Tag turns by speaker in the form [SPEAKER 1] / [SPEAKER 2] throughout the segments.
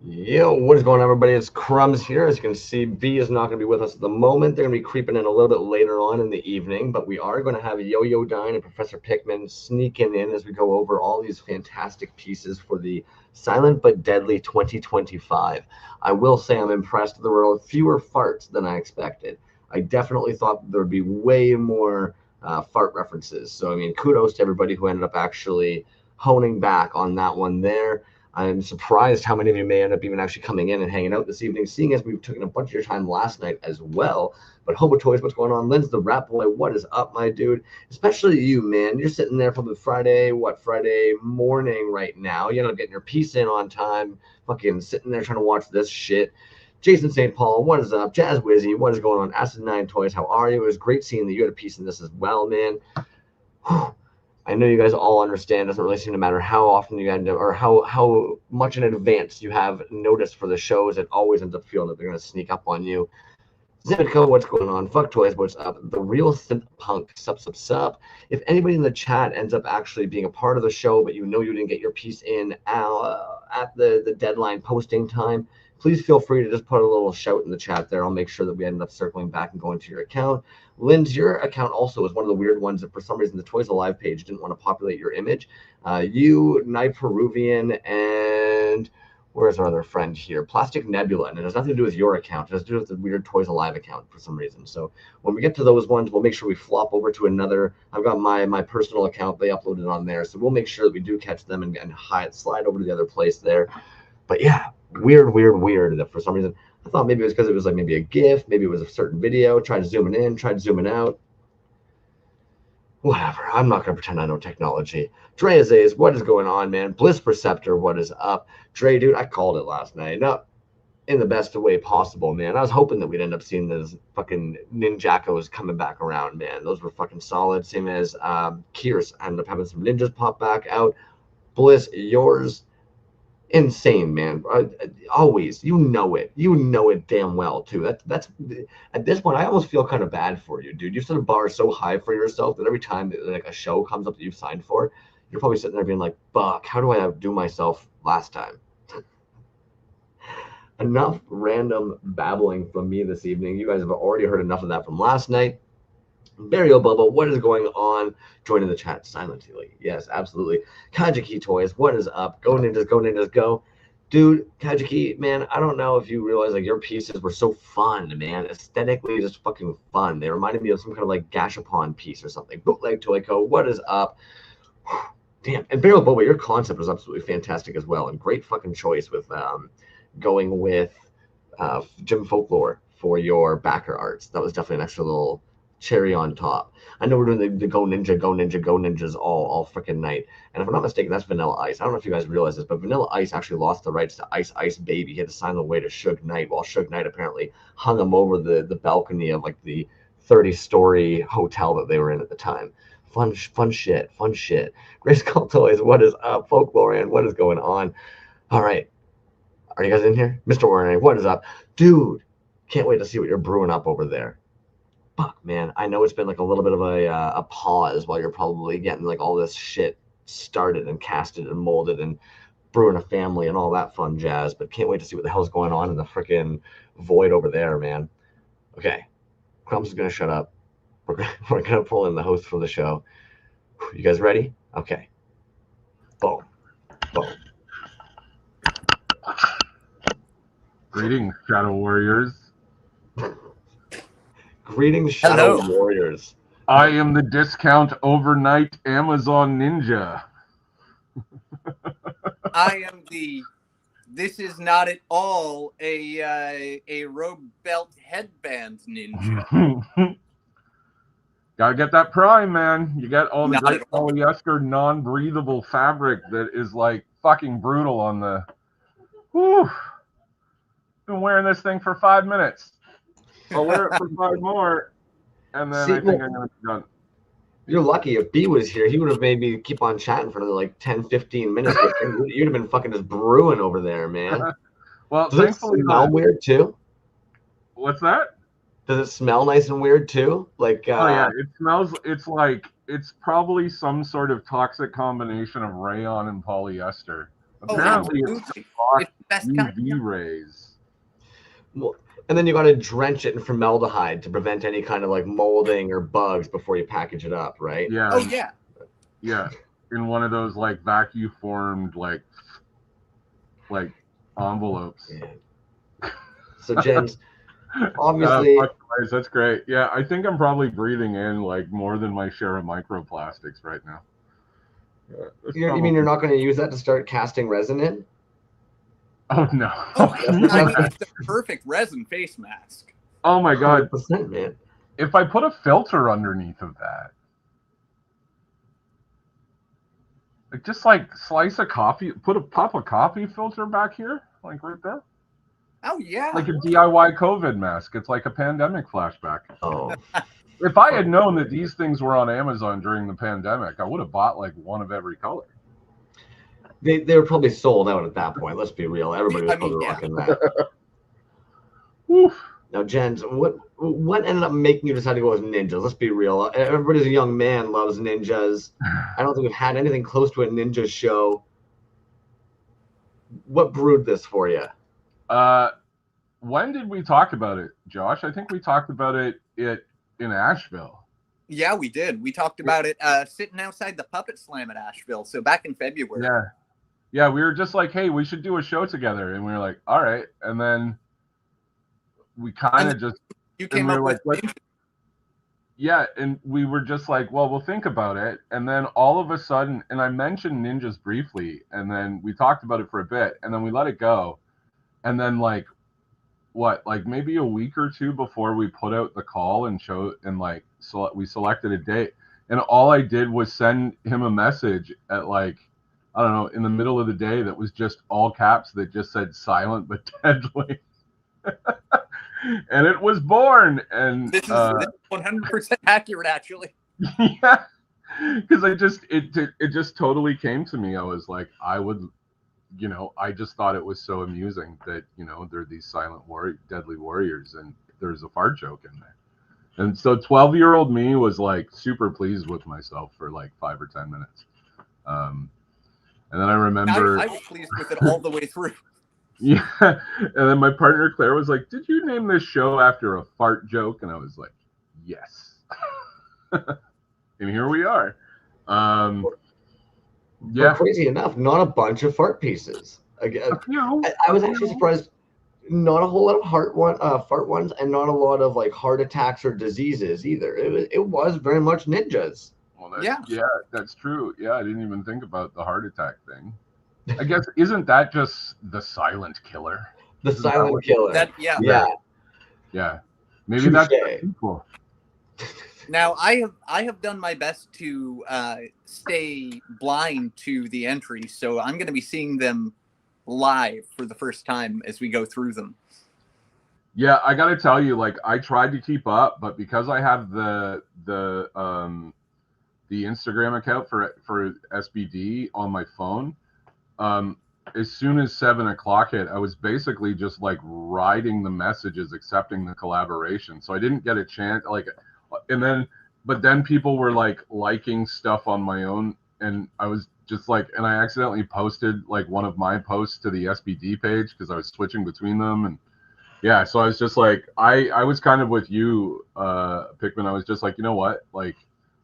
[SPEAKER 1] Yo, what is going on, everybody? It's Crumbs here. As you can see, B is not going to be with us at the moment. They're going to be creeping in a little bit later on in the evening, but we are going to have Yo-Yo Dine and Professor Pickman sneaking in as we go over all these fantastic pieces for the Silent but Deadly 2025. I will say I'm impressed. There were fewer farts than I expected. I definitely thought there would be way more fart references. So, I mean, kudos to everybody who ended up actually honing back on that one there. I'm surprised how many of you may end up even actually coming in and hanging out this evening, seeing as we've taken a bunch of your time last night as well. But Hobo Toys, what's going on? Lynn's the Rat Boy, what is up, my dude? Especially you, man. You're sitting there probably Friday morning right now. You end up getting your piece in on time, fucking sitting there trying to watch this shit. Jason St. Paul, what is up? Jazz Wizzy, what is going on? Acid 9 Toys, how are you? It was great seeing that you had a piece in this as well, man. Whew. I know you guys all understand. It doesn't really seem to matter how often you end up, or how much in advance you have notice for the shows. It always ends up feeling that they're going to sneak up on you. Zimico, what's going on? Fuck Toys, what's up? The real synth punk, sup. If anybody in the chat ends up actually being a part of the show, but you know you didn't get your piece in at the deadline posting time, please feel free to just put a little shout in the chat there. I'll make sure that we end up circling back and going to your account. Lynn's, your account also was one of the weird ones that for some reason the Toys Alive page didn't want to populate your image. You, Night Peruvian, and where's our other friend here? Plastic Nebula, and it has nothing to do with your account. It has to do with the weird Toys Alive account for some reason. So when we get to those ones, we'll make sure we flop over to another. I've got my personal account. They uploaded on there. So we'll make sure that we do catch them and slide over to the other place there. But yeah, weird that for some reason I thought maybe it was because it was like maybe a GIF, maybe it was a certain video. Tried zooming in, tried zooming out. Whatever. I'm not gonna pretend I know technology. Dre Azays, what is going on, man? Bliss Perceptor, what is up? Dre, dude, I called it last night. Not in the best way possible, man. I was hoping that we'd end up seeing those fucking Ninjakos coming back around, man. Those were fucking solid. Same as Kier's ended up having some ninjas pop back out. Bliss, yours insane, man. Always, you know it damn well too. That's at this point, I almost feel kind of bad for you, dude. You set a bar so high for yourself that every time that, like a show comes up that you've signed for, you're probably sitting there being like, "Fuck, how do I outdo myself last time?" Enough random babbling from me this evening. You guys have already heard enough of that from last night. Burial Bubble, what is going on? Joining the chat silently. Yes, absolutely. Kajiki Toys, what is up? Go Ninjas, go Ninjas, go. Dude, Kajiki, man, I don't know if you realize like your pieces were so fun, man. Aesthetically, just fucking fun. They reminded me of some kind of like Gashapon piece or something. Bootleg Toy Co., what is up? Damn. And Burial Bubble, your concept was absolutely fantastic as well. And great fucking choice with going with Jim Folklore for your backer arts. That was definitely an extra little cherry on top. I know we're doing the Go Ninja, Go Ninja, Go Ninjas all freaking night. And if I'm not mistaken, that's Vanilla Ice. I don't know if you guys realize this, but Vanilla Ice actually lost the rights to Ice Ice Baby. He had to sign away to Suge Knight, while Suge Knight apparently hung him over the balcony of like the 30-story hotel that they were in at the time. Fun shit. Grace Cult Toys, what is up? Folklorian, what is going on? All right. Are you guys in here? Mr. Warren, what is up? Dude, can't wait to see what you're brewing up over there. Fuck, man. I know it's been like a little bit of a pause while you're probably getting like all this shit started and casted and molded and brewing a family and all that fun jazz, but can't wait to see what the hell's going on in the freaking void over there, man. Okay. Crumbs is going to shut up. We're going to pull in the host for the show. You guys ready? Okay. Boom. Boom.
[SPEAKER 2] Greetings, Shadow Warriors.
[SPEAKER 1] Greetings, Shadow Warriors.
[SPEAKER 2] I am the discount overnight Amazon ninja.
[SPEAKER 3] I am the. This is not at all a robe belt headband ninja.
[SPEAKER 2] Gotta get that prime, man. You get all the great polyester, non-breathable fabric that is like fucking brutal on the. Whew. Been wearing this thing for 5 minutes. I'll wear it for 5 more, and then I think I'm gonna be done.
[SPEAKER 1] You're lucky. If B was here, he would have made me keep on chatting for another like 10, 15 minutes. You'd have been fucking just brewing over there, man.
[SPEAKER 2] Well,
[SPEAKER 1] does it smell weird too?
[SPEAKER 2] What's that?
[SPEAKER 1] Does it smell nice and weird too? Like
[SPEAKER 2] oh yeah, it smells. It's probably some sort of toxic combination of rayon and polyester. Apparently, it's
[SPEAKER 3] absolutely.
[SPEAKER 2] block
[SPEAKER 3] It's the best kind.
[SPEAKER 2] UV rays.
[SPEAKER 1] Well, and then you got to drench it in formaldehyde to prevent any kind of like molding or bugs before you package it up, right?
[SPEAKER 2] Yeah.
[SPEAKER 3] Oh yeah.
[SPEAKER 2] Yeah. In one of those like vacuum formed like envelopes.
[SPEAKER 1] Yeah. So Jens, obviously,
[SPEAKER 2] that's great. Yeah, I think I'm probably breathing in like more than my share of microplastics right now.
[SPEAKER 1] you mean you're not going to use that to start casting resin in?
[SPEAKER 2] Oh no!
[SPEAKER 3] Oh, I mean, it's the perfect resin face mask.
[SPEAKER 2] Oh my god!
[SPEAKER 1] 100%, man.
[SPEAKER 2] If I put a filter underneath of that, like just like slice a coffee, pop a coffee filter back here, like right there.
[SPEAKER 3] Oh yeah.
[SPEAKER 2] Like a DIY COVID mask. It's like a pandemic flashback.
[SPEAKER 1] Oh.
[SPEAKER 2] If I had known that these things were on Amazon during the pandemic, I would have bought like one of every color.
[SPEAKER 1] They were probably sold out at that point. Let's be real. Everybody was probably rocking that.
[SPEAKER 2] Oof.
[SPEAKER 1] Now, Jens, what ended up making you decide to go with ninjas? Let's be real. Everybody's a young man loves ninjas. I don't think we've had anything close to a ninja show. What brewed this for you?
[SPEAKER 2] When did we talk about it, Josh? I think we talked about it in Asheville.
[SPEAKER 3] Yeah, we did. We talked about it sitting outside the Puppet Slam at Asheville. So back in February.
[SPEAKER 2] Yeah, we were just like, hey, we should do a show together, and we were like, all right, and then we kind of just
[SPEAKER 3] you came up with
[SPEAKER 2] yeah, and we were just like, well, we'll think about it, and then all of a sudden, and I mentioned ninjas briefly, and then we talked about it for a bit, and then we let it go, and then like maybe a week or two before we put out the call and we selected a date, and all I did was send him a message at like, I don't know, in the middle of the day that was just all caps that just said silent but deadly. And it was born. And
[SPEAKER 3] this is 100% accurate, actually.
[SPEAKER 2] Yeah, because it just totally came to me. I was like, I just thought it was so amusing that there are these silent deadly warriors, and there's a fart joke in there. And so 12-year-old me was like super pleased with myself for like 5 or 10 minutes. And then I remember
[SPEAKER 3] I was pleased with it all the way through.
[SPEAKER 2] Yeah. And then my partner Claire was like, did you name this show after a fart joke? And I was like, yes. And here we are. Yeah.
[SPEAKER 1] But crazy enough, not a bunch of fart pieces. Again, I was actually surprised. Not a whole lot of fart ones, and not a lot of like heart attacks or diseases either. It was very much ninjas.
[SPEAKER 2] Well, yeah, that's true. Yeah, I didn't even think about the heart attack thing. I guess isn't that just the silent killer?
[SPEAKER 1] The silent killer.
[SPEAKER 2] Yeah. Maybe that's cool.
[SPEAKER 3] Now I have done my best to stay blind to the entries, so I'm going to be seeing them live for the first time as we go through them.
[SPEAKER 2] Yeah, I got to tell you, like I tried to keep up, but because I have the Instagram account for SBD on my phone, as soon as 7 o'clock hit, I was basically just like writing the messages, accepting the collaboration. So I didn't get a chance, but then people were like liking stuff on my own, and I was just like, and I accidentally posted like one of my posts to the SBD page because I was switching between them, and yeah, so I was just like, I was kind of with you, Pickman. I was just like, you know what, like,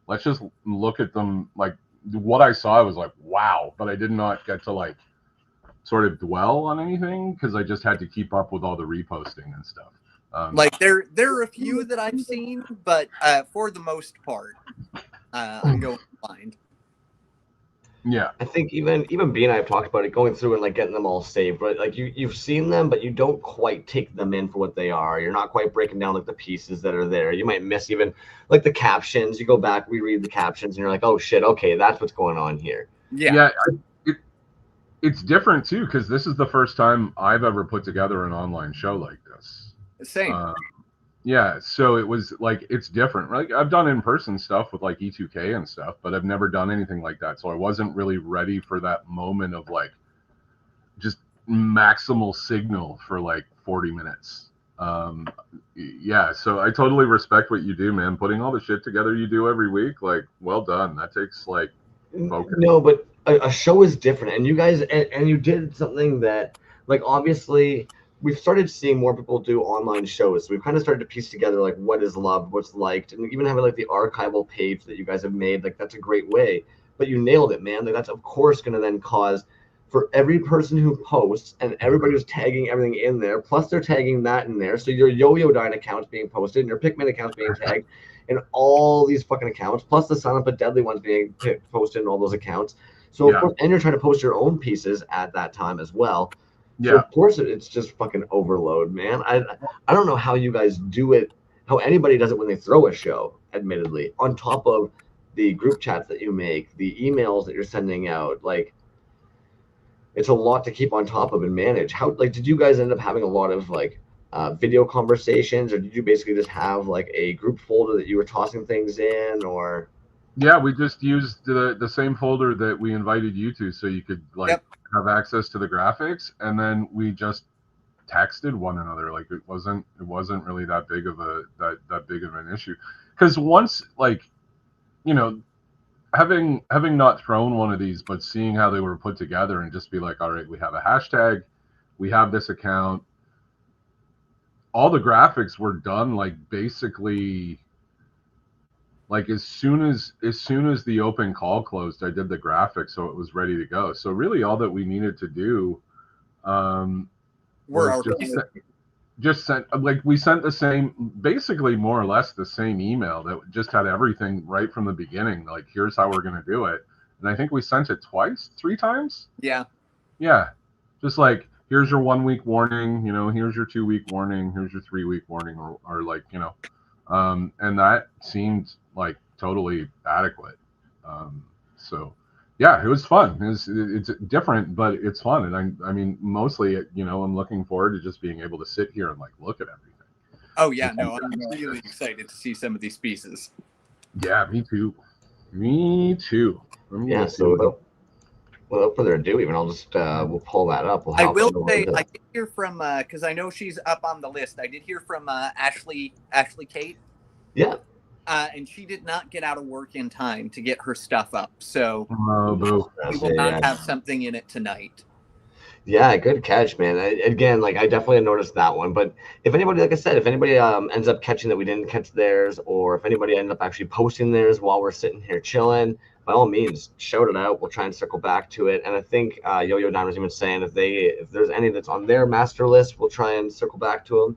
[SPEAKER 2] let's just look at them. Like what I saw, I was like, wow, but I did not get to like sort of dwell on anything because I just had to keep up with all the reposting and stuff.
[SPEAKER 3] Like there are a few that I've seen, but for the most part, I'm going blind.
[SPEAKER 2] Yeah,
[SPEAKER 1] I think even B and I have talked about it, going through and like getting them all saved, right? Like you've seen them, but you don't quite take them in for what they are. You're not quite breaking down like the pieces that are there. You might miss even like the captions. You go back, reread the captions, and you're like, oh shit, okay, that's what's going on here.
[SPEAKER 2] Yeah. It's different too because this is the first time I've ever put together an online show like this.
[SPEAKER 3] Same.
[SPEAKER 2] Yeah, so it was like, it's different. Like I've done in-person stuff with like E2K and stuff, but I've never done anything like that. So I wasn't really ready for that moment of like just maximal signal for like 40 minutes. Yeah, so I totally respect what you do, man. Putting all the shit together you do every week, like, well done. That takes like focus.
[SPEAKER 1] No, but a show is different, and you guys and you did something that, like, obviously we've started seeing more people do online shows. So we've kind of started to piece together like what is loved, what's liked, and even having like the archival page that you guys have made. Like that's a great way. But you nailed it, man. Like that's of course going to then cause for every person who posts and everybody who's tagging everything in there, plus they're tagging that in there. So your Yo-Yo Dine account's being posted, and your Pikmin account's being tagged in all these fucking accounts, plus the Silent but Deadly ones being posted in all those accounts. So of course, and you're trying to post your own pieces at that time as well. So of course it's just fucking overload, man. I don't know how you guys do it, how anybody does it when they throw a show, admittedly, on top of the group chats that you make, the emails that you're sending out. Like it's a lot to keep on top of and manage. How like did you guys end up having a lot of like video conversations, or did you basically just have like a group folder that you were tossing things in, or?
[SPEAKER 2] Yeah, we just used the same folder that we invited you to, so you could like have access to the graphics, and then we just texted one another. Like it wasn't really that big of an issue, because once like having not thrown one of these, but seeing how they were put together and just be like, all right, we have a hashtag, we have this account. All the graphics were done like basically like as soon as the open call closed, I did the graphics so it was ready to go. So really all that we needed to do was just sent, like we sent the same, basically more or less the same email that just had everything right from the beginning. Like, here's how we're going to do it. And I think we sent it three times.
[SPEAKER 3] Yeah.
[SPEAKER 2] Just like, here's your 1 week warning, here's your 2 week warning, here's your 3 week warning, or like, and that seemed like totally adequate. So yeah, it was fun. It's different, but it's fun. And I mean, mostly, I'm looking forward to just being able to sit here and like look at everything.
[SPEAKER 3] Oh yeah, no, I'm really excited to see some of these pieces.
[SPEAKER 2] Yeah, me too.
[SPEAKER 1] Yeah, so without further ado, even I'll just we'll pull that up.
[SPEAKER 3] I will say I did hear from because I know she's up on the list. I did hear from Ashley Kate.
[SPEAKER 1] Yeah.
[SPEAKER 3] And she did not get out of work in time to get her stuff up, so we will not have something in it tonight.
[SPEAKER 1] Yeah, good catch, man. Again, like I definitely noticed that one. But if anybody, like I said, if anybody ends up catching that we didn't catch theirs, or if anybody ended up actually posting theirs while we're sitting here chilling, by all means, shout it out. We'll try and circle back to it. And I think Yo-Yo Don was even saying if there's any that's on their master list, we'll try and circle back to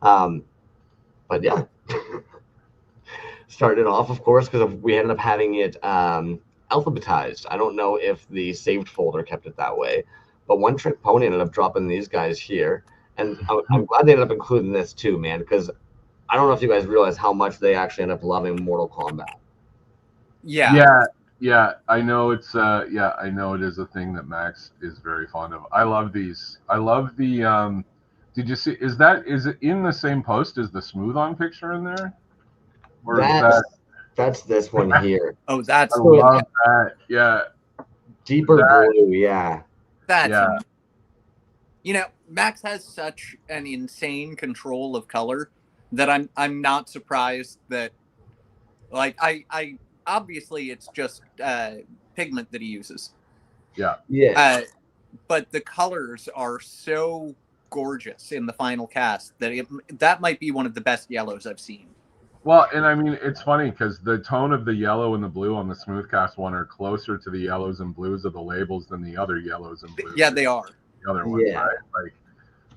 [SPEAKER 1] them. But yeah. Started off, of course, because we ended up having it alphabetized. I don't know if the saved folder kept it that way, but One Trick Pony ended up dropping these guys here, and I'm glad they ended up including this too, man, because I don't know if you guys realize how much they actually end up loving Mortal Kombat.
[SPEAKER 2] Yeah. I know it's I know it is a thing that Max is very fond of. I love these. I love the. Did you see? Is it in the same post as the Smooth On picture in there?
[SPEAKER 1] That's this one here.
[SPEAKER 3] Oh, that's
[SPEAKER 2] I love that. Yeah.
[SPEAKER 1] Deeper blue, yeah.
[SPEAKER 3] That's Max has such an insane control of color that I'm not surprised that like I obviously it's just pigment that he uses.
[SPEAKER 2] Yeah.
[SPEAKER 3] But the colors are so gorgeous in the final cast that that might be one of the best yellows I've seen.
[SPEAKER 2] Well, and I mean, it's funny because the tone of the yellow and the blue on the Smoothcast one are closer to the yellows and blues of the labels than the other yellows and blues.
[SPEAKER 3] Yeah, they are.
[SPEAKER 2] The other ones, right? Like,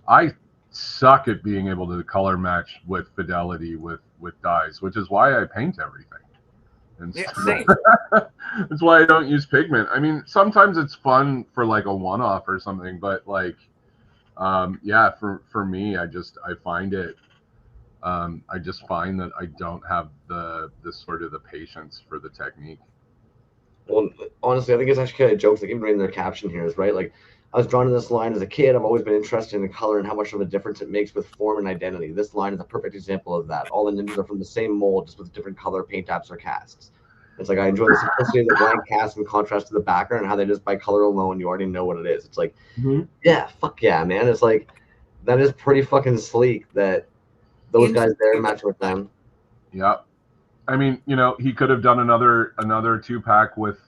[SPEAKER 2] I suck at being able to color match with fidelity with dyes, which is why I paint everything. And that's why I don't use pigment. I mean, sometimes it's fun for like a one-off or something, but like, for me, I find it. I just find that I don't have the sort of the patience for the technique.
[SPEAKER 1] Well, honestly, I think it's actually kind of jokes. Like even reading their caption here is right. Like I was drawn to this line as a kid. I've always been interested in the color and how much of a difference it makes with form and identity. This line is a perfect example of that. All the ninjas are from the same mold, just with different color paint apps or casts. It's like I enjoy the simplicity of the blank cast in contrast to the background and how they just by color alone you already know what it is. It's like, yeah, fuck yeah, man. It's like that is pretty fucking sleek that. Those guys there match with them.
[SPEAKER 2] Yep. I mean, he could have done another 2-pack with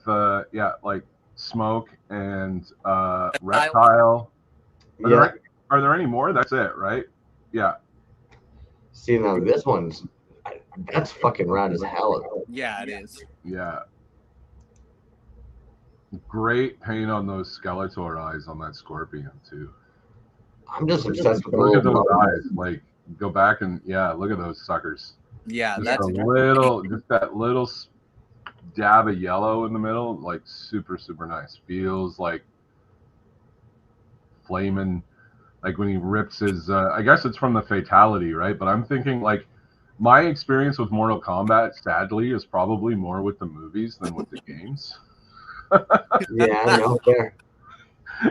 [SPEAKER 2] like Smoke and Reptile. Are there any more? That's it, right? Yeah.
[SPEAKER 1] See, now this one's that's fucking rad as hell.
[SPEAKER 3] Yeah, it is.
[SPEAKER 2] Yeah. Great paint on those Skeletor eyes on that Scorpion too.
[SPEAKER 1] I'm just obsessed with
[SPEAKER 2] look at those eyes. Like, go back and look at those suckers.
[SPEAKER 3] Yeah,
[SPEAKER 2] just
[SPEAKER 3] that's
[SPEAKER 2] that little dab of yellow in the middle, like super nice. Feels like flaming, like when he rips his. I guess it's from the fatality, right? But I'm thinking like my experience with Mortal Kombat, sadly, is probably more with the movies than with the games.
[SPEAKER 1] Yeah, no, fair.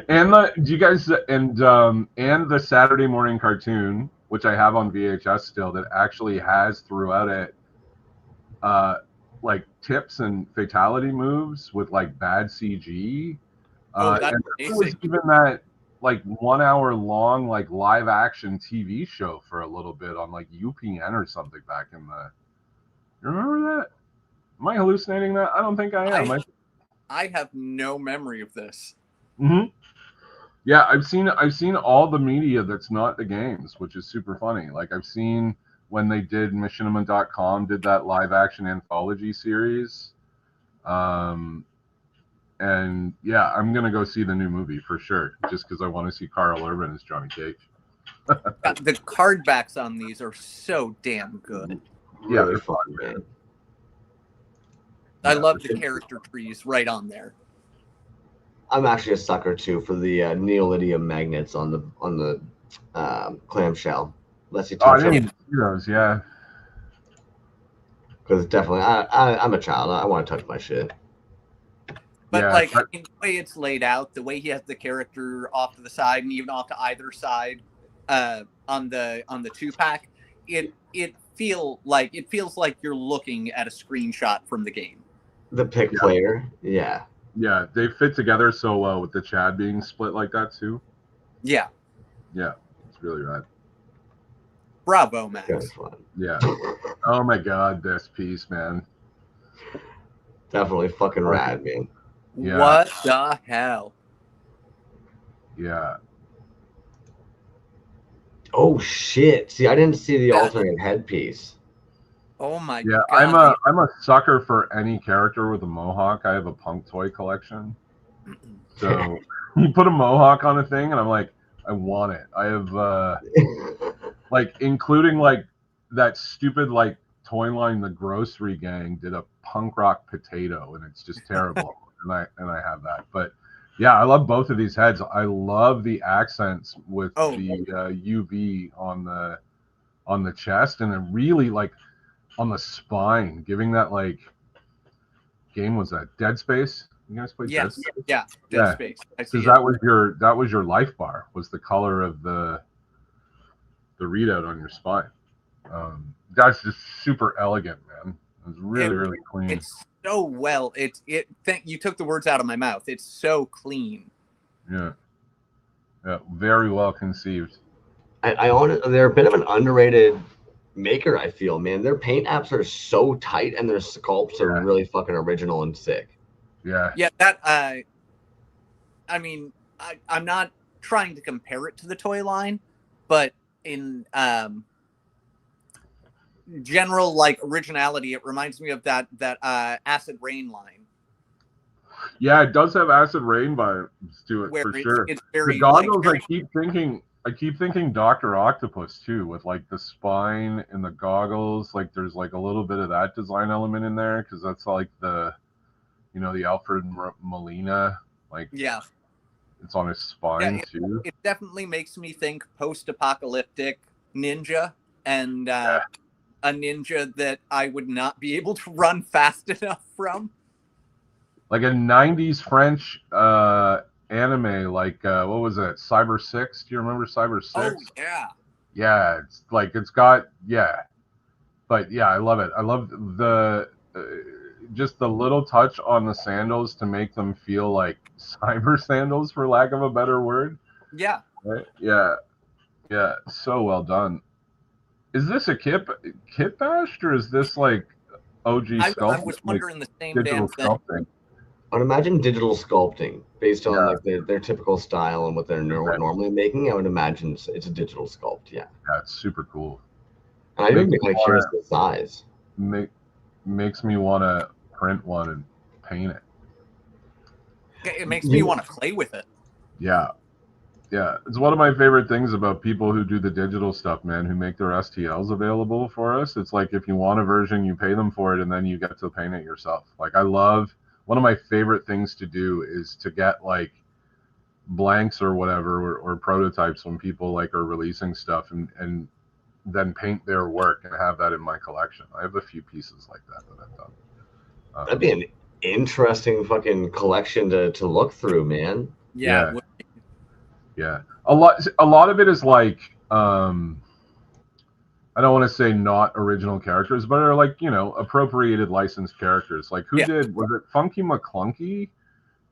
[SPEAKER 2] And and the Saturday morning cartoon, which I have on VHS still, that actually has throughout it like tips and fatality moves with like bad CG.
[SPEAKER 3] that's
[SPEAKER 2] and there was even that like 1 hour long like live action TV show for a little bit on like UPN or something back in the. You remember that? Am I hallucinating that? I don't think I am.
[SPEAKER 3] I have no memory of this.
[SPEAKER 2] Mm-hmm. Yeah, I've seen all the media that's not the games, which is super funny. Like I've seen when they did Machinima.com did that live action anthology series. And yeah, I'm gonna go see the new movie for sure, just because I want to see Carl Urban as Johnny Cage.
[SPEAKER 3] The card backs on these are so damn good.
[SPEAKER 2] Yeah, they're fun, man.
[SPEAKER 3] I love the character trees right on there.
[SPEAKER 1] I'm actually a sucker too for the neolydium magnets on the clamshell. Lets you touch
[SPEAKER 2] I didn't see those, yeah.
[SPEAKER 1] Because definitely, I'm a child. I want to touch my shit.
[SPEAKER 3] But I mean, the way it's laid out, the way he has the character off to the side and even off to either side, on the 2-pack, it feels like you're looking at a screenshot from the game.
[SPEAKER 1] The pick player, yeah.
[SPEAKER 2] Yeah, they fit together so well with the Chad being split like that too.
[SPEAKER 3] Yeah.
[SPEAKER 2] Yeah, it's really rad.
[SPEAKER 3] Bravo, Max.
[SPEAKER 2] Yeah. Oh my god, this piece, man.
[SPEAKER 1] Definitely fucking rad, man.
[SPEAKER 2] Yeah.
[SPEAKER 3] What the hell?
[SPEAKER 2] Yeah.
[SPEAKER 1] Oh shit! See, I didn't see the alternate headpiece.
[SPEAKER 3] Oh my
[SPEAKER 2] god! Yeah, I'm a sucker for any character with a mohawk. I have a punk toy collection, so you put a mohawk on a thing, and I'm like, I want it. I have like including like that stupid like toy line, the Grocery Gang did a punk rock potato, and it's just terrible. and I have that, but. Yeah, I love both of these heads. I love the accents with the UV on the chest, and it really like on the spine, giving that like game was that Dead Space. You guys played Dead Space?
[SPEAKER 3] Yeah, Dead Space.
[SPEAKER 2] Because that was your life bar, was the color of the readout on your spine. That's just super elegant, man. It was really clean.
[SPEAKER 3] It's so well. You took the words out of my mouth. It's so clean.
[SPEAKER 2] Yeah, very well conceived.
[SPEAKER 1] They're a bit of an underrated maker, I feel, man. Their paint apps are so tight, and their sculpts are really fucking original and sick.
[SPEAKER 2] Yeah.
[SPEAKER 3] Yeah, that I mean, I'm not trying to compare it to the toy line, but in general like originality, it reminds me of that Acid Rain line.
[SPEAKER 2] Yeah, it does have Acid Rain vibes to it for sure.
[SPEAKER 3] It's very
[SPEAKER 2] the goggles. I keep thinking Dr. Octopus too, with like the spine and the goggles. Like there's like a little bit of that design element in there, because that's like the Alfred Molina, like it's on his spine too.
[SPEAKER 3] It definitely makes me think post-apocalyptic ninja, and a ninja that I would not be able to run fast enough from.
[SPEAKER 2] Like a 90s French anime, like what was it, Cyber 6? Do you remember Cyber 6?
[SPEAKER 3] Oh yeah.
[SPEAKER 2] Yeah, it's like it's got but yeah, I love it. I love the just the little touch on the sandals to make them feel like cyber sandals, for lack of a better word.
[SPEAKER 3] Yeah.
[SPEAKER 2] Right? Yeah, so well done. Is this a kit bashed, or is this like OG
[SPEAKER 3] I
[SPEAKER 2] sculpting,
[SPEAKER 3] was
[SPEAKER 2] like
[SPEAKER 3] wondering the same damn
[SPEAKER 2] digital
[SPEAKER 3] thing.
[SPEAKER 2] sculpting.
[SPEAKER 1] I'd imagine digital sculpting based on
[SPEAKER 2] Yeah.
[SPEAKER 1] like their typical style and what they're
[SPEAKER 2] Right.
[SPEAKER 1] normally making. I would imagine it's a digital sculpt. Yeah.
[SPEAKER 2] Yeah, it's super cool.
[SPEAKER 1] And I'd even be
[SPEAKER 2] Makes me
[SPEAKER 1] kind of curious the size.
[SPEAKER 2] Makes me want to print one and paint it.
[SPEAKER 3] It makes me want to play with it.
[SPEAKER 2] Yeah. Yeah. It's one of my favorite things about people who do the digital stuff, man, who make their STLs available for us. It's like if you want a version, you pay them for it and then you get to paint it yourself. Like one of my favorite things to do is to get like blanks or whatever or prototypes when people like are releasing stuff and then paint their work and have that in my collection. I have a few pieces like that I've done.
[SPEAKER 1] That'd be an interesting fucking collection to look through, man.
[SPEAKER 3] Yeah.
[SPEAKER 2] Yeah. A lot of it is like I don't want to say not original characters, but are like, appropriated licensed characters. Like was it Funky McClunky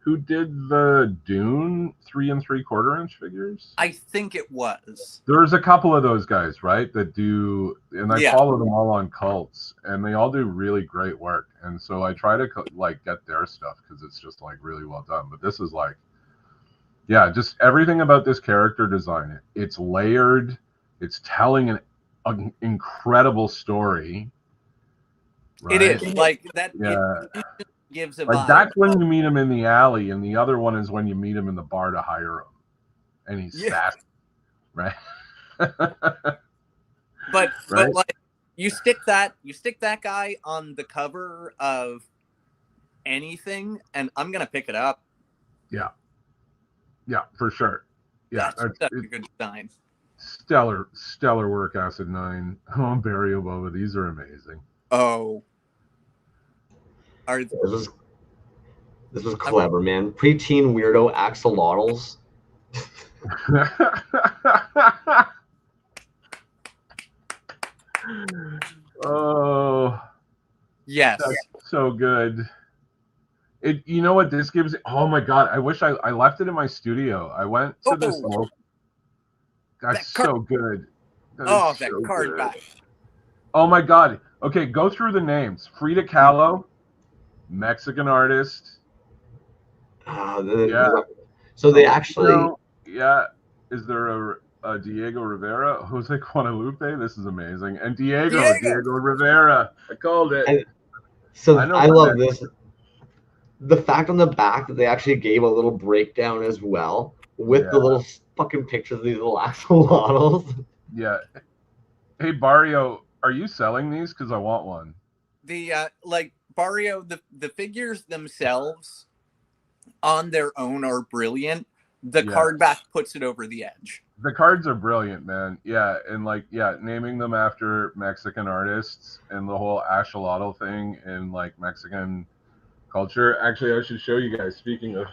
[SPEAKER 2] who did the Dune 3 3/4 inch figures?
[SPEAKER 3] I think it was.
[SPEAKER 2] There's a couple of those guys, right, that do, and I follow them all on Cults, and they all do really great work. And so I try to like get their stuff because it's just like really well done. But this is like, yeah, just everything about this character design. It's layered. It's telling an incredible story. Right?
[SPEAKER 3] It is like that.
[SPEAKER 2] Yeah.
[SPEAKER 3] It gives a
[SPEAKER 2] like
[SPEAKER 3] vibe.
[SPEAKER 2] That's when you meet him in the alley, and the other one is when you meet him in the bar to hire him, and he's sassy, right?
[SPEAKER 3] but like you stick that guy on the cover of anything, and I'm gonna pick it up.
[SPEAKER 2] Yeah, for sure. Yeah,
[SPEAKER 3] that's a good design.
[SPEAKER 2] Stellar work, Acid 9. Oh, Barry Obova, these are amazing.
[SPEAKER 3] Oh.
[SPEAKER 1] This was clever, man. Preteen weirdo axolotls.
[SPEAKER 2] Oh.
[SPEAKER 3] Yes.
[SPEAKER 2] That's so good. You know what this gives? Oh my god! I wish I left it in my studio. I went to this local. That's so good.
[SPEAKER 3] That card back.
[SPEAKER 2] Oh my god! Okay, go through the names. Frida Kahlo, Mexican artist.
[SPEAKER 1] So they actually.
[SPEAKER 2] Is there a Diego Rivera? Jose Guadalupe? This is amazing. And Diego Rivera. I called it.
[SPEAKER 1] I love this. The fact on the back that they actually gave a little breakdown as well with the little fucking pictures of these little axolotls.
[SPEAKER 2] Yeah. Hey, Barrio, are you selling these? Because I want one.
[SPEAKER 3] The Barrio, the figures themselves on their own are brilliant. The card back puts it over the edge.
[SPEAKER 2] The cards are brilliant, man. Yeah, and naming them after Mexican artists and the whole axolotl thing in like Mexican culture. Actually, I should show you guys. Speaking of,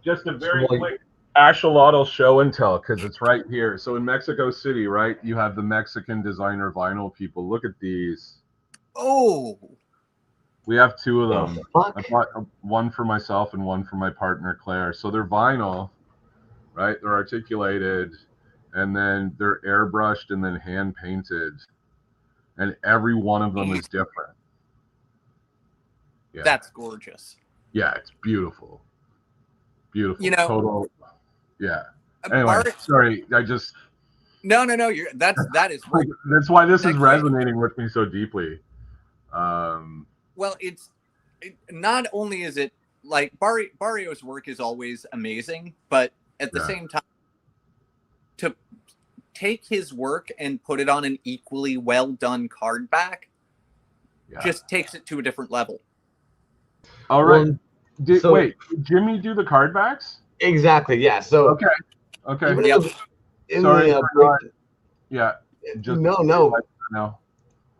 [SPEAKER 2] just a very quick axolotl show and tell, because it's right here. So in Mexico City, right, you have the Mexican designer vinyl people. Look at these.
[SPEAKER 3] Oh.
[SPEAKER 2] We have two of them. I bought one for myself and one for my partner, Claire. So they're vinyl, right? They're articulated, and then they're airbrushed and then hand painted. And every one of them is different. Yeah.
[SPEAKER 3] That's gorgeous.
[SPEAKER 2] Yeah, it's beautiful. Beautiful.
[SPEAKER 3] Total.
[SPEAKER 2] Yeah. Anyway, sorry. I just.
[SPEAKER 3] No. That is right.
[SPEAKER 2] That's why this is resonating with me so deeply.
[SPEAKER 3] Well, not only is it like Barrio's work is always amazing, but at the same time, to take his work and put it on an equally well done card back just takes it to a different level.
[SPEAKER 2] All right. Wait, did Jimmy do the card backs?
[SPEAKER 1] Exactly. Yeah. So
[SPEAKER 2] okay.
[SPEAKER 1] No.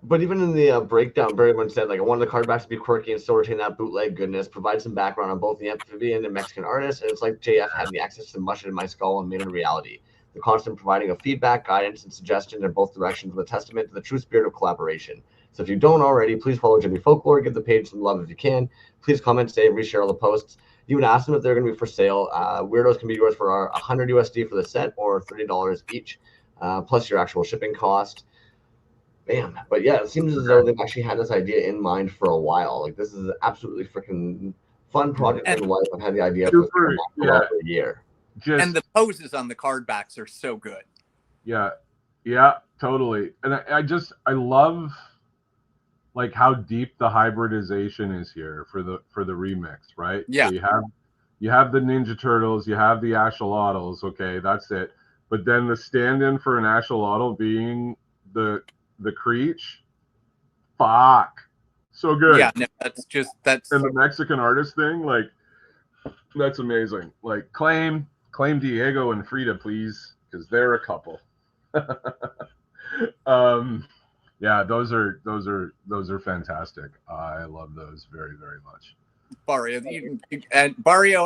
[SPEAKER 1] But even in the breakdown, Barry once said, like, I wanted the card backs to be quirky and still retain that bootleg goodness, provide some background on both the amphibian and Mexican artists, and it's like JF had the access to mush it in my skull and made it a reality. The constant providing of feedback, guidance, and suggestion in both directions was a testament to the true spirit of collaboration. So if you don't already, please follow Jimmy Folklore, give the page some love if you can. Please comment, save, reshare all the posts. You would ask them if they're going to be for sale. Weirdos can be yours for $100 USD for the set or $30 each, plus your actual shipping cost. Damn. But yeah, it seems as though they've actually had this idea in mind for a while. Like this is an absolutely freaking fun project in life. I've had the idea for over a year.
[SPEAKER 3] And the poses on the card backs are so good.
[SPEAKER 2] Yeah, totally. And I love like how deep the hybridization is here for the remix, right?
[SPEAKER 3] Yeah.
[SPEAKER 2] So you have the Ninja Turtles, you have the axolotls, okay, that's it. But then the stand-in for an axolotl being the Creech, fuck, so good.
[SPEAKER 3] Yeah, no, that's
[SPEAKER 2] and the Mexican artist thing, like that's amazing. Like claim Diego and Frida, please, because they're a couple. Yeah, those are fantastic. I love those very, very much.
[SPEAKER 3] Barrio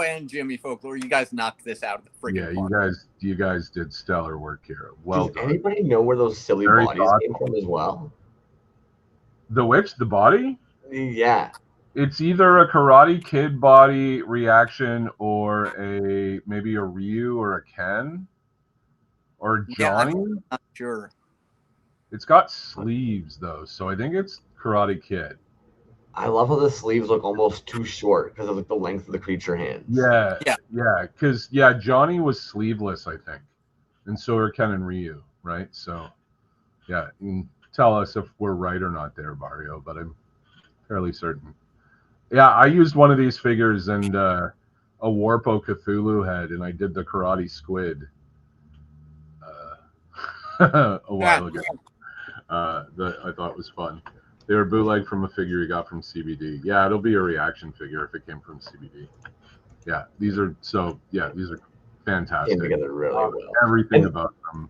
[SPEAKER 3] and Jimmy Folklore, you guys knocked this out of the freaking
[SPEAKER 2] park. You guys did stellar work here. Well
[SPEAKER 1] done.
[SPEAKER 2] Does
[SPEAKER 1] anybody know where those silly bodies came from as well?
[SPEAKER 2] The body?
[SPEAKER 1] Yeah.
[SPEAKER 2] It's either a Karate Kid body reaction or maybe a Ryu or a Ken or Johnny.
[SPEAKER 3] Yeah, I'm not sure.
[SPEAKER 2] It's got sleeves though, so I think it's Karate Kid.
[SPEAKER 1] I love how the sleeves look almost too short because of like the length of the creature hands.
[SPEAKER 2] Yeah. Because Johnny was sleeveless, I think, and so are Ken and Ryu, right? So, yeah, you can tell us if we're right or not there, Barrio, but I'm fairly certain. Yeah, I used one of these figures and a Warpo Cthulhu head, and I did the Karate Squid a while ago. That I thought was fun. They were bootleg from a figure we got from CBD. Yeah, it'll be a reaction figure if it came from CBD. Yeah, these are fantastic.
[SPEAKER 1] Came together really well.
[SPEAKER 2] Everything about them.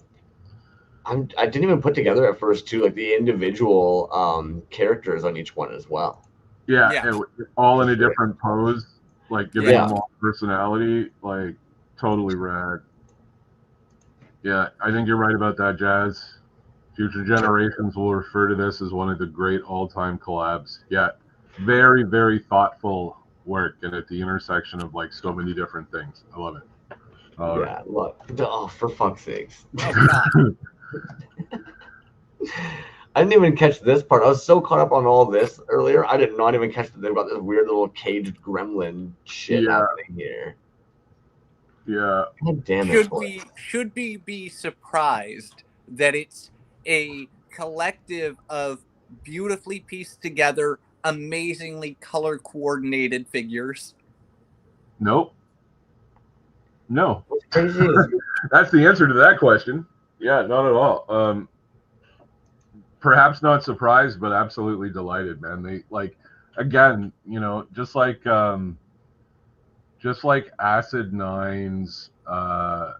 [SPEAKER 1] I didn't even put together at first too, like the individual characters on each one as well.
[SPEAKER 2] Yeah. All in a different pose, like giving them all personality, like totally rad. Yeah, I think you're right about that, Jazz. Future generations will refer to this as one of the great all-time collabs. Yeah, very, very thoughtful work, and at the intersection of like so many different things. I love it.
[SPEAKER 1] Look. Oh, for fuck's sakes.
[SPEAKER 3] Oh, God.
[SPEAKER 1] I didn't even catch this part. I was so caught up on all this earlier. I did not even catch the thing about this weird little caged gremlin shit happening here.
[SPEAKER 2] Yeah.
[SPEAKER 1] God damn
[SPEAKER 3] it. Should we be surprised that it's a collective of beautifully pieced together, amazingly color coordinated figures?
[SPEAKER 2] Nope. No. That's the answer to that question. Yeah, not at all. Perhaps not surprised, but absolutely delighted, man. They like, again, you know, just like Acid Nine's Cyber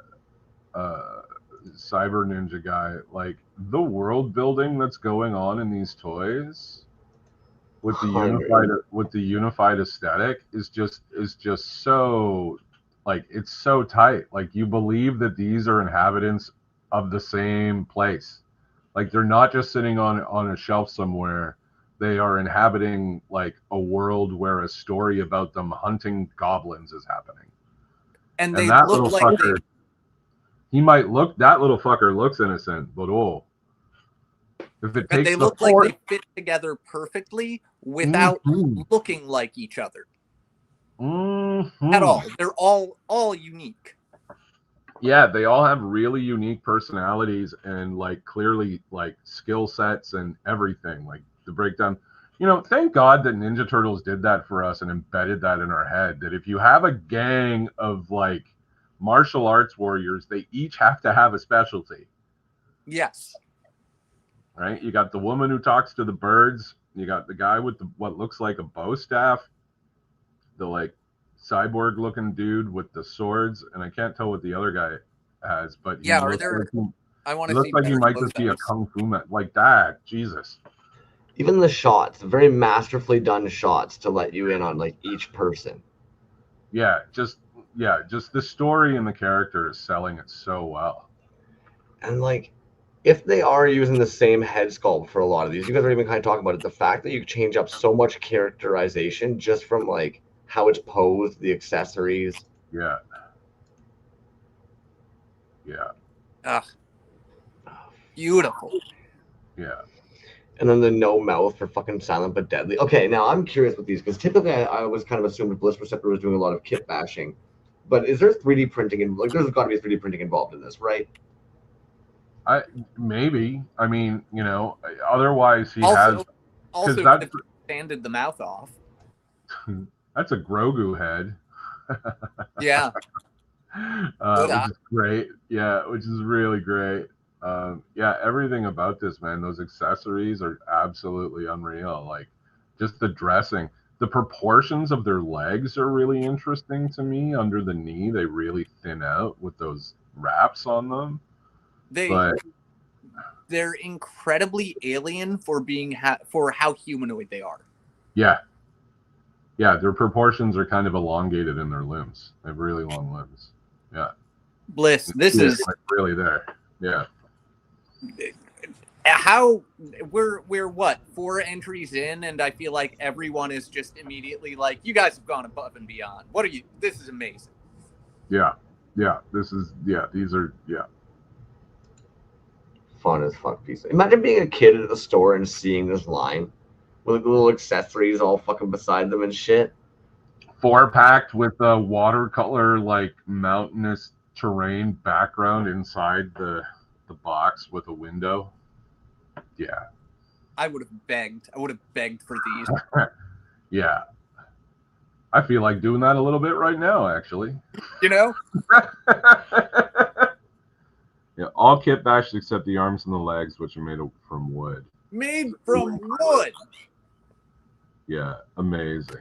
[SPEAKER 2] Ninja guy, like the world building that's going on in these toys with the unified aesthetic is just so, like, it's so tight. Like, you believe that these are inhabitants of the same place. Like, they're not just sitting on a shelf somewhere. They are inhabiting like a world where a story about them hunting goblins is happening.
[SPEAKER 3] And they that look like
[SPEAKER 2] fucker, that little fucker looks innocent, but if it takes
[SPEAKER 3] they look like they fit together perfectly without looking like each other at all. They're all unique.
[SPEAKER 2] Yeah, they all have really unique personalities and like clearly like skill sets and everything. Like the breakdown, you know, thank God that Ninja Turtles did that for us and embedded that in our head, that if you have a gang of like martial arts warriors, they each have to have a specialty.
[SPEAKER 3] Yes.
[SPEAKER 2] Right? You got the woman who talks to the birds. You got the guy with what looks like a bow staff. The like cyborg looking dude with the swords, and I can't tell what the other guy has, but he looks like he might just be a kung fu man, like that. Jesus.
[SPEAKER 1] Even the shots, very masterfully done shots to let you in on like each person.
[SPEAKER 2] Yeah, just the story and the character is selling it so well.
[SPEAKER 1] And like, if they are using the same head sculpt for a lot of these, you guys are even kind of talking about it, the fact that you change up so much characterization just from like how it's posed, the accessories.
[SPEAKER 2] Yeah.
[SPEAKER 3] Beautiful.
[SPEAKER 2] Yeah.
[SPEAKER 1] And then the no mouth for fucking silent but deadly. Okay, now I'm curious with these because typically I was kind of assumed Bliss Receptor was doing a lot of kit bashing, but is there 3D printing in like there's got to be 3D printing involved in this, right?
[SPEAKER 2] Maybe. I mean, otherwise he
[SPEAKER 3] Also,
[SPEAKER 2] has
[SPEAKER 3] also
[SPEAKER 2] that-
[SPEAKER 3] could have sanded the mouth off.
[SPEAKER 2] that's a Grogu head.
[SPEAKER 3] Yeah.
[SPEAKER 2] Which is great. Yeah, which is really great. Yeah, everything about this, man, those accessories are absolutely unreal. Like just the dressing, the proportions of their legs are really interesting to me. Under the knee, they really thin out with those wraps on them.
[SPEAKER 3] They're incredibly alien for being for how humanoid they are.
[SPEAKER 2] Yeah. Yeah, their proportions are kind of elongated in their limbs. They have really long limbs. Yeah.
[SPEAKER 3] Bliss, this is
[SPEAKER 2] like really there. Yeah.
[SPEAKER 3] How we're what 4 entries in, and I feel like everyone is just immediately like, you guys have gone above and beyond. What are you? This is amazing.
[SPEAKER 2] Yeah. This is these are
[SPEAKER 1] fun as fuck piece. Imagine being a kid at the store and seeing this line with like, little accessories all fucking beside them and shit.
[SPEAKER 2] 4-packed with a watercolor like mountainous terrain background inside the box with a window. Yeah.
[SPEAKER 3] I would have begged for these.
[SPEAKER 2] Yeah. I feel like doing that a little bit right now, actually.
[SPEAKER 3] Yeah,
[SPEAKER 2] all kit bashed except the arms and the legs, which are made from wood.
[SPEAKER 3] Made from wood.
[SPEAKER 2] Yeah, amazing.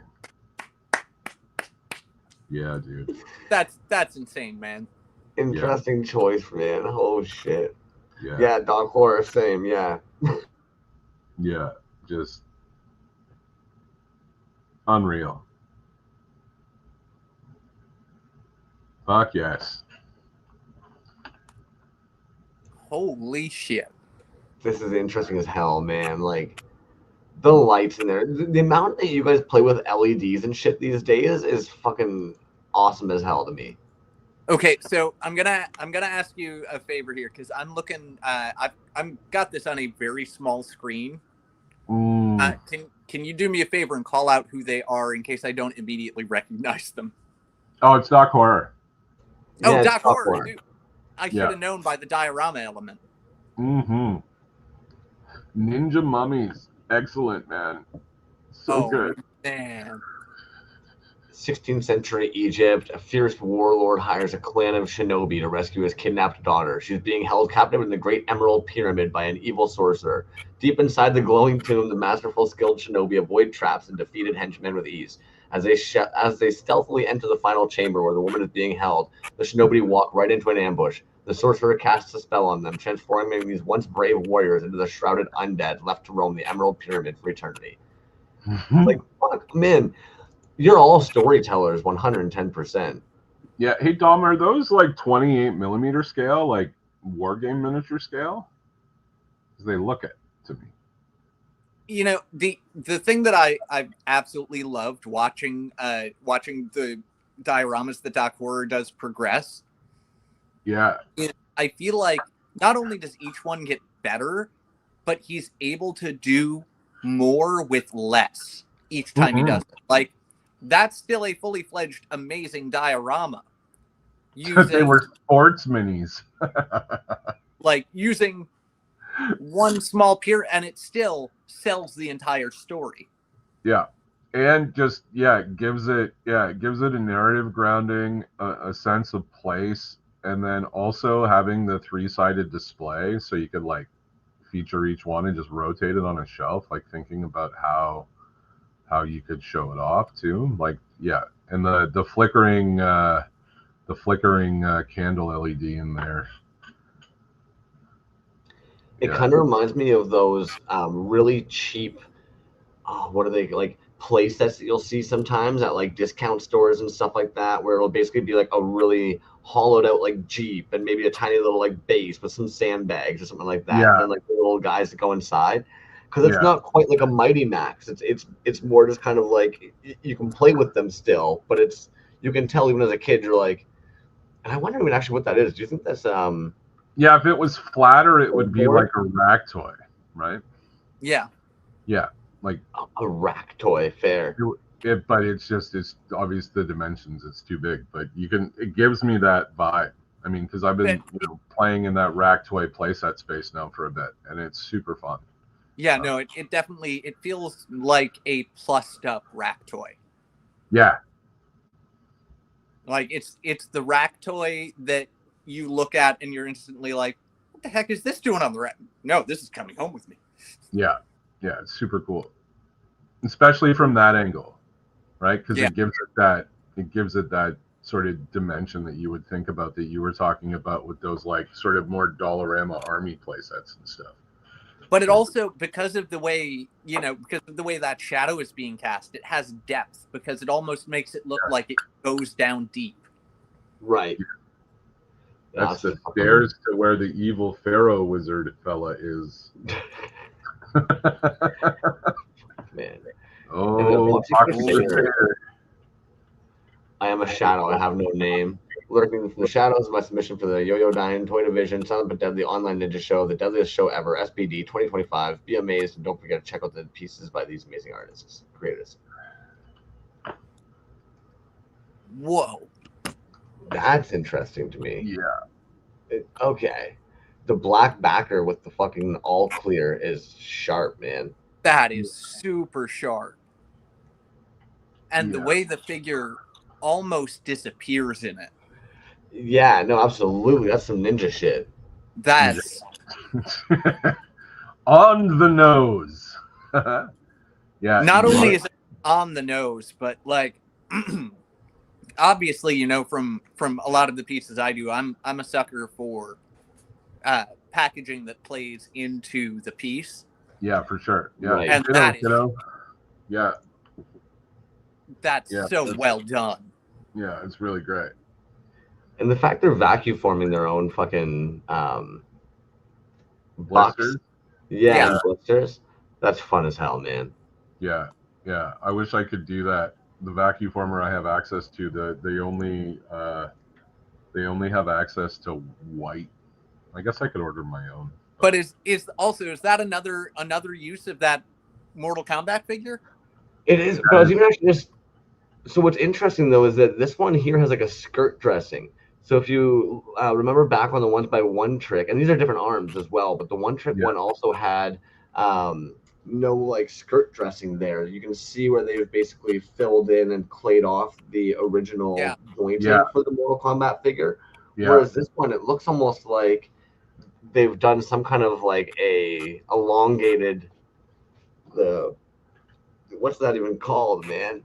[SPEAKER 2] Yeah, dude.
[SPEAKER 3] That's insane, man.
[SPEAKER 1] Interesting choice, man. Oh shit.
[SPEAKER 2] Yeah.
[SPEAKER 1] Yeah, Dark Horror, same. Yeah.
[SPEAKER 2] Yeah, just unreal. Fuck yes.
[SPEAKER 3] Holy shit.
[SPEAKER 1] This is interesting as hell, man. Like the lights in there, the amount that you guys play with LEDs and shit these days is fucking awesome as hell to me.
[SPEAKER 3] Okay, so I'm gonna ask you a favor here because I'm looking. I've got this on a very small screen. Can you do me a favor and call out who they are in case I don't immediately recognize them?
[SPEAKER 2] Oh, it's Dark Horror.
[SPEAKER 3] Oh, yeah, Dark Horror. Dude. I should have known by the diorama element.
[SPEAKER 2] Mm-hmm. Ninja mummies. Excellent, man. So good.
[SPEAKER 3] Man.
[SPEAKER 1] 16th century Egypt, a fierce warlord hires a clan of shinobi to rescue his kidnapped daughter. She's being held captive in the Great Emerald Pyramid by an evil sorcerer. Deep inside the glowing tomb, the masterful skilled shinobi avoid traps and defeated henchmen with ease. As they stealthily enter the final chamber where the woman is being held, the shinobi walk right into an ambush. The sorcerer casts a spell on them, transforming these once brave warriors into the shrouded undead left to roam the Emerald Pyramid for eternity. Like, fuck, man. You're all storytellers, 110%.
[SPEAKER 2] Yeah. Hey, Dom, are those like 28 millimeter scale, like war game miniature scale? Because they look it to me.
[SPEAKER 3] You know, the thing that I absolutely loved watching the dioramas that Dark Horror does progress.
[SPEAKER 2] Yeah.
[SPEAKER 3] I feel like not only does each one get better, but he's able to do more with less each time he does it. Like, that's still a fully fledged, amazing diorama.
[SPEAKER 2] They were sports minis.
[SPEAKER 3] Like using one small pier, and it still sells the entire story.
[SPEAKER 2] Yeah, and just gives it a narrative grounding, a sense of place, and then also having the 3-sided display, so you could like feature each one and just rotate it on a shelf, like thinking about how you could show it off too, like and the flickering candle LED in there.
[SPEAKER 1] It kind of reminds me of those really cheap, what are they, like play sets that you'll see sometimes at like discount stores and stuff like that, where it'll basically be like a really hollowed out like Jeep and maybe a tiny little like base with some sandbags or something like that, and then like the little guys that go inside. Because it's not quite like a Mighty Max. It's more just kind of like you can play with them still, but you can tell even as a kid you're like, and I wonder even actually what that is. Do you think that's
[SPEAKER 2] if it was flatter, it would be like a rack toy, right?
[SPEAKER 3] Yeah.
[SPEAKER 2] Yeah, like
[SPEAKER 1] a rack toy, fair.
[SPEAKER 2] But it's obvious the dimensions. It's too big, but it gives me that vibe. I mean, because I've been playing in that rack toy playset space now for a bit, and it's super fun.
[SPEAKER 3] Yeah, no, it definitely, it feels like a plussed up rack toy.
[SPEAKER 2] Yeah.
[SPEAKER 3] Like it's the rack toy that you look at and you're instantly like, what the heck is this doing on the rack? No, this is coming home with me.
[SPEAKER 2] Yeah. Yeah, it's super cool. Especially from that angle, right? Because it gives it that sort of dimension that you would think about, that you were talking about with those like sort of more Dollarama army playsets and stuff.
[SPEAKER 3] But it also, because of the way that shadow is being cast, it has depth, because it almost makes it look like it goes down deep.
[SPEAKER 1] Right.
[SPEAKER 2] That's the stairs to where the evil pharaoh wizard fella is.
[SPEAKER 1] Man.
[SPEAKER 2] Oh,
[SPEAKER 1] I am a shadow. I have no name. Lurking from the shadows, my submission for the Yo-Yo Dine Toy Division, Silent but Deadly Online Ninja Show, the deadliest show ever, SPD 2025. Be amazed, and don't forget to check out the pieces by these amazing artists, creators.
[SPEAKER 3] Whoa.
[SPEAKER 1] That's interesting to me.
[SPEAKER 2] Yeah.
[SPEAKER 1] Okay. The black backer with the fucking all clear is sharp, man.
[SPEAKER 3] That is super sharp. And the way the figure almost disappears in it.
[SPEAKER 1] Yeah, no, absolutely. That's some ninja shit.
[SPEAKER 3] That's
[SPEAKER 2] on the nose. Yeah.
[SPEAKER 3] Not only is it on the nose, but like obviously, from a lot of the pieces I do, I'm a sucker for packaging that plays into the piece.
[SPEAKER 2] Yeah, for sure. Yeah.
[SPEAKER 1] Right.
[SPEAKER 3] And that's so well done.
[SPEAKER 2] Yeah, it's really great.
[SPEAKER 1] And the fact they're vacuum forming their own fucking
[SPEAKER 2] blisters.
[SPEAKER 1] Yeah, blisters. That's fun as hell, man.
[SPEAKER 2] Yeah. Yeah. I wish I could do that. The vacuum former I have access to, they only have access to white. I guess I could order my own.
[SPEAKER 3] But is that another use of that Mortal Kombat figure?
[SPEAKER 1] It is, but you can actually just. So what's interesting though is that this one here has like a skirt dressing. So if you remember back on the 1x1 trick, and these are different arms as well, but the one trick one also had no like skirt dressing there. You can see where they've basically filled in and clayed off the original jointing for the Mortal Kombat figure. Yeah. Whereas this one, it looks almost like they've done some kind of like a elongated what's that even called, man?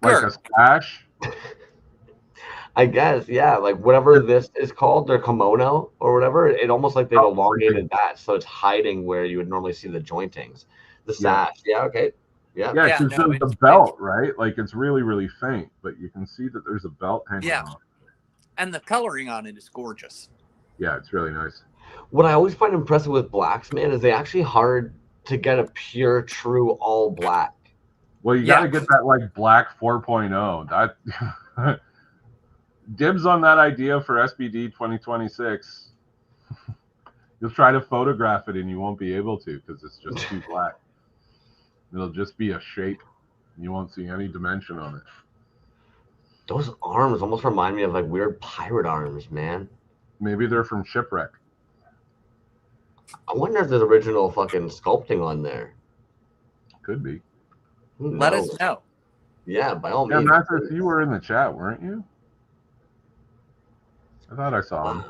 [SPEAKER 2] Like a sash?
[SPEAKER 1] I guess, yeah. Like whatever this is called, their kimono or whatever, it almost like they've elongated that, so it's hiding where you would normally see the jointings. The sash, okay. Yeah,
[SPEAKER 2] because there's the belt, right? Like it's really, really faint, but you can see that there's a belt hanging on.
[SPEAKER 3] And the coloring on it is gorgeous.
[SPEAKER 2] Yeah, it's really nice.
[SPEAKER 1] What I always find impressive with blacks, man, is they actually hard to get a pure, true all black.
[SPEAKER 2] Well, you got to get that like black 4.0. That dibs on that idea for SPD 2026. You'll try to photograph it and you won't be able to because it's just too black. It'll just be a shape. You won't see any dimension on it.
[SPEAKER 1] Those arms almost remind me of like weird pirate arms, man.
[SPEAKER 2] Maybe they're from Shipwreck.
[SPEAKER 1] I wonder if there's original fucking sculpting on there.
[SPEAKER 2] Could be.
[SPEAKER 3] Let us know.
[SPEAKER 1] Yeah, by all means.
[SPEAKER 2] Yeah, Mathis, you were in the chat, weren't you? I thought I saw him.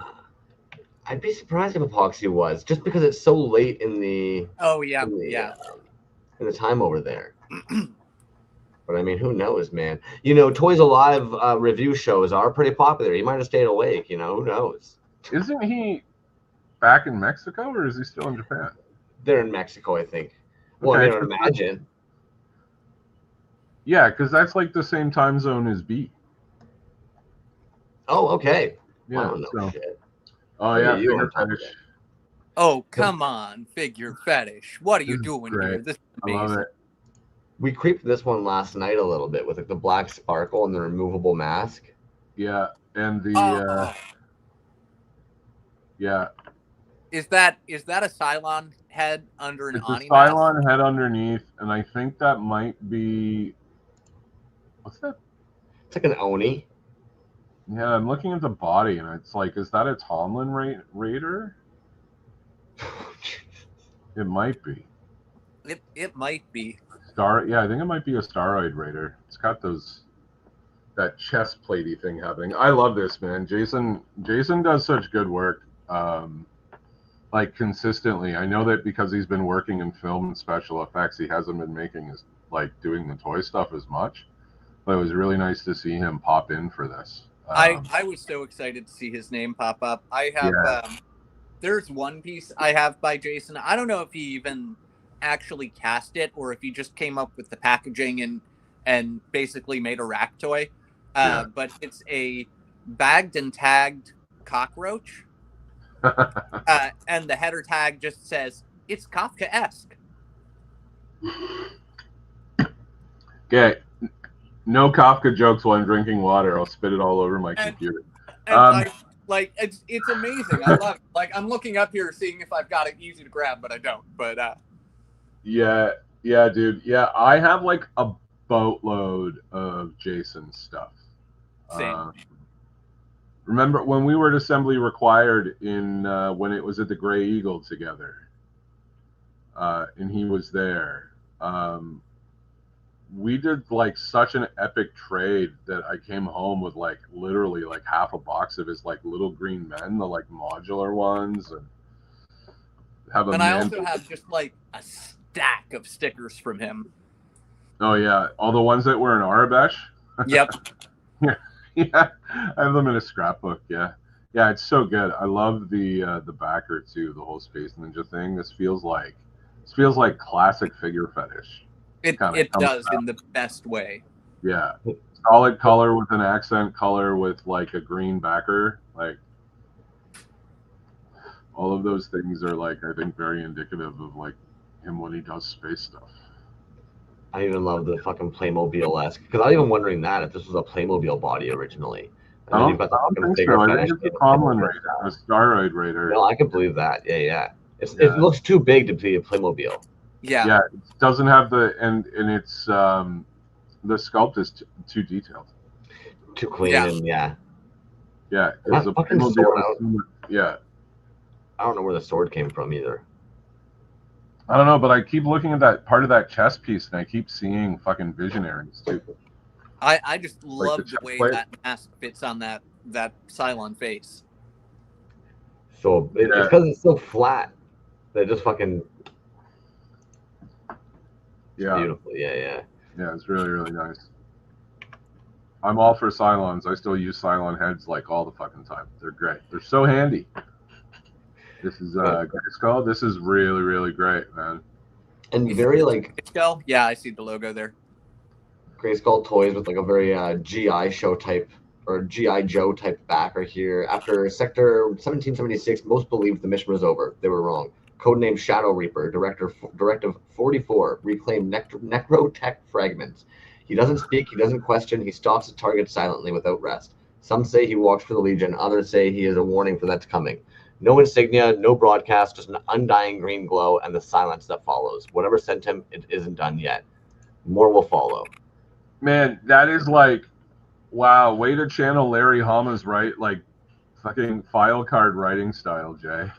[SPEAKER 1] I'd be surprised if Epoxy was, just because it's so late in the.
[SPEAKER 3] Oh yeah,
[SPEAKER 1] in the time over there. But I mean, who knows, man? toyzalive review shows are pretty popular. He might have stayed awake. Who knows?
[SPEAKER 2] Isn't he back in Mexico, or is he still in Japan?
[SPEAKER 1] They're in Mexico, I think. Well, I don't imagine.
[SPEAKER 2] Yeah, because that's like the same time zone as B.
[SPEAKER 1] Oh, okay.
[SPEAKER 2] Yeah.
[SPEAKER 1] Shit.
[SPEAKER 2] Oh, yeah. Figure fetish.
[SPEAKER 3] Oh, come on, figure fetish. What are you doing here? This is amazing.
[SPEAKER 2] I love it.
[SPEAKER 1] We creeped this one last night a little bit with like the black sparkle and the removable mask.
[SPEAKER 2] Yeah, and the
[SPEAKER 3] Is that a Cylon head under an
[SPEAKER 2] It's a
[SPEAKER 3] Ani mask?
[SPEAKER 2] Cylon head underneath, and I think that might be. What's that?
[SPEAKER 1] It's like an Oni.
[SPEAKER 2] Yeah, I'm looking at the body, and it's like, is that a Tomlin Raider? It might be.
[SPEAKER 3] It might be.
[SPEAKER 2] Yeah, I think it might be a Staroid Raider. It's got that chest platey thing happening. I love this, man. Jason does such good work, like consistently. I know that because he's been working in film and special effects, he hasn't been doing the toy stuff as much. But it was really nice to see him pop in for this.
[SPEAKER 3] I was so excited to see his name pop up. I have there's one piece I have by Jason. I don't know if he even actually cast it or if he just came up with the packaging and basically made a rack toy. But it's a bagged and tagged cockroach. And the header tag just says, it's Kafka-esque.
[SPEAKER 2] Okay. No Kafka jokes while I'm drinking water. I'll spit it all over my computer.
[SPEAKER 3] It's amazing. I love it. Like, I'm looking up here seeing if I've got it easy to grab, but I don't. But
[SPEAKER 2] yeah, dude. Yeah, I have like a boatload of Jason's stuff.
[SPEAKER 3] Same.
[SPEAKER 2] Remember when we were at Assembly Required in when it was at the Grey Eagle together, and he was there. We did like such an epic trade that I came home with like literally like half a box of his like little green men, the like modular ones, and
[SPEAKER 3] I also have just like a stack of stickers from him.
[SPEAKER 2] Oh yeah, all the ones that were in Arabesh.
[SPEAKER 3] Yep.
[SPEAKER 2] Yeah, I have them in a scrapbook. Yeah, it's so good. I love the backer too, the whole Space Ninja thing. This feels like classic figure fetish.
[SPEAKER 3] It does in the best way.
[SPEAKER 2] Yeah, solid color with an accent color with like a green backer. Like all of those things are like I think very indicative of like him when he does space stuff.
[SPEAKER 1] I even love the fucking Playmobil-esque because I'm even wondering that if this was a Playmobil body originally.
[SPEAKER 2] I don't think so. I think it's a Tomlin Raider, a Staroid Raider.
[SPEAKER 1] No, I can believe that. Yeah. It looks too big to be a Playmobil.
[SPEAKER 3] Yeah,
[SPEAKER 2] it doesn't have the and it's the sculpt is too detailed,
[SPEAKER 1] too clean, and yeah.
[SPEAKER 2] It's a
[SPEAKER 1] fucking sword.
[SPEAKER 2] Yeah,
[SPEAKER 1] I don't know where the sword came from either.
[SPEAKER 2] I don't know, but I keep looking at that part of that chest piece, and I keep seeing fucking visionaries too.
[SPEAKER 3] I just love the way that mask fits on that Cylon face.
[SPEAKER 1] So it's because it's so flat that it just fucking.
[SPEAKER 2] Yeah.
[SPEAKER 1] Beautiful. Yeah,
[SPEAKER 2] it's really, really nice. I'm all for Cylons. I still use Cylon heads like all the fucking time. They're great. They're so handy. This is Grayskull. This is really, really great, man.
[SPEAKER 1] And very like
[SPEAKER 3] Grayskull? Yeah, I see the logo there.
[SPEAKER 1] Grayskull toys with like a very GI show type or GI Joe type backer here. After Sector 1776, most believed the mission was over. They were wrong. Codename Shadow Reaper, Directive 44, reclaim necrotech fragments. He doesn't speak, he doesn't question, he stalks a target silently without rest. Some say he walks for the Legion, others say he is a warning for that's coming. No insignia, no broadcast, just an undying green glow and the silence that follows. Whatever sent him, it isn't done yet. More will follow.
[SPEAKER 2] Man, that is like, wow, way to channel Larry Hama's like fucking file card writing style, Jay.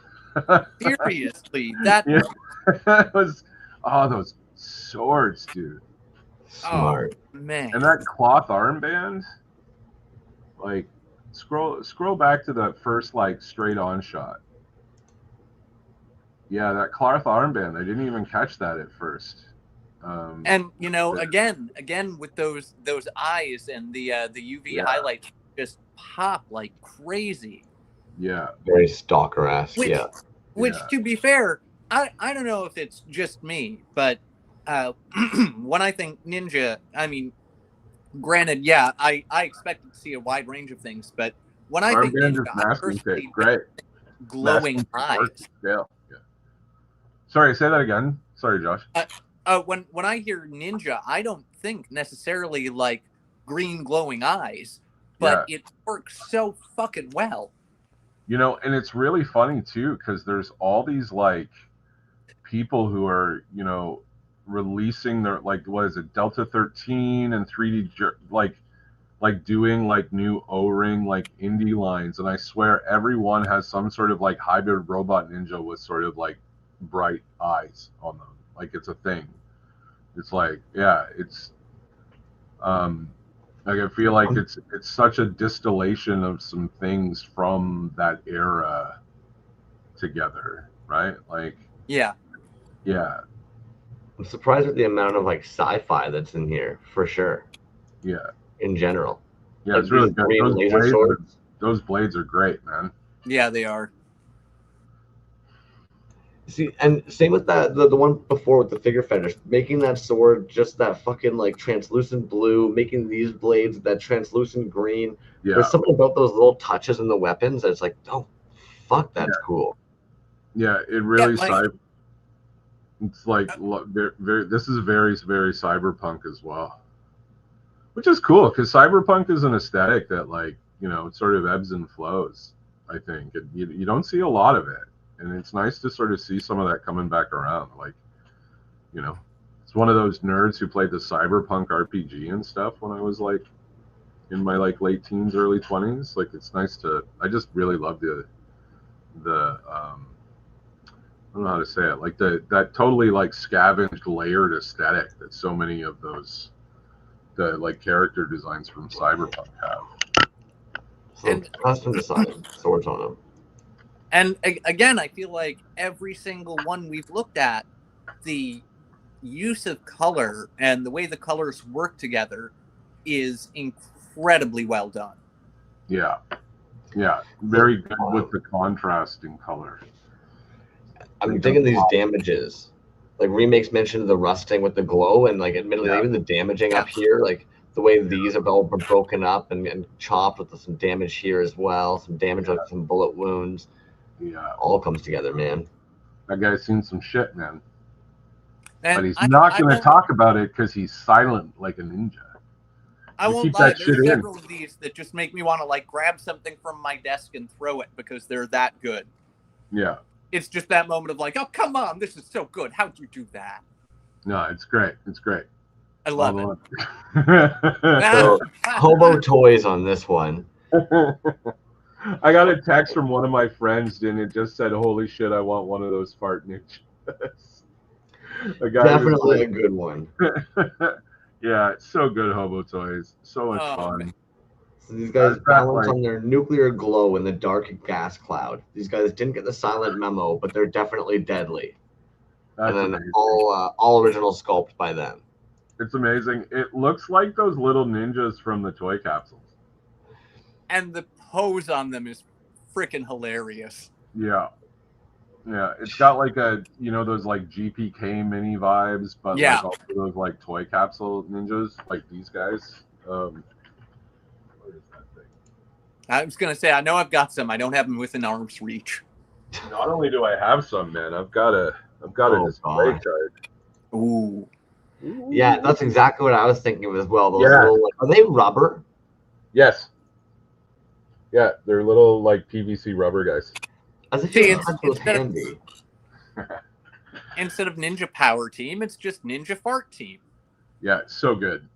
[SPEAKER 3] Seriously, that
[SPEAKER 2] was those swords, dude.
[SPEAKER 1] Smart.
[SPEAKER 3] Oh, man.
[SPEAKER 2] And that cloth armband, like scroll back to the first like straight on shot. Yeah, that cloth armband, I didn't even catch that at first.
[SPEAKER 3] And again with those eyes and the UV highlights just pop like crazy.
[SPEAKER 2] Yeah.
[SPEAKER 1] Very stalker-esque,
[SPEAKER 3] Which to be fair, I don't know if it's just me, but when I think ninja, I mean, granted, I expected to see a wide range of things, but when I think ninja, I first see glowing eyes.
[SPEAKER 2] Yeah. Sorry, say that again. Sorry, Josh.
[SPEAKER 3] When I hear ninja, I don't think necessarily like green glowing eyes, but it works so fucking well.
[SPEAKER 2] You know, and it's really funny too, because there's all these like people who are, you know, releasing their like what is it, Delta 13 and 3D like doing like new O-ring like indie lines, and I swear everyone has some sort of like hybrid robot ninja with sort of like bright eyes on them. Like it's a thing. It's like, yeah, it's like I feel like it's such a distillation of some things from that era together, right? Like
[SPEAKER 3] Yeah.
[SPEAKER 2] yeah,
[SPEAKER 1] I'm surprised with the amount of like sci-fi that's in here for sure.
[SPEAKER 2] yeah,
[SPEAKER 1] In general,
[SPEAKER 2] yeah.
[SPEAKER 1] like
[SPEAKER 2] It's really
[SPEAKER 1] these
[SPEAKER 2] good.
[SPEAKER 1] green laser swords.
[SPEAKER 2] Those blades are great, man.
[SPEAKER 3] Yeah, they are.
[SPEAKER 1] See, and same with that the one before with the figure fetish, making that sword just that fucking like translucent blue, making these blades that translucent green.
[SPEAKER 2] Yeah,
[SPEAKER 1] There's something about those little touches in the weapons that's like, oh, fuck, that's cool.
[SPEAKER 2] yeah. It really
[SPEAKER 3] like-
[SPEAKER 2] it's like very, this is very cyberpunk as well, which is cool because cyberpunk is an aesthetic that like, you know, it sort of ebbs and flows. I think you don't see a lot of it, and it's nice to sort of see some of that coming back around. Like, you know, it's one of those nerds who played the cyberpunk RPG and stuff when I was like in my like late teens, early 20s. Like it's nice to, I just really love the I don't know how to say it, like that totally like scavenged layered aesthetic that so many of those the like character designs from cyberpunk have.
[SPEAKER 1] So and, custom design swords on them.
[SPEAKER 3] And again, I feel like every single one we've looked at, the use of color and the way the colors work together is incredibly well done.
[SPEAKER 2] Yeah. Yeah. Very good with the contrast in color.
[SPEAKER 1] I'm digging these damages. Like remakes mentioned the rusting with the glow, and like admittedly even the damaging up here, like the way these are all broken up and chopped with some damage here as well, some damage like some bullet wounds.
[SPEAKER 2] Yeah,
[SPEAKER 1] all comes together, man.
[SPEAKER 2] That guy's seen some shit, man.
[SPEAKER 3] And
[SPEAKER 2] but he's not going to talk about it because he's silent like a ninja.
[SPEAKER 3] I won't lie. There's several of these that just make me want to like grab something from my desk and throw it because they're that good.
[SPEAKER 2] Yeah.
[SPEAKER 3] It's just that moment of like, oh, come on, this is so good. How'd you do that?
[SPEAKER 2] No, it's great. It's great.
[SPEAKER 3] I love it.
[SPEAKER 1] So, Hobo Toys on this one.
[SPEAKER 2] I got a text from one of my friends, and it just said, "Holy shit, I want one of those fart ninjas."
[SPEAKER 1] Definitely like, a good one.
[SPEAKER 2] Yeah, it's so good, Hobo Toys. So much fun.
[SPEAKER 3] Man.
[SPEAKER 1] So these guys balance on their nuclear glow in the dark gas cloud. These guys didn't get the silent memo, but they're definitely deadly. That's and then all original sculpt by them.
[SPEAKER 2] It's amazing. It looks like those little ninjas from the toy capsules.
[SPEAKER 3] And the pose on them is freaking hilarious.
[SPEAKER 2] Yeah. Yeah, it's got like a, you know, those like GPK mini vibes, but like also those like toy capsule ninjas, like these guys. What is that thing?
[SPEAKER 3] I was gonna say, I know I've got some. I don't have them within arm's reach.
[SPEAKER 2] Not only do I have some, man, I've got a display chart.
[SPEAKER 3] Ooh.
[SPEAKER 1] Yeah, that's exactly what I was thinking of as well. Those little, like, are they rubber?
[SPEAKER 2] Yes. Yeah, they're little like PVC rubber guys.
[SPEAKER 3] Instead of Ninja Power Team, it's just Ninja Fart Team.
[SPEAKER 2] Yeah, so good.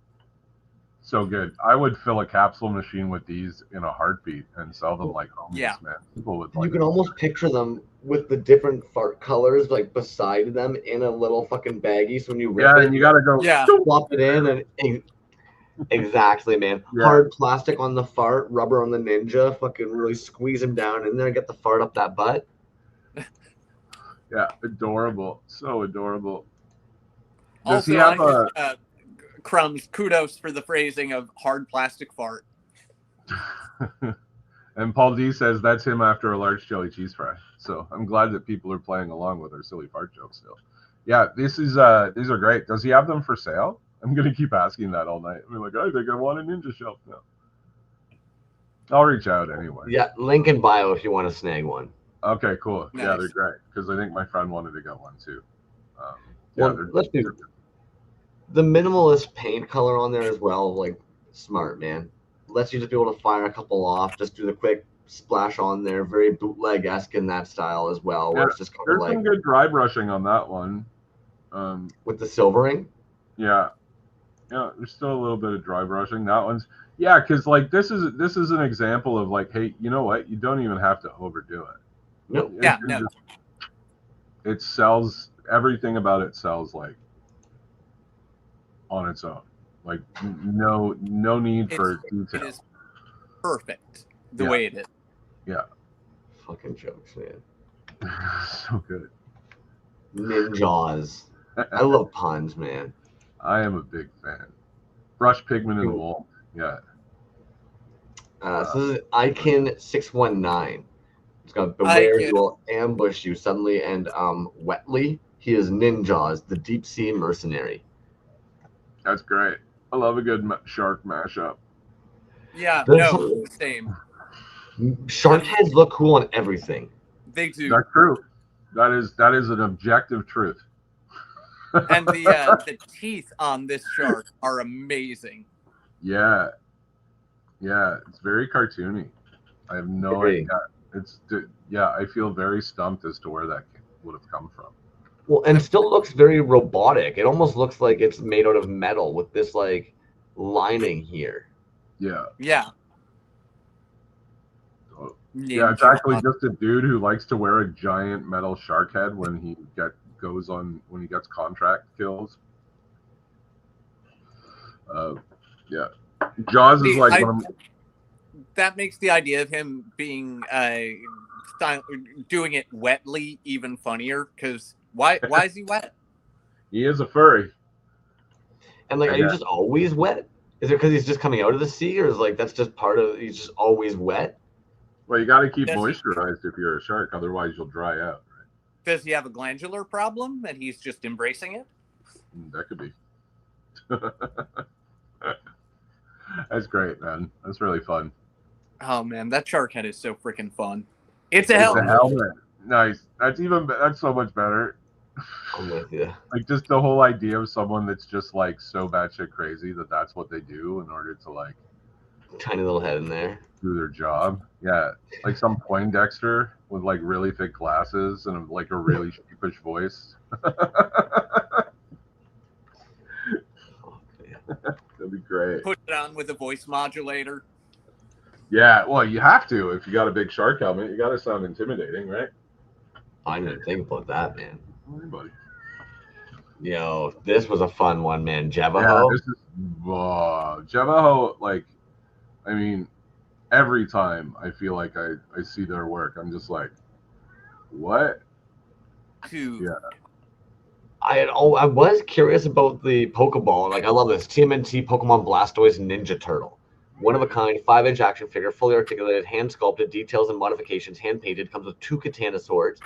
[SPEAKER 2] So good. I would fill a capsule machine with these in a heartbeat and sell them like homies, man. People would
[SPEAKER 1] you can almost picture them with the different fart colors like beside them in a little fucking baggie. So when you rip it,
[SPEAKER 2] and you gotta go
[SPEAKER 1] flop it in and exactly, man. Hard plastic on the fart, rubber on the ninja, fucking really squeeze him down and then get the fart up that butt.
[SPEAKER 2] Yeah, adorable. So adorable.
[SPEAKER 3] Does he have Crumbs, kudos for the phrasing of hard plastic fart.
[SPEAKER 2] And Paul D says that's him after a large chili cheese fry. So I'm glad that people are playing along with our silly fart jokes still. Yeah, these are great. Does he have them for sale? I'm gonna keep asking that all night. I'm like, I think I want a ninja shelf now. I'll reach out anyway.
[SPEAKER 1] Yeah, link in bio if you want to snag one.
[SPEAKER 2] Okay, cool. Nice. Yeah, they're great because I think my friend wanted to get one too.
[SPEAKER 1] Let's do the minimalist paint color on there as well. Like smart, man. lets you just be able to fire a couple off, just do the quick splash on there, very bootleg-esque in that style as well, where it's just kind of
[SPEAKER 2] There's
[SPEAKER 1] like
[SPEAKER 2] some good dry brushing on that one.
[SPEAKER 1] with the silvering.
[SPEAKER 2] Yeah, there's still a little bit of dry brushing. That one's because like this is an example of like, hey, you know what? You don't even have to overdo it.
[SPEAKER 1] Nope.
[SPEAKER 2] It sells, everything about it sells like on its own. Like no need for detail.
[SPEAKER 3] It is perfect the way it is.
[SPEAKER 2] Yeah.
[SPEAKER 1] Fucking jokes, man.
[SPEAKER 2] So good.
[SPEAKER 1] Ninjas. I love puns, man.
[SPEAKER 2] I am a big fan. Brush pigment and wool. Yeah.
[SPEAKER 1] So this is Ikin 619. It's got beware, he will ambush you suddenly and wetly. He is Ninjas, the deep sea mercenary.
[SPEAKER 2] That's great. I love a good shark mashup.
[SPEAKER 3] Yeah, same.
[SPEAKER 1] Shark heads look cool on everything.
[SPEAKER 3] They do.
[SPEAKER 2] That's true. That is an objective truth.
[SPEAKER 3] And the teeth on this shark are amazing.
[SPEAKER 2] Yeah, it's very cartoony. I have no idea. I feel very stumped as to where that would have come from.
[SPEAKER 1] Well, and still looks very robotic. It almost looks like it's made out of metal with this like lining here.
[SPEAKER 2] Yeah.
[SPEAKER 3] Yeah.
[SPEAKER 2] Yeah, it's actually just a dude who likes to wear a giant metal shark head when he gets contract kills. Yeah. Jaws is like one of
[SPEAKER 3] that makes the idea of him being doing it wetly even funnier, because why is he wet?
[SPEAKER 2] He is a furry.
[SPEAKER 1] And like, are you just always wet? Is it because he's just coming out of the sea, or is like that's just part of he's just always wet?
[SPEAKER 2] Well, you got to keep moisturized if you're a shark, otherwise you'll dry out. Right?
[SPEAKER 3] Does he have a glandular problem and he's just embracing it?
[SPEAKER 2] That could be. That's great, man. That's really fun.
[SPEAKER 3] Oh man, that shark head is so freaking fun. It's a helmet.
[SPEAKER 2] Nice. That's so much better.
[SPEAKER 1] I'm with you.
[SPEAKER 2] Like just the whole idea of someone that's just like so batshit crazy that's what they do in order to like
[SPEAKER 1] tiny little head in there
[SPEAKER 2] do their job. Yeah, like some Poindexter with like really thick glasses and like a really sheepish voice. That'd be great.
[SPEAKER 3] Put it on with a voice modulator.
[SPEAKER 2] Yeah, well, you have to if you got a big shark helmet. You got to sound intimidating, right?
[SPEAKER 1] I didn't think about that, man.
[SPEAKER 2] Anybody.
[SPEAKER 1] Yo, this was a fun one, man. Javaho.
[SPEAKER 2] Yeah, Javaho, like, I mean, every time I feel like I see their work, I'm just like, what?
[SPEAKER 3] Dude.
[SPEAKER 2] Yeah.
[SPEAKER 1] I was curious about the Pokeball. Like, I love this TMNT Pokemon Blastoise Ninja Turtle. One of a kind, 5-inch action figure, fully articulated, hand sculpted, details and modifications, hand painted, comes with 2 katana swords.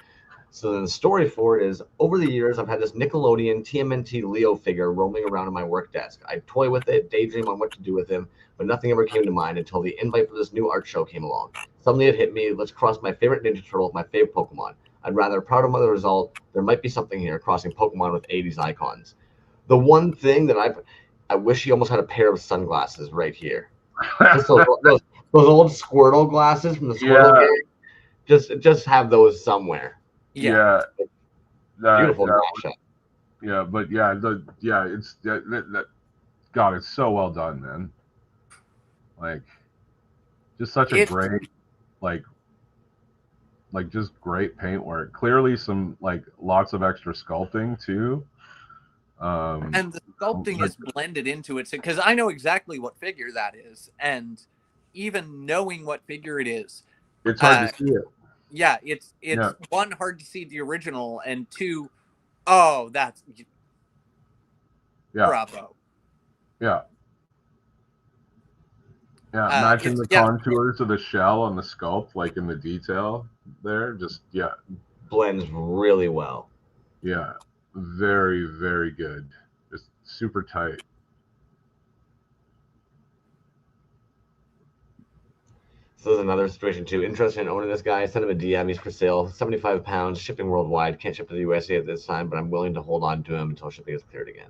[SPEAKER 1] So then the story for it is, over the years, I've had this Nickelodeon TMNT Leo figure roaming around on my work desk. I toy with it, daydream on what to do with him, but nothing ever came to mind until the invite for this new art show came along. Suddenly it hit me, let's cross my favorite Ninja Turtle with my favorite Pokemon. I'd rather proud of the result. There might be something here, crossing Pokemon with 80s icons. The one thing that I wish he almost had a pair of sunglasses right here. Just those old Squirtle glasses from the Squirtle game. Just have those somewhere.
[SPEAKER 2] Yeah.
[SPEAKER 1] Beautiful shot.
[SPEAKER 2] Yeah, but it's God, it's so well done, man. Like, just such a great, like just great paint work. Clearly, some like lots of extra sculpting too.
[SPEAKER 3] And the sculpting is blended into it, because I know exactly what figure that is, and even knowing what figure it is,
[SPEAKER 2] it's hard to see it.
[SPEAKER 3] Yeah, it's one, hard to see the original, and 2, oh, that's bravo.
[SPEAKER 2] Yeah. Matching the contours of the shell on the sculpt, like in the detail there, just
[SPEAKER 1] blends really well.
[SPEAKER 2] Yeah, very, very good. Just super tight.
[SPEAKER 1] So there's another situation too. Interested in owning this guy? Send him a DM. He's for sale. 75 pounds, shipping worldwide. Can't ship to the USA at this time, but I'm willing to hold on to him until shipping is cleared again.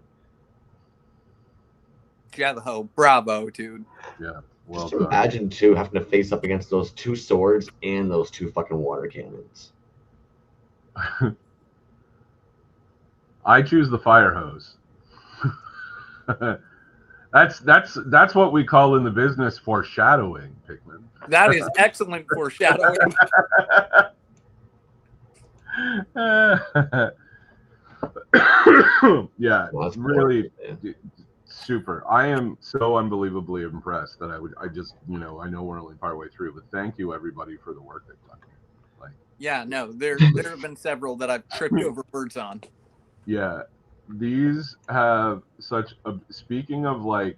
[SPEAKER 3] Javaho, bravo, dude.
[SPEAKER 2] Yeah, Well
[SPEAKER 1] Just
[SPEAKER 2] done.
[SPEAKER 1] imagine too having to face up against those 2 swords and those 2 fucking water cannons.
[SPEAKER 2] I choose the fire hose. That's what we call in the business foreshadowing, Pikmin.
[SPEAKER 3] That is excellent foreshadowing.
[SPEAKER 2] Yeah,
[SPEAKER 1] Well,
[SPEAKER 2] really
[SPEAKER 1] cool.
[SPEAKER 2] super. I am so unbelievably impressed that I just, I know we're only partway through, but thank you everybody for the work they've done. Like,
[SPEAKER 3] yeah, no, there have been several that I've tripped over words on.
[SPEAKER 2] Yeah, these have such a, speaking of like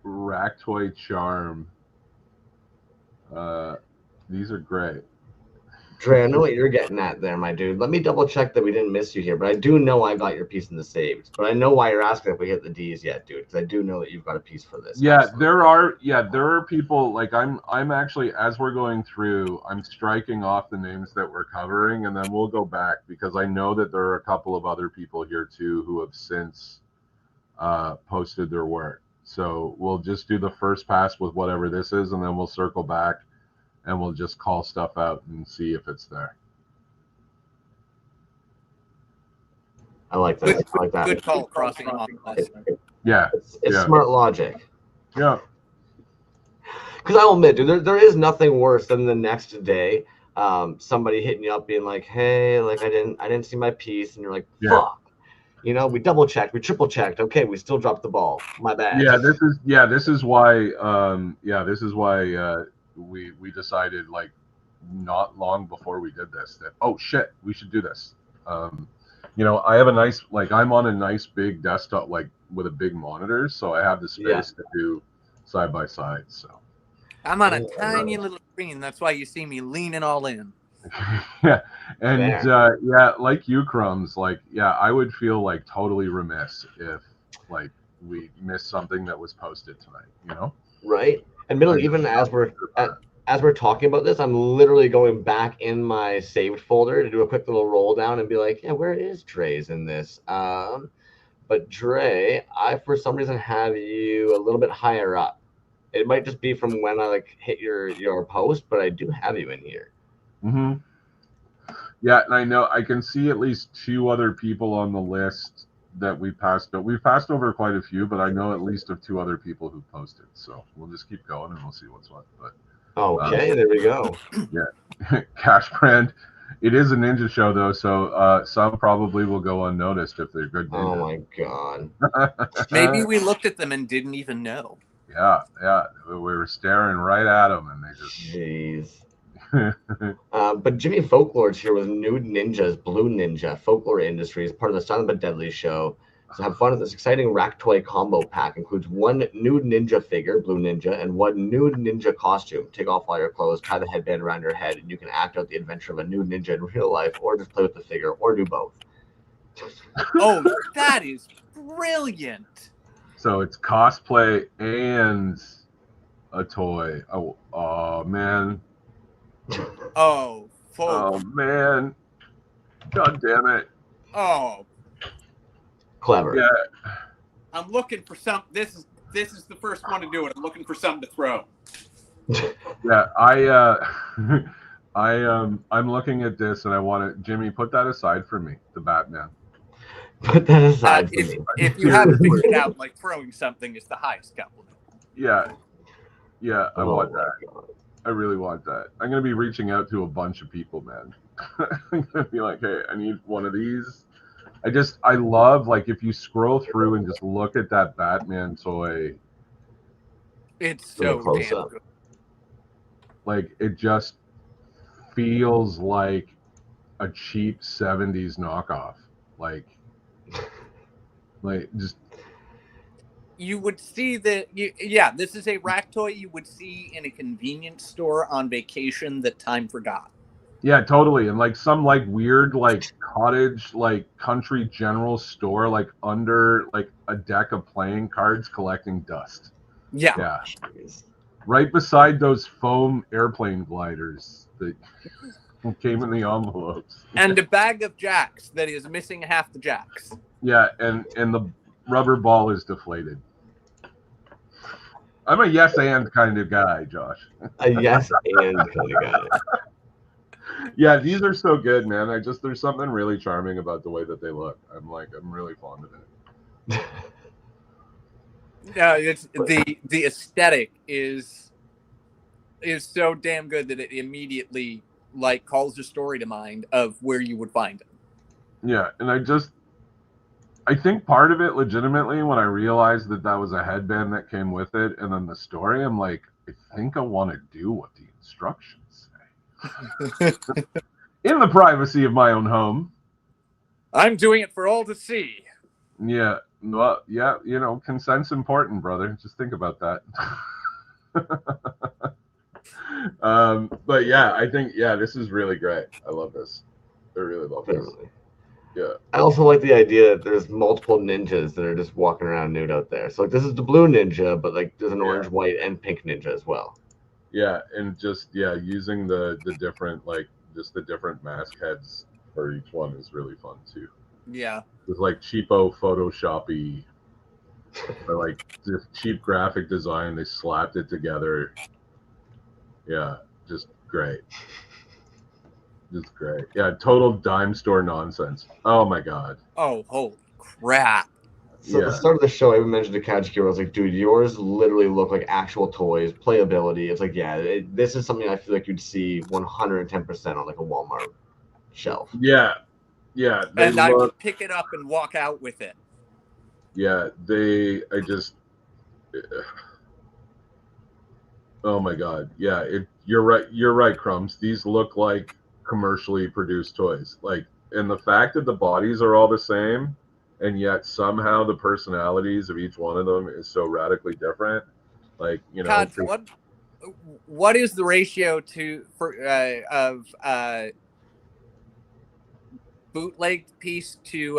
[SPEAKER 2] rack toy charm, these are great.
[SPEAKER 1] Dre, I know what you're getting at there, my dude. Let me double check that we didn't miss you here, but I do know I got your piece in the saves. But I know why you're asking if we hit the D's yet, dude, because I do know that you've got a piece for this.
[SPEAKER 2] Yeah, there are people like I'm actually, as we're going through, I'm striking off the names that we're covering, and then we'll go back because I know that there are a couple of other people here too who have since posted their work. So we'll just do the first pass with whatever this is, and then we'll circle back and we'll just call stuff out and see if it's there.
[SPEAKER 1] I like that. I like that.
[SPEAKER 3] Good call, crossing them off the list.
[SPEAKER 2] Yeah.
[SPEAKER 1] It's smart logic.
[SPEAKER 2] Yeah.
[SPEAKER 1] Because I'll admit, dude, there is nothing worse than the next day, somebody hitting you up being like, "Hey, like I didn't see my piece," and you're like, "Fuck." We double checked, we triple checked. Okay, we still dropped the ball. My bad.
[SPEAKER 2] This is why we decided, like, not long before we did this, that, oh shit, we should do this. I have a nice, like, I'm on a nice big desktop, like with a big monitor, so I have the space to do side by side. So
[SPEAKER 3] I'm on a tiny little screen. That's why you see me leaning all in.
[SPEAKER 2] Yeah, and like you, Crumbs, like, I would feel like totally remiss if, like, we missed something that was posted tonight,
[SPEAKER 1] Right. Admittedly, even as we're talking about this, I'm literally going back in my saved folder to do a quick little roll down and be like, yeah, where is Dre's in this? But Dre, I for some reason have you a little bit higher up. It might just be from when I like hit your post, but I do have you in here.
[SPEAKER 2] Mm-hmm. Yeah, and I know I can see at least 2 other people on the list that we passed, but we've passed over quite a few, but I know at least of 2 other people who posted. So we'll just keep going and we'll see what's what. But
[SPEAKER 1] okay, there we go.
[SPEAKER 2] Yeah, Cash Brand. It is a ninja show though, so some probably will go unnoticed if they're good ninjas.
[SPEAKER 1] Oh my god.
[SPEAKER 3] Maybe we looked at them and didn't even know.
[SPEAKER 2] Yeah, we were staring right at them and they just.
[SPEAKER 1] Jeez. But Jimmy Folklore's here with Nude Ninjas, Blue Ninja, Folklore Industries, part of the Silent but Deadly show. So have fun with this exciting rack toy combo pack. Includes 1 nude ninja figure, Blue Ninja, and 1 nude ninja costume. Take off all your clothes, tie the headband around your head, and you can act out the adventure of a nude ninja in real life, or just play with the figure, or do both.
[SPEAKER 3] Oh, that is brilliant.
[SPEAKER 2] So it's cosplay and a toy. Oh man.
[SPEAKER 3] Oh,
[SPEAKER 2] oh man, god damn it.
[SPEAKER 3] Oh,
[SPEAKER 1] clever.
[SPEAKER 2] Yeah,
[SPEAKER 3] I'm looking for some. This is the first one to do it. I'm looking for something to throw.
[SPEAKER 2] Yeah, I'm looking at this and I want to, Jimmy, put that aside for me, the Batman.
[SPEAKER 1] Put that aside for me.
[SPEAKER 3] If you haven't figured it out, like, throwing something is the highest compliment.
[SPEAKER 2] Yeah, I want that. God. I really want that. I'm going to be reaching out to a bunch of people, man. I'm going to be like, hey, I need one of these. I love, like, if you scroll through and just look at that Batman toy.
[SPEAKER 3] It's so damn good.
[SPEAKER 2] Like, it just feels like a cheap 70s knockoff. Like just.
[SPEAKER 3] You would see that, this is a rack toy you would see in a convenience store on vacation that time forgot.
[SPEAKER 2] Yeah, totally. And like some like weird like cottage like country general store like under like a deck of playing cards collecting dust. Yeah. Right beside those foam airplane gliders that came in the envelopes.
[SPEAKER 3] And a bag of jacks that is missing half the jacks.
[SPEAKER 2] Yeah, and the rubber ball is deflated. I'm a yes and kind of guy, Josh.
[SPEAKER 1] A yes and kind of guy.
[SPEAKER 2] Yeah, these are so good, man. There's something really charming about the way that they look. I'm really fond of it.
[SPEAKER 3] No, it's the aesthetic is so damn good that it immediately like calls a story to mind of where you would find it.
[SPEAKER 2] Yeah, and I think part of it legitimately when I realized that was a headband that came with it, and then the story, I'm like, I think I want to do what the instructions say. In the privacy of my own home.
[SPEAKER 3] I'm doing it for all to see.
[SPEAKER 2] Yeah, well, yeah, consent's important, brother. Just think about that. But yeah, I think, this is really great. I love this. I really love this. Yeah.
[SPEAKER 1] I also like the idea that there's multiple ninjas that are just walking around nude out there. So like this is the blue ninja, but like there's an orange, white, and pink ninja as well.
[SPEAKER 2] Yeah, and just using the different just the different mask heads for each one is really fun too.
[SPEAKER 3] Yeah.
[SPEAKER 2] It's like cheapo Photoshoppy, or like this cheap graphic design. They slapped it together. Yeah, just great. Just great. Yeah, total dime store nonsense. Oh my god.
[SPEAKER 3] Oh, holy crap.
[SPEAKER 1] So at the start of the show, I even mentioned to Kajiki, I was like, dude, yours literally look like actual toys, playability. It's like, this is something I feel like you'd see 110% on like a Walmart shelf.
[SPEAKER 2] Yeah. Yeah.
[SPEAKER 3] And I would pick it up and walk out with it.
[SPEAKER 2] Yeah, oh my god. Yeah, you're right, Crumbs. These look like commercially produced toys. Like, and the fact that the bodies are all the same, and yet somehow the personalities of each one of them is so radically different. Like,
[SPEAKER 3] God, what is the ratio of bootleg piece to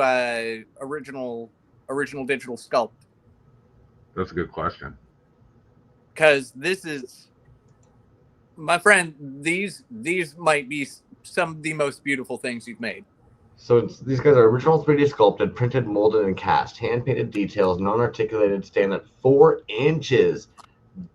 [SPEAKER 3] original digital sculpt?
[SPEAKER 2] That's a good question.
[SPEAKER 3] Because this is, my friend, these might be some of the most beautiful things you've made.
[SPEAKER 1] So these guys are original 3D sculpted, printed, molded, and cast. Hand-painted details, non-articulated, stand at 4 inches.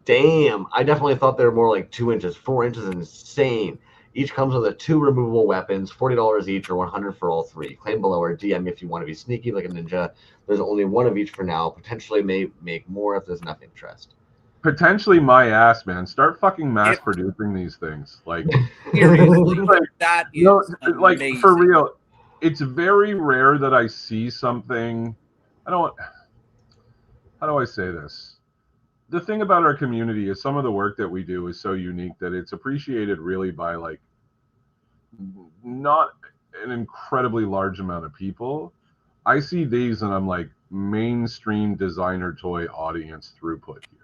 [SPEAKER 1] Damn, I definitely thought they were more like 2 inches. 4 inches is insane. Each comes with 2 removable weapons, $40 each, or $100 for all 3. Claim below or DM if you want to be sneaky like a ninja. There's only 1 of each for now. Potentially may make more if there's enough interest.
[SPEAKER 2] Potentially my ass, man. Start fucking mass producing these things. Like,
[SPEAKER 3] seriously, that is
[SPEAKER 2] like for real. It's very rare that I see something. How do I say this? The thing about our community is some of the work that we do is so unique that it's appreciated really by like not an incredibly large amount of people. I see these and I'm like, mainstream designer toy audience throughput here.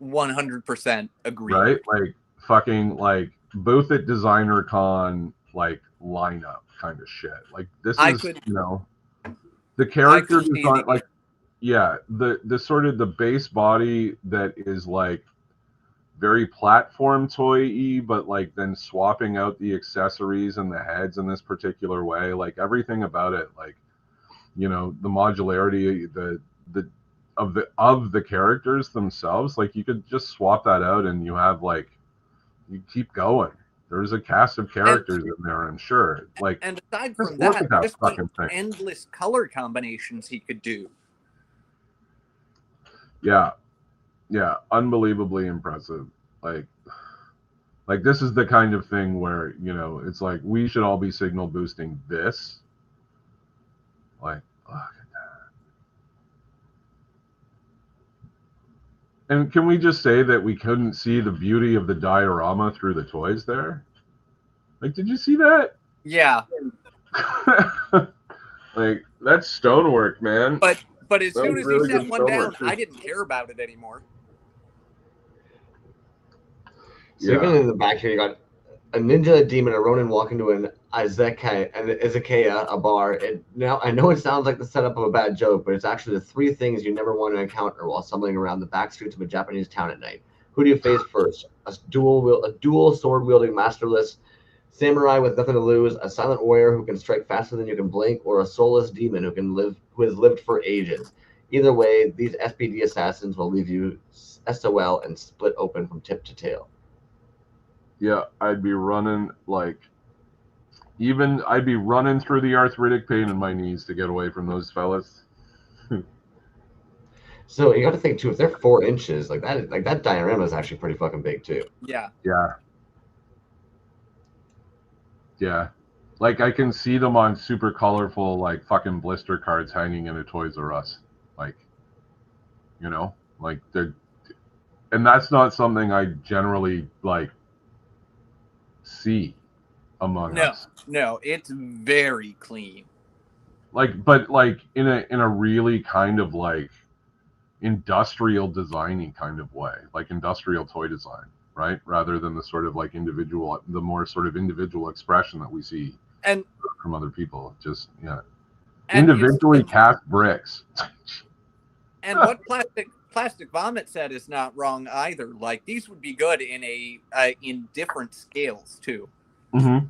[SPEAKER 3] 100% agree.
[SPEAKER 2] Right? Like fucking like booth at Designer Con like lineup kind of shit. Like this is the character design, like the sort of the base body that is like very platform toy-y, but like then swapping out the accessories and the heads in this particular way. Like everything about it, like the modularity, of the characters themselves, like you could just swap that out and you have like you keep going. There's a cast of characters in there, I'm sure. Like,
[SPEAKER 3] and aside from that, just the endless color combinations he could do.
[SPEAKER 2] Yeah, unbelievably impressive. Like this is the kind of thing where it's like we should all be signal boosting this. Like, look at that. And can we just say that we couldn't see the beauty of the diorama through the toys there? Like, did you see that?
[SPEAKER 3] Yeah.
[SPEAKER 2] Like, that's stonework, man.
[SPEAKER 3] But as soon as he set one down, I didn't care about it anymore.
[SPEAKER 1] So even in the back here, you got a ninja, a demon, a ronin walk into an izakaya, a bar. And now I know it sounds like the setup of a bad joke, but it's actually the 3 things you never want to encounter while stumbling around the back streets of a Japanese town at night. Who do you face first? A dual sword wielding masterless samurai with nothing to lose, a silent warrior who can strike faster than you can blink, or a soulless demon who has lived for ages. Either way, these SPD assassins will leave you SOL and split open from tip to tail.
[SPEAKER 2] Yeah, I'd be running like I'd be running through the arthritic pain in my knees to get away from those fellas.
[SPEAKER 1] So you got to think too, if they're 4 inches, like that diorama is actually pretty fucking big too.
[SPEAKER 3] Yeah.
[SPEAKER 2] Yeah. Yeah. Like I can see them on super colorful like fucking blister cards hanging in a Toys R Us. Like, you know, like they're, and that's not something I generally like see among us.
[SPEAKER 3] No, it's very clean.
[SPEAKER 2] Like, but like in a really kind of like industrial designing kind of way, like industrial toy design, right? Rather than the sort of like the more sort of individual expression that we see
[SPEAKER 3] and
[SPEAKER 2] from other people. Just individually cast bricks.
[SPEAKER 3] And what plastic vomit said is not wrong either. Like these would be good in in different scales too.
[SPEAKER 2] Mm-hmm.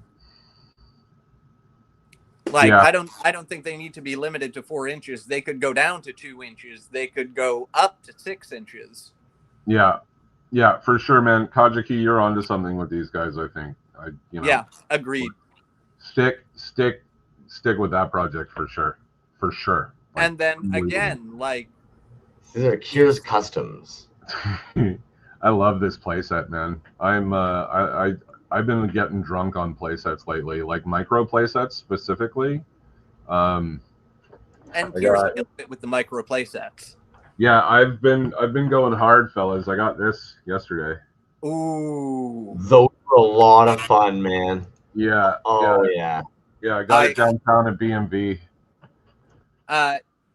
[SPEAKER 3] Like I don't think they need to be limited to 4 inches. They could go down to 2 inches. They could go up to 6 inches.
[SPEAKER 2] Yeah, for sure, man. Kajiki, you're onto something with these guys. I think.
[SPEAKER 3] Yeah, agreed.
[SPEAKER 2] Stick with that project for sure. Like,
[SPEAKER 3] and then again, like
[SPEAKER 1] these are Kier's Customs.
[SPEAKER 2] I love this playset, man. I've been getting drunk on playsets lately, like micro playsets specifically.
[SPEAKER 3] And Kier's killed it with the micro playsets.
[SPEAKER 2] Yeah, I've been going hard, fellas. I got this yesterday.
[SPEAKER 3] Ooh,
[SPEAKER 1] those were a lot of fun, man.
[SPEAKER 2] Yeah.
[SPEAKER 1] Oh yeah.
[SPEAKER 2] Yeah, I got it downtown at BMV.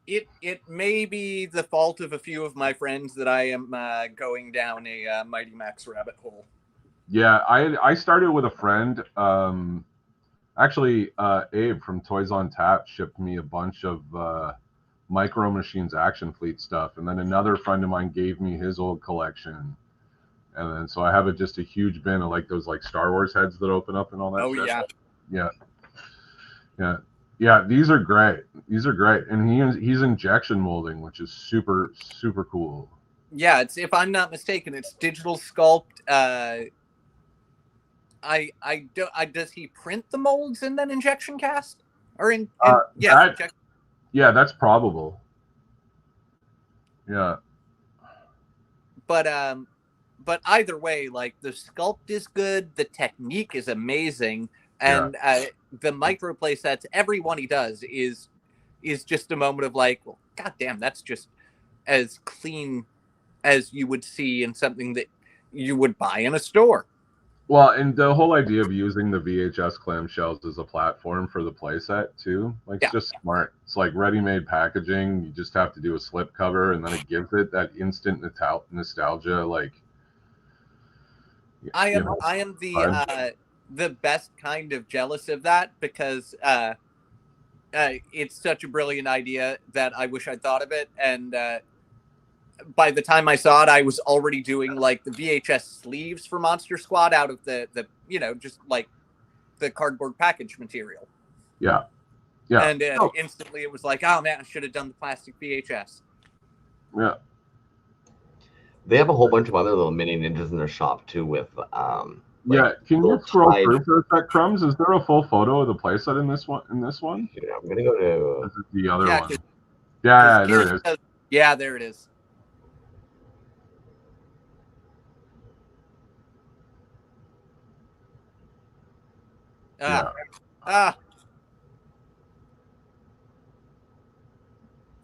[SPEAKER 3] It may be the fault of a few of my friends that I am going down a Mighty Max rabbit hole.
[SPEAKER 2] Yeah, I started with a friend. Actually, Abe from Toys on Tap shipped me a bunch of Micro Machines Action Fleet stuff, and then another friend of mine gave me his old collection, and then so I have just a huge bin of like those like Star Wars heads that open up and all that.
[SPEAKER 3] Oh
[SPEAKER 2] shit. Yeah. These are great. And he's injection molding, which is super cool.
[SPEAKER 3] Yeah, it's, if I'm not mistaken, it's digital sculpt. Does he print the molds and then injection cast? Or
[SPEAKER 2] yeah, that's probable. Yeah.
[SPEAKER 3] But either way, like the sculpt is good, the technique is amazing, and the micro play sets, every one he does is just a moment of like, well, goddamn, that's just as clean as you would see in something that you would buy in a store.
[SPEAKER 2] Well, and the whole idea of using the VHS clamshells as a platform for the playset too, like it's just smart. It's like ready-made packaging. You just have to do a slip cover, and then it gives it that instant nostalgia. Like,
[SPEAKER 3] I am the best kind of jealous of that, because it's such a brilliant idea that I wish I'd thought of it, and by the time I saw it, I was already doing like the VHS sleeves for Monster Squad out of the just like the cardboard package material.
[SPEAKER 2] Yeah.
[SPEAKER 3] And instantly it was like, oh man, I should have done the plastic VHS.
[SPEAKER 2] Yeah.
[SPEAKER 1] They have a whole bunch of other little mini ninjas in their shop too with
[SPEAKER 2] can you scroll through for a sec, Crumbs? Is there a full photo of the playset in this one?
[SPEAKER 1] Yeah, I'm gonna go to
[SPEAKER 2] This is the other one.
[SPEAKER 3] Yeah,
[SPEAKER 2] there it is.
[SPEAKER 3] Yeah, there it is.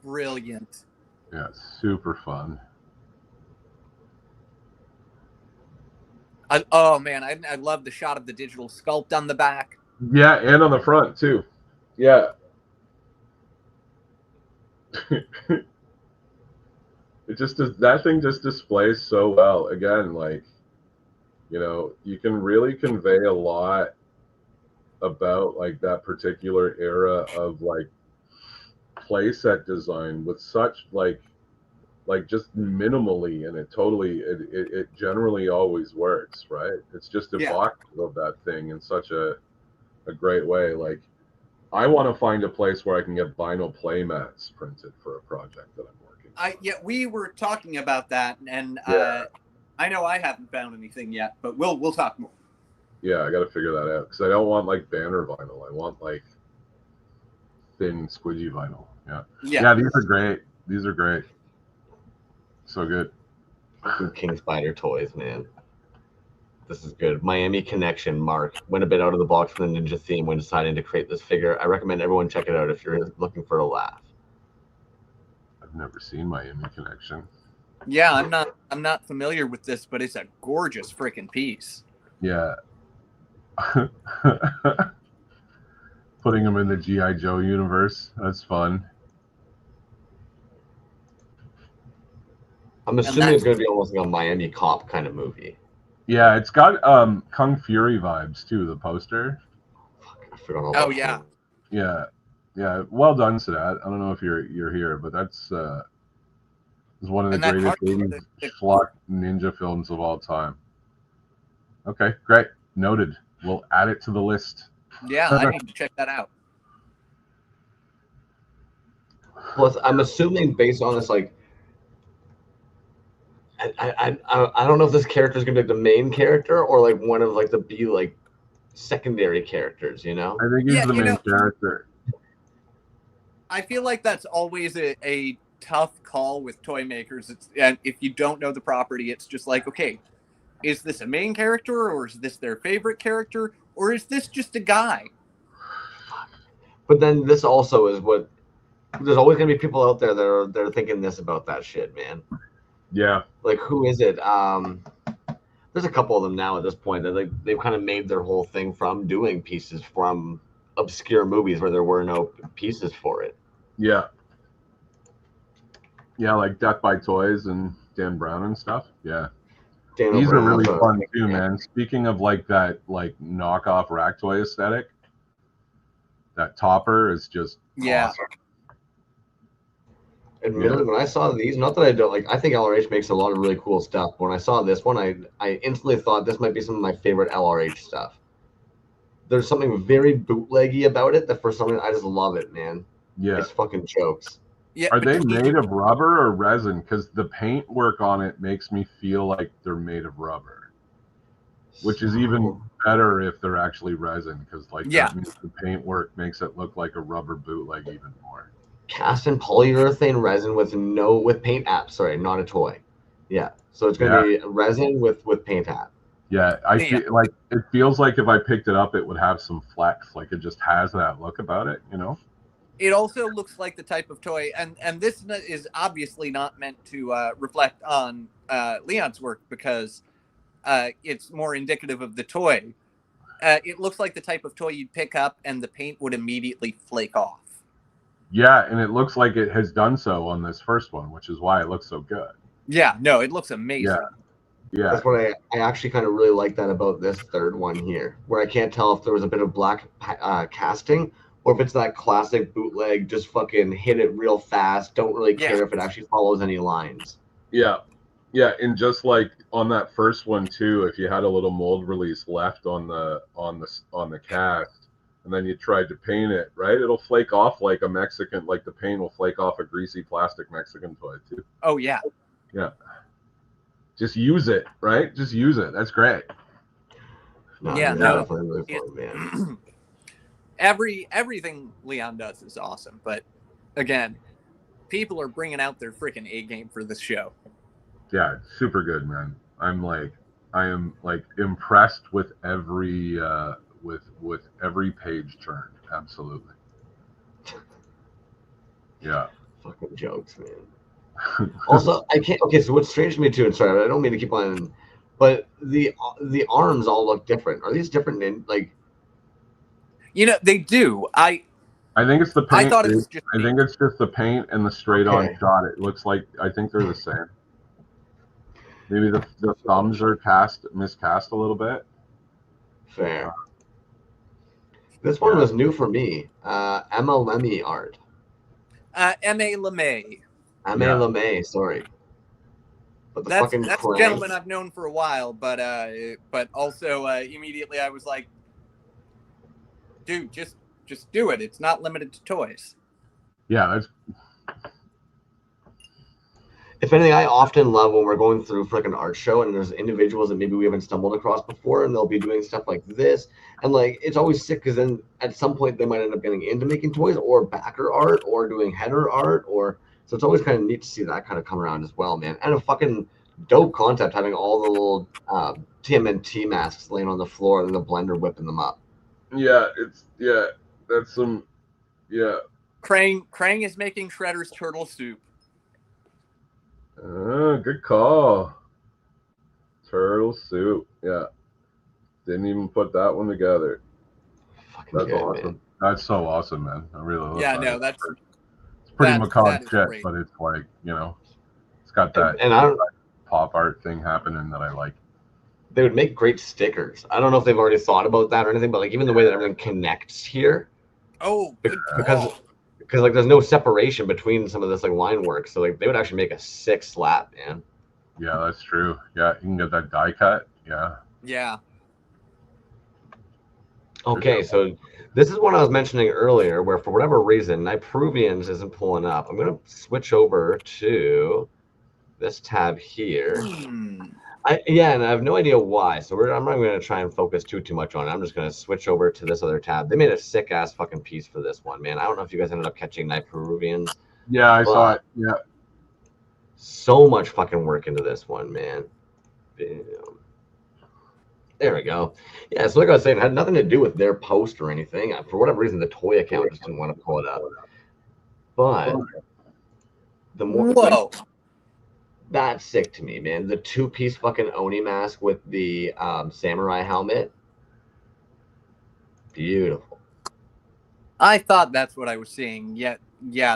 [SPEAKER 3] Brilliant.
[SPEAKER 2] Yeah, super fun.
[SPEAKER 3] I love the shot of the digital sculpt on the back.
[SPEAKER 2] Yeah, and on the front too. Yeah. That thing just displays so well. Again, like, you can really convey a lot about like that particular era of like playset design with such like just minimally, and it generally always works, right? It's just evocative of that thing in such a great way. Like I want to find a place where I can get vinyl playmats printed for a project that I'm working on.
[SPEAKER 3] We were talking about that, and
[SPEAKER 2] Yeah.
[SPEAKER 3] I know I haven't found anything yet, but we'll talk more.
[SPEAKER 2] Yeah, I got to figure that out because I don't want like banner vinyl. I want like thin, squidgy vinyl. Yeah. These are great. These are great. So good.
[SPEAKER 1] King Spider toys, man. This is good. Miami Connection, Mark. Went a bit out of the box from the ninja theme when deciding to create this figure. I recommend everyone check it out if you're looking for a laugh.
[SPEAKER 2] I've never seen Miami Connection.
[SPEAKER 3] Yeah, I'm not familiar with this, but it's a gorgeous freaking piece.
[SPEAKER 2] Yeah. Putting him in the G.I. Joe universe. That's fun.
[SPEAKER 1] I'm assuming it's going to be almost like a Miami Cop kind of movie.
[SPEAKER 2] Yeah, it's got Kung Fury vibes too, the poster.
[SPEAKER 1] Fuck, I forgot all about
[SPEAKER 3] yeah.
[SPEAKER 1] that.
[SPEAKER 2] Yeah. Well done, Sadat. I don't know if you're here, but that's is one of the greatest 80s schlock ninja films of all time. Okay, great. Noted. We'll add it to the list.
[SPEAKER 3] Yeah, I need to check that out.
[SPEAKER 1] Plus, I'm assuming based on this, like, I don't know if this character is gonna be like the main character or like one of like the like secondary characters, you know?
[SPEAKER 2] I think he's the main character.
[SPEAKER 3] I feel like that's always a tough call with toy makers. And if you don't know the property, it's just like, okay, is this a main character or is this their favorite character or is this just a guy?
[SPEAKER 1] But then this also is what there's always gonna be people out there that are thinking this about that shit, man.
[SPEAKER 2] Yeah.
[SPEAKER 1] Like, who is it? There's a couple of them now at this point that like they've kind of made their whole thing from doing pieces from obscure movies where there were no pieces for it.
[SPEAKER 2] Yeah. Yeah, like Death by Toys and Dan Brown and stuff. Yeah. These are really fun too, man. Speaking of like that like knockoff rack toy aesthetic, that topper is just awesome.
[SPEAKER 1] Admittedly, when I saw these, not that I don't like, I think LRH makes a lot of really cool stuff. But when I saw this one, I instantly thought this might be some of my favorite LRH stuff. There's something very bootleggy about it that for some reason I just love it, man.
[SPEAKER 2] Yeah,
[SPEAKER 1] it's fucking jokes.
[SPEAKER 3] Yeah,
[SPEAKER 2] are they made of rubber or resin? Because the paint work on it makes me feel like they're made of rubber, which is even better if they're actually resin. Because like that means the paint work makes it look like a rubber bootleg even more.
[SPEAKER 1] Cast in polyurethane resin with paint apps. Sorry, not a toy. Yeah, so it's gonna be resin with paint app.
[SPEAKER 2] Yeah, I feel like it feels like if I picked it up, it would have some flex. Like it just has that look about it, you know.
[SPEAKER 3] It also looks like the type of toy, and this is obviously not meant to reflect on Leon's work because it's more indicative of the toy. It looks like the type of toy you'd pick up and the paint would immediately flake off.
[SPEAKER 2] Yeah, and it looks like it has done so on this first one, which is why it looks so good.
[SPEAKER 3] Yeah, no, it looks amazing.
[SPEAKER 2] Yeah.
[SPEAKER 1] That's what I actually kind of really like that about this third one here, where I can't tell if there was a bit of black casting or if it's that classic bootleg, just fucking hit it real fast, don't really care if it actually follows any lines.
[SPEAKER 2] Yeah. Yeah, and just like on that first one too, if you had a little mold release left on the cast, and then you tried to paint it, right? It'll flake off like a Mexican, like the paint will flake off a greasy plastic Mexican toy too.
[SPEAKER 3] Oh yeah.
[SPEAKER 2] Yeah. Just use it, right? Just use it. That's great.
[SPEAKER 1] Definitely really fun, man.
[SPEAKER 3] Everything Leon does is awesome, but again, people are bringing out their freaking A game for this show.
[SPEAKER 2] Yeah, it's super good, man. I am impressed with every with every page turned. Absolutely. Yeah.
[SPEAKER 1] Fucking jokes, man. Also, I can't. Okay, so what's strange to me too, and sorry, I don't mean to keep on, but the arms all look different. Are these different in like?
[SPEAKER 3] You know, they do. I
[SPEAKER 2] think it's the paint.
[SPEAKER 3] I thought it was just.
[SPEAKER 2] I think it's just the paint and the straight on shot. It looks like I think they're the same. Maybe the thumbs are miscast a little bit.
[SPEAKER 1] Fair. This one was new for me. Emma Lemmy art.
[SPEAKER 3] M.A. LeMay.
[SPEAKER 1] M.A. LeMay, sorry. But
[SPEAKER 3] that's a gentleman I've known for a while, but also immediately I was like, dude, just just do it. It's not limited to toys.
[SPEAKER 2] Yeah, that's
[SPEAKER 1] If anything, I often love when we're going through for like an art show and there's individuals that maybe we haven't stumbled across before, and they'll be doing stuff like this. And like, it's always sick because then at some point they might end up getting into making toys or backer art or doing header art, or so it's always kind of neat to see that kind of come around as well, man. And a fucking dope concept having all the little TMNT masks laying on the floor and the blender whipping them up.
[SPEAKER 2] that's some
[SPEAKER 3] Krang is making Shredder's turtle soup.
[SPEAKER 2] Good call. Turtle soup. Yeah. Didn't even put that one together.
[SPEAKER 1] Fucking
[SPEAKER 2] That's
[SPEAKER 1] good,
[SPEAKER 2] awesome.
[SPEAKER 1] man.
[SPEAKER 2] That's so awesome, man. I really love that.
[SPEAKER 3] No, that's
[SPEAKER 2] it's pretty macabre
[SPEAKER 3] that is
[SPEAKER 2] shit,
[SPEAKER 3] great.
[SPEAKER 2] but it's like, it's got that
[SPEAKER 1] And I don't.
[SPEAKER 2] pop art thing happening that I like.
[SPEAKER 1] They would make great stickers. I don't know if they've already thought about that or anything, but like even the way that everything connects here,
[SPEAKER 3] Oh, good
[SPEAKER 1] because
[SPEAKER 3] call.
[SPEAKER 1] like there's no separation between some of this like line work, so like they would actually make a sick slab, man.
[SPEAKER 2] Yeah, that's true. Yeah, you can get that die cut. Yeah.
[SPEAKER 3] Yeah.
[SPEAKER 1] Okay, so this is one I was mentioning earlier, where for whatever reason Nipruvians isn't pulling up. I'm gonna switch over to this tab here. And I have no idea why. So I'm not going to try and focus too much on it. I'm just going to switch over to this other tab. They made a sick ass fucking piece for this one, man. I don't know if you guys ended up catching Nipruvians.
[SPEAKER 2] Yeah, I saw it. Yeah.
[SPEAKER 1] So much fucking work into this one, man. Bam. There we go. Yeah, so like I was saying, it had nothing to do with their post or anything. For whatever reason, the toy account just didn't want to pull it up. But the more that's sick to me, man. The 2-piece fucking Oni mask with the samurai helmet. Beautiful.
[SPEAKER 3] I thought that's what I was seeing. Yeah,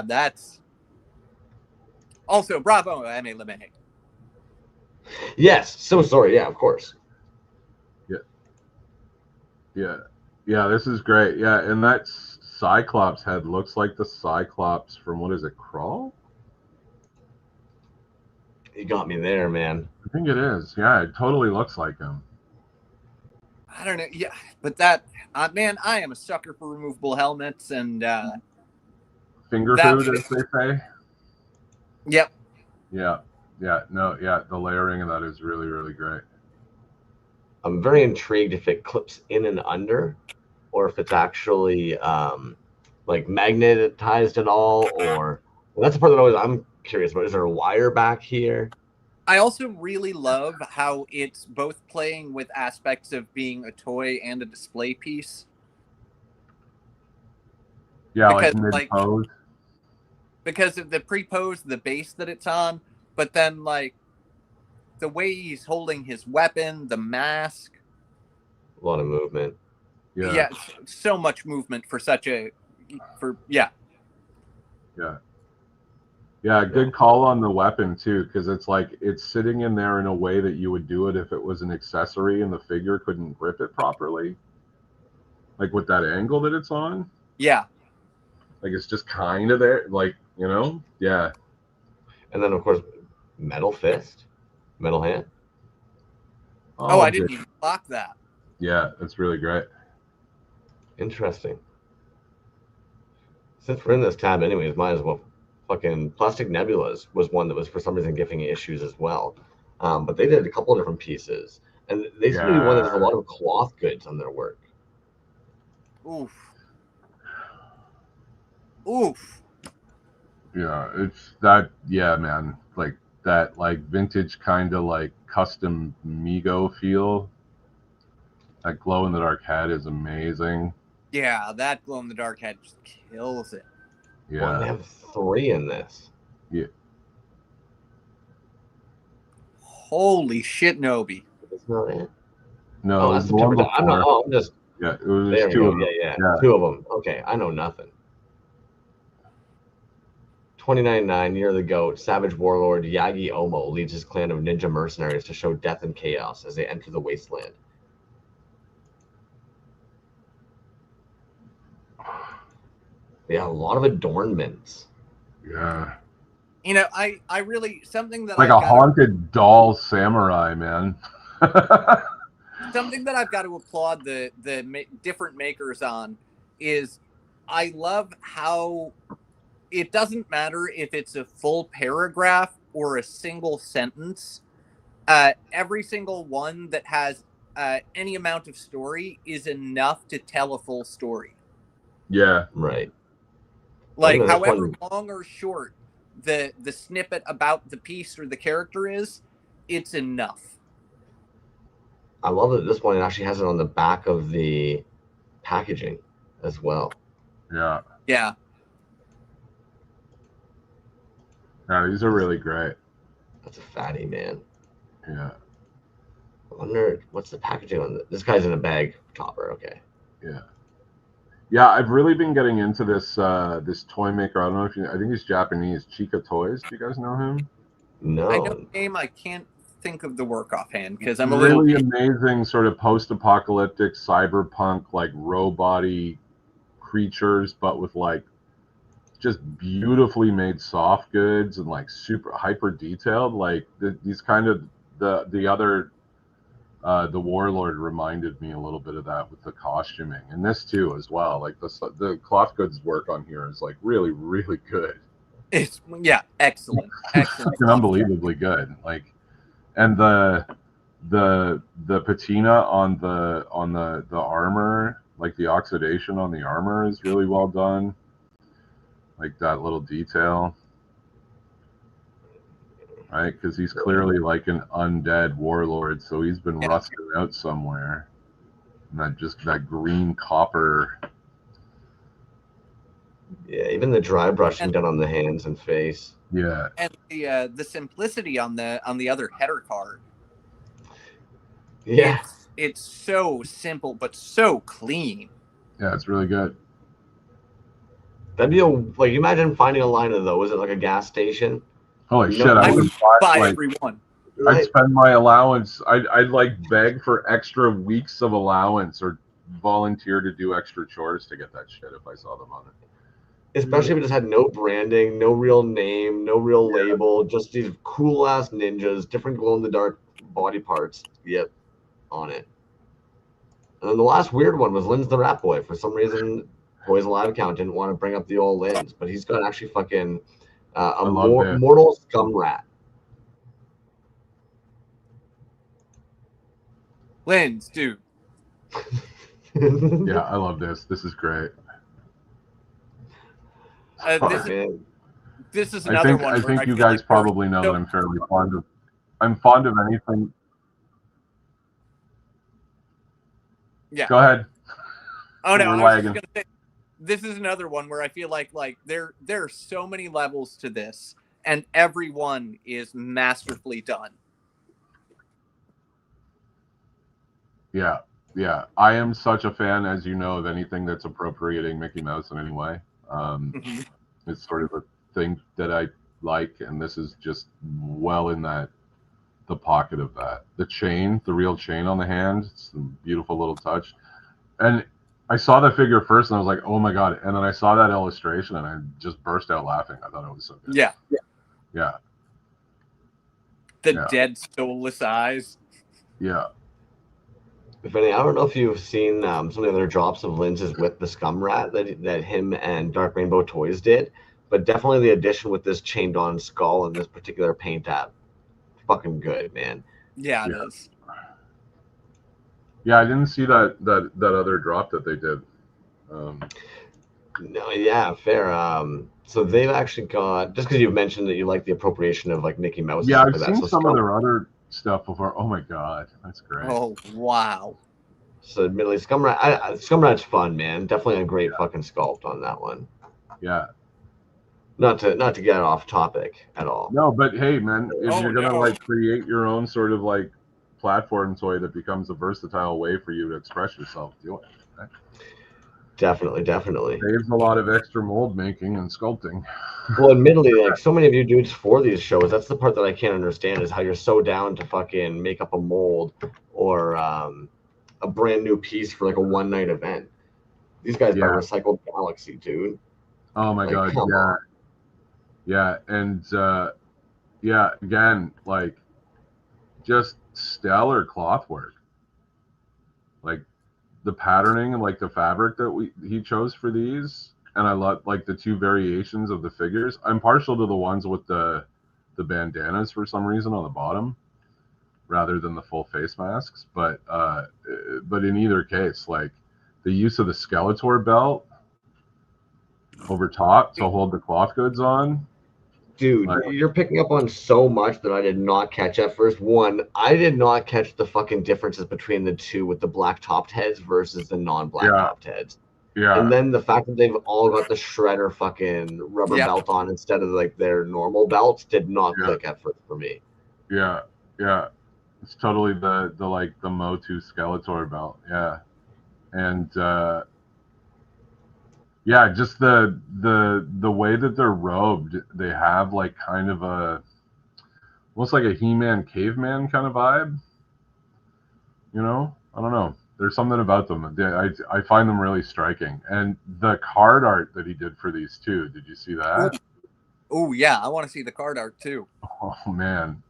[SPEAKER 3] that's also bravo, Ame LeMay.
[SPEAKER 1] Yes, so sorry. Yeah, of course.
[SPEAKER 2] Yeah, this is great. Yeah, and that Cyclops head looks like the Cyclops from, what is it, Crawl?
[SPEAKER 1] You got me there, man.
[SPEAKER 2] I think it is. Yeah, it totally looks like him.
[SPEAKER 3] I don't know. Yeah, but that, man, I am a sucker for removable helmets and
[SPEAKER 2] finger food, as they say.
[SPEAKER 3] Yep.
[SPEAKER 2] Yeah. The layering of that is really, really great.
[SPEAKER 1] I'm very intrigued if it clips in and under, or if it's actually like magnetized at all, or that's the part that I'm curious about. Is there a wire back here?
[SPEAKER 3] I also really love how it's both playing with aspects of being a toy and a display piece.
[SPEAKER 2] Yeah,
[SPEAKER 3] because,
[SPEAKER 2] like mid-pose.
[SPEAKER 3] Because of the pre-pose, the base that it's on, but then like the way he's holding his weapon, the mask.
[SPEAKER 1] A lot of movement.
[SPEAKER 3] Yeah, so much movement for such a
[SPEAKER 2] Yeah, good call on the weapon too, because it's like it's sitting in there in a way that you would do it if it was an accessory and the figure couldn't grip it properly. Like with that angle that it's on.
[SPEAKER 3] Yeah.
[SPEAKER 2] Like it's just kind of there, like, you know? Yeah.
[SPEAKER 1] And then of course, metal fist, metal hand.
[SPEAKER 3] Oh, I didn't even block that.
[SPEAKER 2] Yeah, that's really great.
[SPEAKER 1] Interesting. Since we're in this tab anyways, might as well. Fucking Plastic Nebulas was one that was for some reason giving issues as well. But they did a couple of different pieces. And they seem to be one that has a lot of cloth goods on their work.
[SPEAKER 3] Oof.
[SPEAKER 2] Yeah, it's that, man. Like that, like vintage kind of like custom Mego feel. That glow in the dark head is amazing.
[SPEAKER 3] Yeah, that glow in the dark head just kills it.
[SPEAKER 2] Yeah.
[SPEAKER 1] Well, they have 3 in this.
[SPEAKER 2] Yeah.
[SPEAKER 3] Holy shit, Nobi.
[SPEAKER 1] That's not it.
[SPEAKER 2] No,
[SPEAKER 1] that's September. I'm just.
[SPEAKER 2] Yeah, it was
[SPEAKER 1] there
[SPEAKER 2] 2 of them.
[SPEAKER 1] Yeah, 2 of them. Okay, I know nothing. 29.9, Year of the Goat, Savage Warlord Yagi Omo leads his clan of ninja mercenaries to show death and chaos as they enter the wasteland. Yeah, a lot of adornments.
[SPEAKER 2] Yeah.
[SPEAKER 3] You know, I really, something that
[SPEAKER 2] like a haunted doll samurai, man.
[SPEAKER 3] Something that I've got to applaud the different makers on is I love how it doesn't matter if it's a full paragraph or a single sentence. Every single one that has any amount of story is enough to tell a full story.
[SPEAKER 2] Yeah.
[SPEAKER 1] Right.
[SPEAKER 3] Like, however long or short the snippet about the piece or the character is, it's enough.
[SPEAKER 1] I love that this one actually has it on the back of the packaging as well.
[SPEAKER 2] Yeah.
[SPEAKER 3] Yeah.
[SPEAKER 2] Yeah, these are really great.
[SPEAKER 1] That's a fatty, man.
[SPEAKER 2] Yeah.
[SPEAKER 1] I wonder what's the packaging on this guy's in a bag topper. Okay.
[SPEAKER 2] Yeah. Yeah, I've really been getting into this this toy maker. I don't know if I think he's Japanese, Chica Toys. Do you guys know him?
[SPEAKER 1] No.
[SPEAKER 3] I know the name. I can't think of the work offhand because I'm
[SPEAKER 2] really amazing sort of post-apocalyptic cyberpunk like robot-y creatures, but with like just beautifully made soft goods and like super hyper detailed. Like these kind of the other the Warlord reminded me a little bit of that with the costuming, and this too as well. Like the cloth goods work on here is like really good.
[SPEAKER 3] It's excellent.
[SPEAKER 2] Unbelievably good. Like, and the patina on the armor, like the oxidation on the armor is really well done. Like that little detail, right? Because he's clearly like an undead warlord, so he's been rusting out somewhere. And that green copper.
[SPEAKER 1] Yeah, even the dry brushing done on the hands and face.
[SPEAKER 2] Yeah,
[SPEAKER 3] and the simplicity on the other header card.
[SPEAKER 1] Yeah,
[SPEAKER 3] it's so simple but so clean.
[SPEAKER 2] Yeah, it's really good.
[SPEAKER 1] That'd be like, you imagine finding a line of those at like a gas station.
[SPEAKER 2] Holy shit! I would
[SPEAKER 3] buy everyone.
[SPEAKER 1] Right?
[SPEAKER 2] I'd spend my allowance. I'd like beg for extra weeks of allowance or volunteer to do extra chores to get that shit if I saw them on it.
[SPEAKER 1] Especially if it just had no branding, no real name, no real label, just these cool ass ninjas, different glow in the dark body parts. Yep, on it. And then the last weird one was Lynn's the Rat Boy. For some reason, Toys Alive account didn't want to bring up the old Lynn's, but he's got actually fucking a mortal scum rat.
[SPEAKER 3] Lynn's, dude.
[SPEAKER 2] Yeah, I love this. This is great.
[SPEAKER 3] This is another one.
[SPEAKER 2] I think you guys probably know that I'm fairly fond of. I'm fond of anything.
[SPEAKER 3] Yeah.
[SPEAKER 2] Go ahead.
[SPEAKER 3] Oh no, I was just gonna say, this is another one where I feel like there are so many levels to this, and every one is masterfully done.
[SPEAKER 2] Yeah, yeah. I am such a fan, as you know, of anything that's appropriating Mickey Mouse in any way. It's sort of a thing that I like, and this is just well in the pocket of that. The chain, the real chain on the hand, it's a beautiful little touch. And I saw the figure first, and I was like, "Oh my god!" And then I saw that illustration, and I just burst out laughing. I thought it was so good.
[SPEAKER 3] Yeah. The dead, soulless eyes.
[SPEAKER 2] Yeah.
[SPEAKER 1] If any, I don't know if you've seen some of the other drops of lenses with the Scum Rat that him and Dark Rainbow Toys did, but definitely the addition with this chained on skull and this particular paint app, fucking good, man.
[SPEAKER 3] Yeah, it is.
[SPEAKER 2] Yeah, I didn't see that other drop that they did.
[SPEAKER 1] No, yeah, fair. So they've actually got, just because you've mentioned that you like the appropriation of like Mickey Mouse.
[SPEAKER 2] Yeah, I've seen some of their other stuff before. Oh my god, that's great.
[SPEAKER 3] Oh wow.
[SPEAKER 1] So admittedly, Scum Rat's fun, man. Definitely a great fucking sculpt on that one.
[SPEAKER 2] Yeah.
[SPEAKER 1] Not to get off topic at all.
[SPEAKER 2] No, but hey, man, if you're gonna like create your own sort of like platform toy that becomes a versatile way for you to express yourself, do it. Right?
[SPEAKER 1] Definitely.
[SPEAKER 2] Saves a lot of extra mold making and sculpting.
[SPEAKER 1] Well, admittedly, like so many of you dudes for these shows, that's the part that I can't understand is how you're so down to fucking make up a mold or a brand new piece for like a one night event. These guys got recycled Galaxy, dude.
[SPEAKER 2] Oh my god, yeah. Yeah, and again, like just stellar cloth work. Like the patterning and like the fabric that he chose for these, and I love like the two variations of the figures. I'm partial to the ones with the bandanas for some reason on the bottom, rather than the full face masks. But in either case, like the use of the Skeletor belt over top to hold the cloth goods on.
[SPEAKER 1] Dude,
[SPEAKER 2] Like,
[SPEAKER 1] you're picking up on so much that I did not catch at first. One, I did not catch the fucking differences between the two with the black topped heads versus the non-black topped heads.
[SPEAKER 2] Yeah.
[SPEAKER 1] And then the fact that they've all got the shredder fucking rubber belt on instead of like their normal belts did not click at first for me.
[SPEAKER 2] Yeah. Yeah. It's totally the like the Motu Skeletor belt. Yeah. And yeah, just the way that they're robed, they have like kind of a almost like a He-Man caveman kind of vibe. You know? I don't know. There's something about them. I find them really striking. And the card art that he did for these too, did you see that?
[SPEAKER 3] Oh yeah, I want to see the card art too.
[SPEAKER 2] Oh man.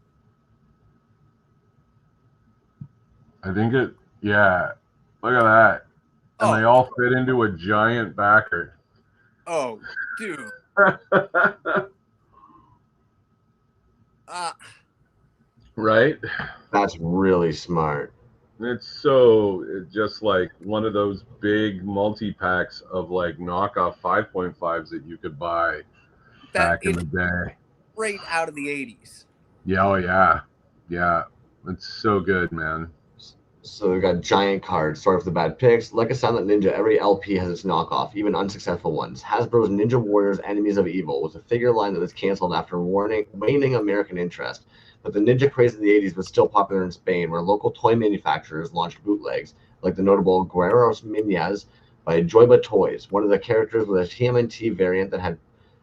[SPEAKER 2] I think it, yeah. Look at that. And they all fit into a giant backer.
[SPEAKER 3] Oh, dude.
[SPEAKER 2] Right?
[SPEAKER 1] That's really smart.
[SPEAKER 2] It's just like one of those big multi-packs of like knockoff 5.5s that you could buy back in the day.
[SPEAKER 3] Right out of the 80s.
[SPEAKER 2] Yeah, oh yeah. Yeah. It's so good, man.
[SPEAKER 1] So we've got giant cards, sorry for the bad picks. Like a Silent Ninja, every LP has its knockoff, even unsuccessful ones. Hasbro's Ninja Warriors Enemies of Evil was a figure line that was canceled after waning American interest. But the ninja craze of the 80s was still popular in Spain, where local toy manufacturers launched bootlegs, like the notable Guerreros Minas by Joyba Toys, one of the characters with a TMNT variant that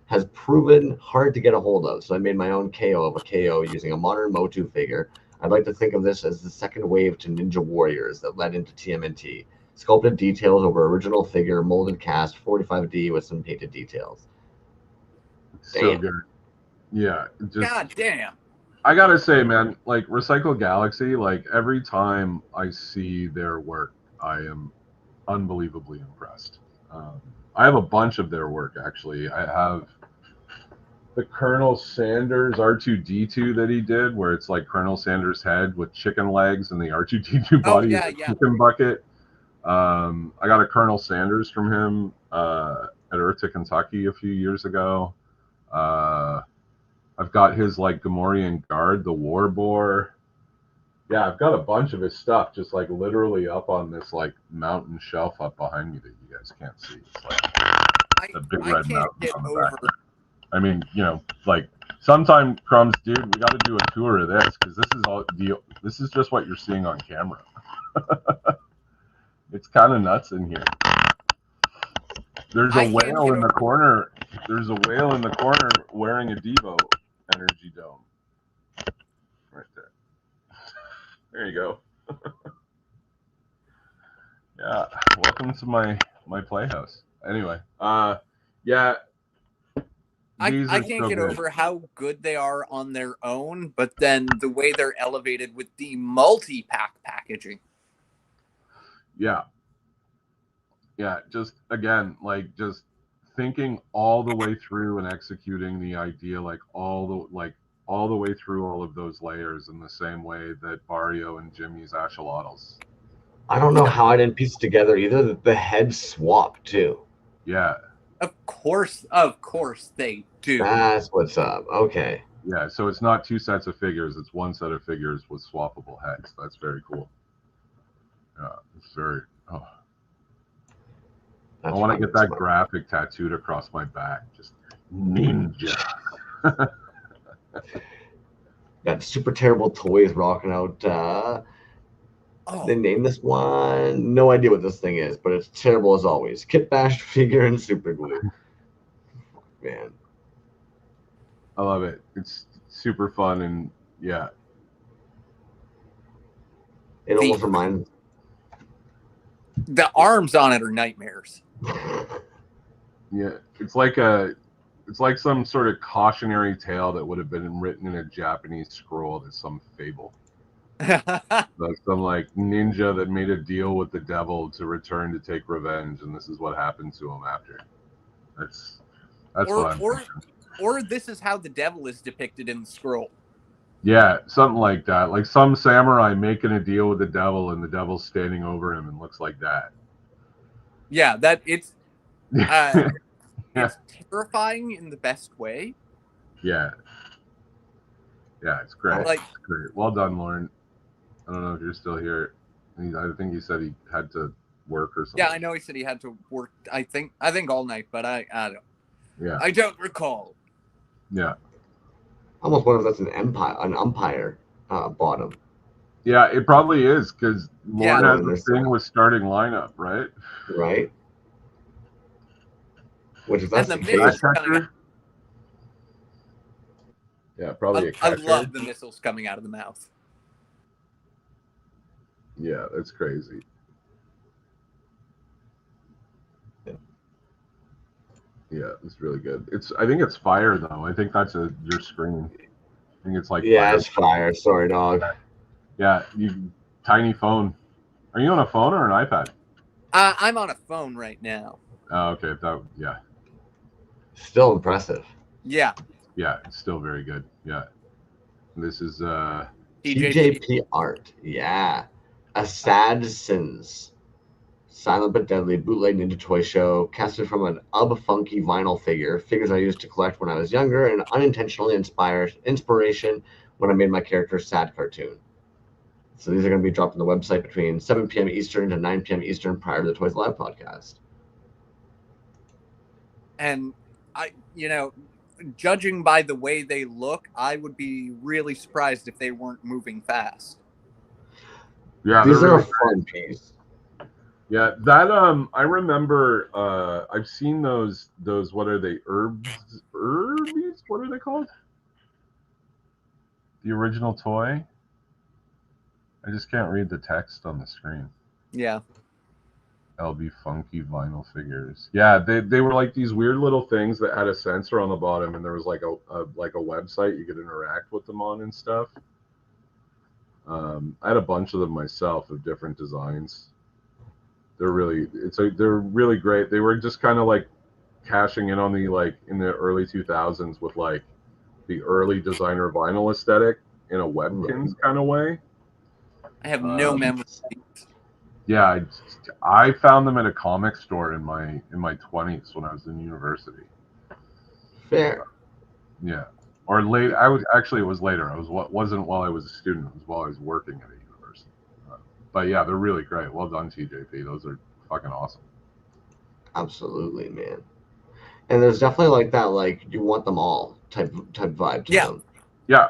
[SPEAKER 1] has proven hard to get a hold of. So I made my own KO of a KO using a modern Motu figure. I'd like to think of this as the second wave to Ninja Warriors that led into TMNT. Sculpted details over original figure, molded cast, 45D with some painted details.
[SPEAKER 2] So good. Yeah.
[SPEAKER 3] God damn.
[SPEAKER 2] I gotta say, man, like Recycle Galaxy, like every time I see their work, I am unbelievably impressed. I have a bunch of their work, actually. I have the Colonel Sanders R2-D2 that he did, where it's like Colonel Sanders' head with chicken legs and the R2-D2 body is a chicken bucket. I got a Colonel Sanders from him at Earth to Kentucky a few years ago. I've got his like Gamorrean Guard, the War Boar. Yeah, I've got a bunch of his stuff just like literally up on this like mountain shelf up behind me that you guys can't see. It's like a big red mountain on the back. I mean, you know, like sometime, Crumbs, dude, we got to do a tour of this because this is just what you're seeing on camera. It's kind of nuts in here. There's a whale in the corner. There's a whale in the corner wearing a Devo energy dome. Right there. There you go. Yeah. Welcome to my playhouse. Anyway, yeah.
[SPEAKER 3] I can't get over how good they are on their own, but then the way they're elevated with the multi-pack packaging.
[SPEAKER 2] Yeah. Yeah, just again, like just thinking all the way through and executing the idea like all the way through all of those layers in the same way that Barrio and Jimmy's axolotls.
[SPEAKER 1] I don't know how I didn't piece it together either that the heads swap too.
[SPEAKER 2] Yeah.
[SPEAKER 3] Of course they do.
[SPEAKER 1] That's what's up. Okay.
[SPEAKER 2] Yeah, so it's not two sets of figures, it's one set of figures with swappable heads. That's very cool. Yeah, it's very I want to get that graphic tattooed across my back. Just ninja.
[SPEAKER 1] Got Super Terrible Toys rocking out. They named this one. No idea what this thing is, but it's terrible as always. Kit bashed figure and super glue. Man.
[SPEAKER 2] I love it. It's super fun and yeah.
[SPEAKER 1] It almost reminds.
[SPEAKER 3] The arms on it are nightmares.
[SPEAKER 2] Yeah, it's like some sort of cautionary tale that would have been written in a Japanese scroll that's some fable. Like some like ninja that made a deal with the devil to return to take revenge, and this is what happened to him after. That's what I'm thinking.
[SPEAKER 3] Or this is how the devil is depicted in the scroll.
[SPEAKER 2] Yeah, something like that. Like some samurai making a deal with the devil, and the devil's standing over him, and looks like that.
[SPEAKER 3] Yeah, it's
[SPEAKER 2] Yeah.
[SPEAKER 3] it's terrifying in the best way.
[SPEAKER 2] Yeah, it's great.
[SPEAKER 3] Like,
[SPEAKER 2] it's great. Well done, Lauren. I don't know if you're still here. I think he said he had to work or something.
[SPEAKER 3] Yeah, I know he said he had to work. I think all night, but I don't.
[SPEAKER 2] Yeah.
[SPEAKER 3] I don't recall.
[SPEAKER 2] Yeah.
[SPEAKER 1] I almost wonder if that's an umpire bottom.
[SPEAKER 2] Yeah, it probably is, because Lauren
[SPEAKER 1] Yeah.
[SPEAKER 2] has the thing with starting lineup, right?
[SPEAKER 1] Right. Which is that's the case.
[SPEAKER 2] Yeah, probably a
[SPEAKER 3] I
[SPEAKER 2] catcher.
[SPEAKER 3] love the missiles coming out of the mouth.
[SPEAKER 2] Yeah, that's crazy. Yeah, it's really good. I think it's fire though. I think that's your screen. I think it's like
[SPEAKER 1] fire. It's fire. Sorry, dog.
[SPEAKER 2] Yeah, tiny phone. Are you on a phone or an iPad?
[SPEAKER 3] I'm on a phone right now.
[SPEAKER 2] Oh, okay. Yeah.
[SPEAKER 1] Still impressive.
[SPEAKER 3] Yeah.
[SPEAKER 2] Yeah, it's still very good. Yeah. This is
[SPEAKER 1] TJP art. Yeah. Assassins. Silent but deadly bootleg ninja toy show, casted from an funky vinyl figure. Figures I used to collect when I was younger and unintentionally inspiration when I made my character sad cartoon. So these are going to be dropped on the website between 7 p.m. Eastern to 9 p.m. Eastern prior to the Toys Live podcast.
[SPEAKER 3] And judging by the way they look, I would be really surprised if they weren't moving fast.
[SPEAKER 2] Yeah,
[SPEAKER 1] these are a fun piece.
[SPEAKER 2] Yeah, that I remember I've seen those what are they, herbies? What are they called? The original toy? I just can't read the text on the screen.
[SPEAKER 3] Yeah.
[SPEAKER 2] LB funky vinyl figures. Yeah, they were like these weird little things that had a sensor on the bottom, and there was like a website you could interact with them on and stuff. I had a bunch of them myself of different designs. They're really great. They were just kind of like cashing in on the in the early 2000s with like the early designer vinyl aesthetic in a Webkins kind of way.
[SPEAKER 3] I have no memory.
[SPEAKER 2] Yeah, I found them at a comic store in my 20s when I was in university.
[SPEAKER 1] Fair.
[SPEAKER 2] Yeah, or late. It was later. Wasn't while I was a student. It was while I was working at a university. But yeah, they're really great. Well done, TJP. Those are fucking awesome.
[SPEAKER 1] Absolutely, man. And there's definitely like that, like you want them all type vibe to them.
[SPEAKER 2] Yeah.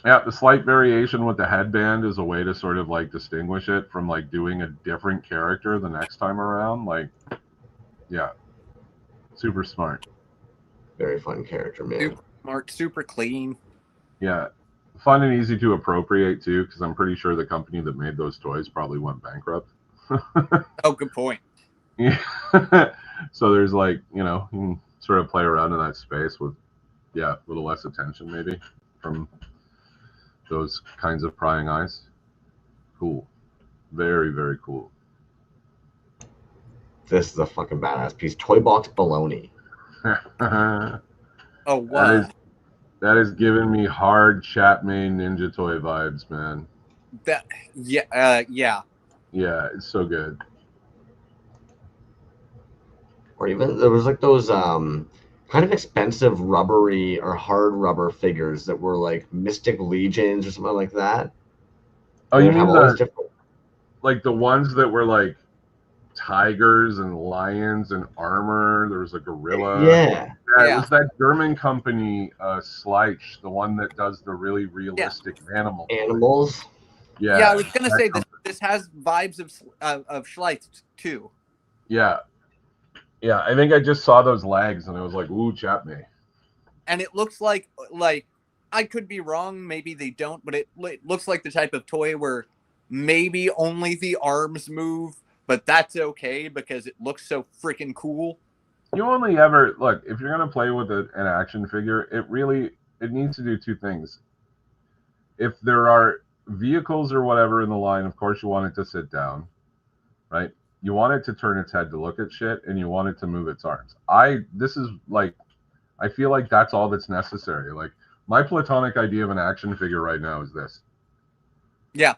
[SPEAKER 2] Yeah, the slight variation with the headband is a way to sort of like distinguish it from like doing a different character the next time around. Like, yeah, super smart.
[SPEAKER 1] Very fun character, man.
[SPEAKER 3] Super smart, super clean.
[SPEAKER 2] Yeah, fun and easy to appropriate too, because I'm pretty sure the company that made those toys probably went bankrupt.
[SPEAKER 3] Oh, good point.
[SPEAKER 2] Yeah. So there's like, you can sort of play around in that space with, a little less attention maybe from those kinds of prying eyes. Cool. Very, very cool.
[SPEAKER 1] This is a fucking badass piece. Toy box baloney.
[SPEAKER 3] Oh, wow.
[SPEAKER 2] That is giving me hard Chapman Ninja Toy vibes, man.
[SPEAKER 3] Yeah.
[SPEAKER 2] Yeah, it's so good.
[SPEAKER 1] Or even there was like those kind of expensive rubbery or hard rubber figures that were like Mystic Legions or something like that.
[SPEAKER 2] Oh, you mean like the ones that were like tigers and lions and armor? There was a gorilla.
[SPEAKER 1] Yeah.
[SPEAKER 2] It was that German company, Schleich, the one that does the really realistic
[SPEAKER 1] animals.
[SPEAKER 2] Yeah.
[SPEAKER 3] Yeah, I was gonna say this has vibes of Schleich too.
[SPEAKER 2] Yeah. Yeah, I think I just saw those legs and I was like, ooh, chap me.
[SPEAKER 3] And it looks like I could be wrong, maybe they don't, but it looks like the type of toy where maybe only the arms move, but that's okay because it looks so freaking cool.
[SPEAKER 2] You only ever look, if you're gonna play with an action figure, it needs to do two things. If there are vehicles or whatever in the line, of course you want it to sit down, right? You want it to turn its head to look at shit, and you want it to move its arms. This is like, I feel like that's all that's necessary. Like, my platonic idea of an action figure right now is this.
[SPEAKER 3] Yeah.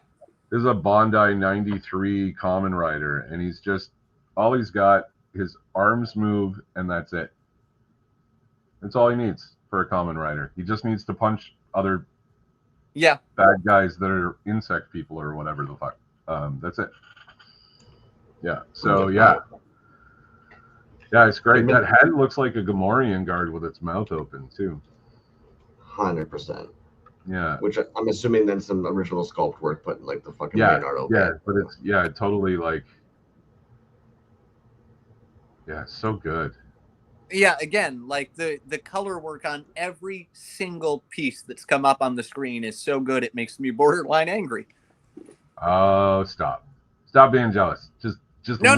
[SPEAKER 2] This is a Bondi 93 Common Rider, and he's just, all he's got, his arms move, and that's it. That's all he needs for a Common Rider. He just needs to punch other bad guys that are insect people or whatever the fuck. That's it. Yeah. So yeah, it's great. That head looks like a Gamorrean guard with its mouth open too.
[SPEAKER 1] 100%.
[SPEAKER 2] Yeah.
[SPEAKER 1] Which I'm assuming then some original sculpt work put in like the fucking main art open.
[SPEAKER 2] Yeah, but it's totally like, it's so good.
[SPEAKER 3] Yeah, again, like the color work on every single piece that's come up on the screen is so good it makes me borderline angry.
[SPEAKER 2] Oh, stop being jealous. Just
[SPEAKER 3] no.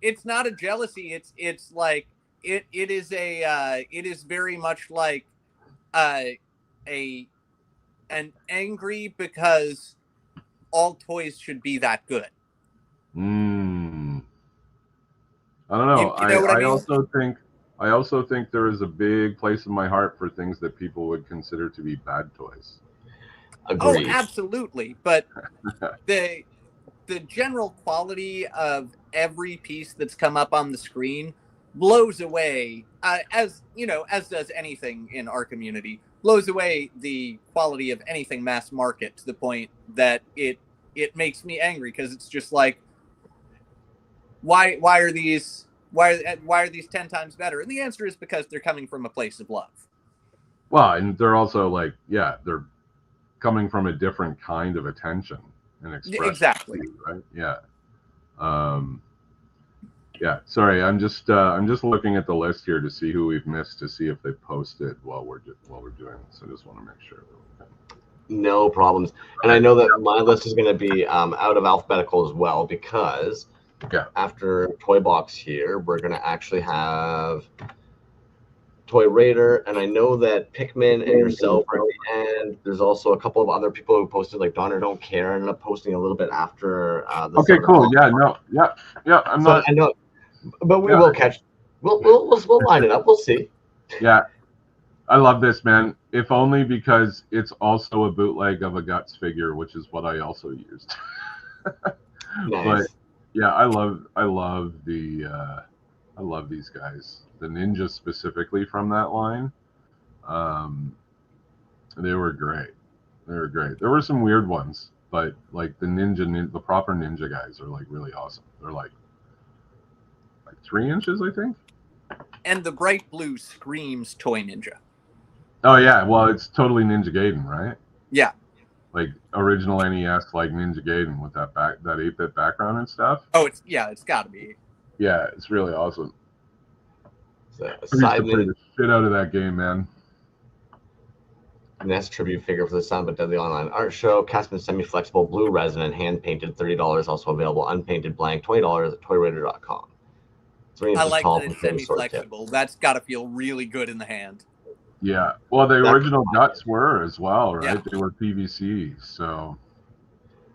[SPEAKER 3] It's not a jealousy. It's like it is very much like an angry because all toys should be that good.
[SPEAKER 2] I don't know.
[SPEAKER 3] You know what I mean?
[SPEAKER 2] I also think there is a big place in my heart for things that people would consider to be bad toys.
[SPEAKER 1] Agreed.
[SPEAKER 3] Oh, absolutely. But the general quality of every piece that's come up on the screen blows away, as you know, as does anything in our community, blows away the quality of anything mass market to the point that it makes me angry, because it's just like, why are these 10 times better? And the answer is because they're coming from a place of love.
[SPEAKER 2] Well, and they're also like, they're coming from a different kind of attention and expression.
[SPEAKER 3] Exactly.
[SPEAKER 2] Right? Yeah. Sorry, I'm just looking at the list here to see who we've missed, to see if they posted while we're doing this. I just want to make sure.
[SPEAKER 1] No problems. And I know that my list is going to be out of alphabetical as well, because after Toy Box here, we're going to actually have Toy Raider, and I know that Pikmin and yourself are at the end. There's also a couple of other people who posted, like Donner Don't Care, ended up posting a little bit after.
[SPEAKER 2] Okay, cool. Yeah, no, yeah. I'm not.
[SPEAKER 1] I know, but we will catch. We'll line it up. We'll see.
[SPEAKER 2] Yeah, I love this, man. If only because it's also a bootleg of a Guts figure, which is what I also used.
[SPEAKER 1] Nice.
[SPEAKER 2] But yeah, I love these guys. The ninjas specifically from that line. They were great. There were some weird ones, but like the proper ninja guys are like really awesome. They're like 3 inches, I think.
[SPEAKER 3] And the bright blue screams Toy Ninja.
[SPEAKER 2] Oh yeah, well it's totally Ninja Gaiden, right?
[SPEAKER 3] Yeah.
[SPEAKER 2] Like original NES, like Ninja Gaiden with that 8-bit background and stuff.
[SPEAKER 3] Oh, it's got to be.
[SPEAKER 2] Yeah, it's really awesome.
[SPEAKER 1] So,
[SPEAKER 2] I used to play the shit out of that game, man.
[SPEAKER 1] NES tribute figure for the Silent but Deadly Online Art Show. Castman semi-flexible, blue resin, hand-painted, $30. Also available unpainted blank, $20 at toyraider.com.
[SPEAKER 3] I like that it's semi-flexible. That's got to feel really good in the hand.
[SPEAKER 2] Yeah. Well, the original Guts were as well, right?
[SPEAKER 3] Yeah.
[SPEAKER 2] They were PVC. So,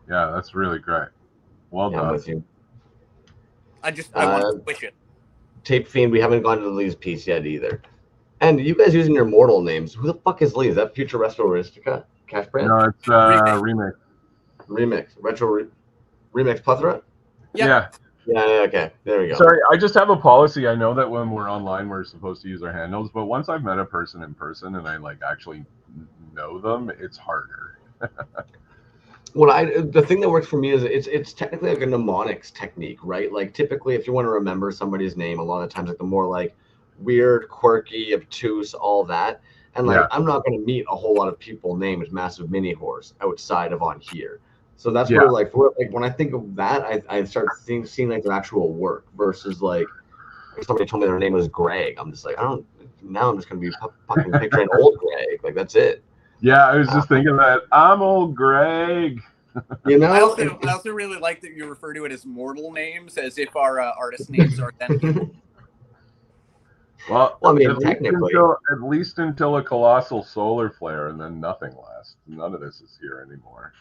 [SPEAKER 2] yeah, that's really great. Well done.
[SPEAKER 1] I'm with you.
[SPEAKER 3] I want to wish it.
[SPEAKER 1] Tape Fiend, we haven't gone to the Lee's piece yet either. And you guys using your mortal names. Who the fuck is Lee? Is that Future Retro Aristica? Cash Brand?
[SPEAKER 2] No, it's Remix.
[SPEAKER 1] Remix. Retro Remix Plethora?
[SPEAKER 2] Yeah.
[SPEAKER 1] Yeah, okay. There we go.
[SPEAKER 2] Sorry, I just have a policy. I know that when we're online, we're supposed to use our handles, but once I've met a person in person and I like actually know them, it's harder.
[SPEAKER 1] The thing that works for me is it's technically like a mnemonics technique, right? Like typically, if you want to remember somebody's name, a lot of times like the more like weird, quirky, obtuse, all that. And like I'm not going to meet a whole lot of people named Massive Mini Horse outside of on here. So that's where like when I think of that, I start seeing like their actual work versus like if somebody told me their name was Greg. I'm just like, I'm just going to be fucking picturing old Greg. Like that's it.
[SPEAKER 2] Yeah, I was just thinking that I'm old Greg.
[SPEAKER 1] You know,
[SPEAKER 3] I also really like that you refer to it as mortal names, as if our artist names are then.
[SPEAKER 2] Well,
[SPEAKER 1] I mean, technically,
[SPEAKER 2] at least until a colossal solar flare, and then nothing lasts. None of this is here anymore.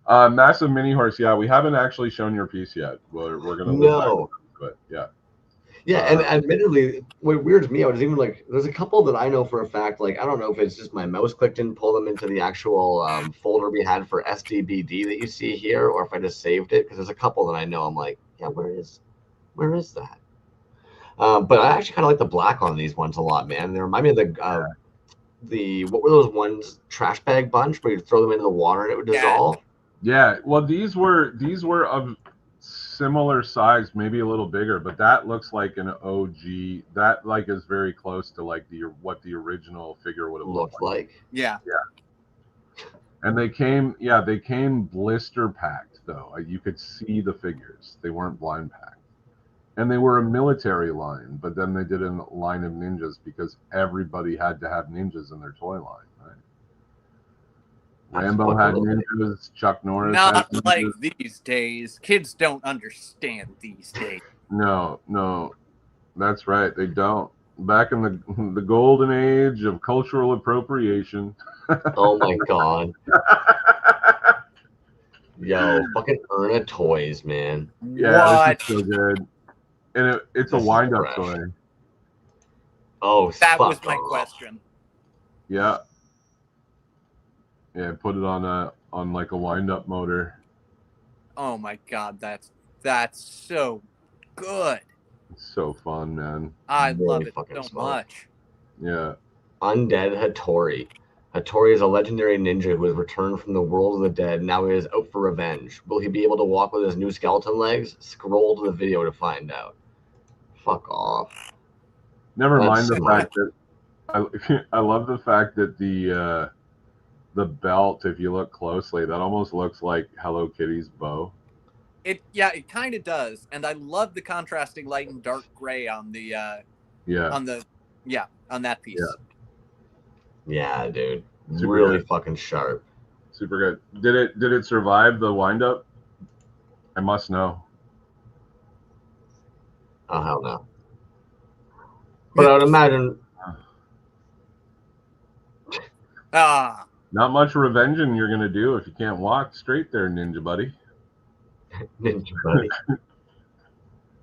[SPEAKER 2] Massive mini horse. Yeah, we haven't actually shown your piece yet. We're gonna
[SPEAKER 1] No.
[SPEAKER 2] but yeah.
[SPEAKER 1] Yeah, and admittedly, what weirds me out is even like there's a couple that I know for a fact. Like I don't know if it's just my mouse clicked and pulled them into the actual folder we had for SDBD that you see here, or if I just saved it because there's a couple that I know. I'm like, yeah, where is that? But I actually kind of like the black on these ones a lot, man. They remind me of the what were those ones, trash bag bunch where you throw them into the water and it would dissolve.
[SPEAKER 2] Yeah, well, these were of similar size, maybe a little bigger, but that looks like an OG. That like is very close to like what the original figure would have
[SPEAKER 1] looked like.
[SPEAKER 3] Yeah.
[SPEAKER 2] And they came blister packed though. You could see the figures. They weren't blind packed. And they were a military line, but then they did a line of ninjas because everybody had to have ninjas in their toy line, right? Rambo had ninjas, Chuck Norris
[SPEAKER 3] Not
[SPEAKER 2] had
[SPEAKER 3] like
[SPEAKER 2] ninjas.
[SPEAKER 3] these days. Kids don't understand these days.
[SPEAKER 2] No, that's right. They don't. Back in the golden age of cultural appropriation.
[SPEAKER 1] Oh my god. Yo, fucking Erna toys, man.
[SPEAKER 2] Yeah, this is so good. And it's a wind-up toy.
[SPEAKER 1] Oh,
[SPEAKER 3] that was my question.
[SPEAKER 2] Yeah. Yeah, put it on like a wind-up motor.
[SPEAKER 3] Oh my god, that's so good.
[SPEAKER 2] It's so fun, man.
[SPEAKER 3] I love it so much.
[SPEAKER 2] Yeah.
[SPEAKER 1] Undead Hattori. Hattori is a legendary ninja who has returned from the world of the dead. Now he is out for revenge. Will he be able to walk with his new skeleton legs? Scroll to the video to find out. Fuck off.
[SPEAKER 2] Never mind the fact that I love the fact that the belt, if you look closely, that almost looks like Hello Kitty's bow.
[SPEAKER 3] It kind of does, and I love the contrasting light and dark gray on the on that piece.
[SPEAKER 1] Yeah, dude, super really good. Fucking sharp.
[SPEAKER 2] Super good. Did it survive the windup? I must know.
[SPEAKER 1] Oh hell no. But I would imagine.
[SPEAKER 2] Not much revenging you're gonna do if you can't walk straight there, Ninja Buddy.
[SPEAKER 1] Ninja Buddy.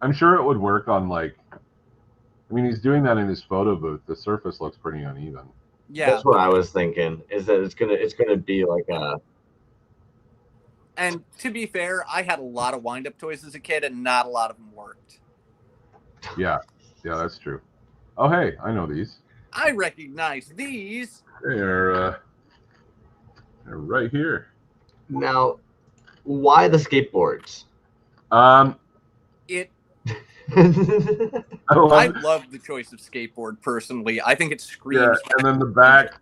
[SPEAKER 2] I'm sure it would work on like. I mean, he's doing that in his photo booth. The surface looks pretty uneven.
[SPEAKER 3] Yeah,
[SPEAKER 1] that's what I was thinking. Is that it's gonna be like a.
[SPEAKER 3] And to be fair, I had a lot of wind-up toys as a kid, and not a lot of them worked.
[SPEAKER 2] Yeah, that's true. Oh, hey, I know these.
[SPEAKER 3] I recognize these.
[SPEAKER 2] They're right here.
[SPEAKER 1] Now, why the skateboards?
[SPEAKER 3] I love the choice of skateboard personally. I think it screams.
[SPEAKER 2] Yeah, and then the back,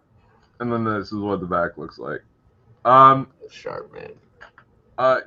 [SPEAKER 2] and then this is what the back looks like.
[SPEAKER 1] Sharp, man.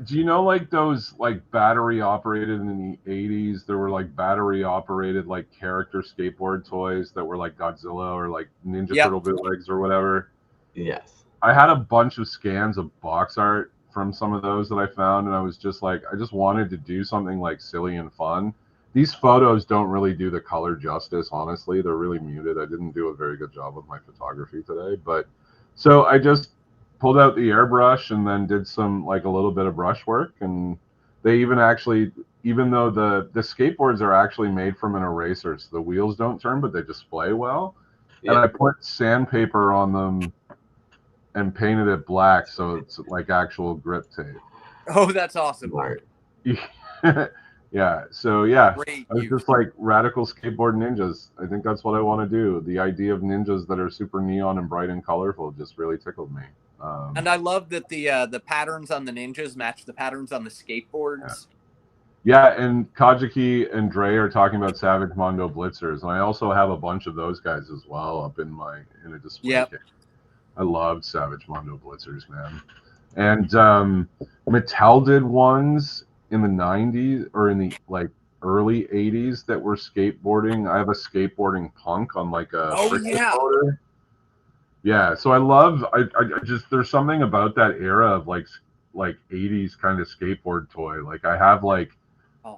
[SPEAKER 2] Do you know like those like battery operated in the 80s? There were like battery operated like character skateboard toys that were like Godzilla or like Ninja Turtle bootlegs or whatever.
[SPEAKER 1] Yes.
[SPEAKER 2] I had a bunch of scans of box art from some of those that I found, and I was just like, I just wanted to do something like silly and fun. These photos don't really do the color justice, honestly. They're really muted. I didn't do a very good job with my photography today, but so I just pulled out the airbrush and then did some like a little bit of brush work, and they even actually, even though the skateboards are actually made from an eraser, so the wheels don't turn, but they display well. Yeah. And I put sandpaper on them and painted it black so it's like actual grip tape.
[SPEAKER 3] Oh, that's awesome.
[SPEAKER 2] Yeah, so yeah,
[SPEAKER 3] Great,
[SPEAKER 2] I was just like radical skateboard ninjas. I think that's what I want to do. The idea of ninjas that are super neon and bright and colorful just really tickled me.
[SPEAKER 3] And I love that the patterns on the ninjas match the patterns on the skateboards.
[SPEAKER 2] Yeah, and Kajiki and Dre are talking about Savage Mondo Blitzers, and I also have a bunch of those guys as well up in a display case. I loved Savage Mondo Blitzers, man. And Mattel did ones in the 90s or in the like early 80s that were skateboarding. I have a skateboarding punk on like a motor. Yeah, so I just there's something about that era of like 80s kind of skateboard toy. Like I have like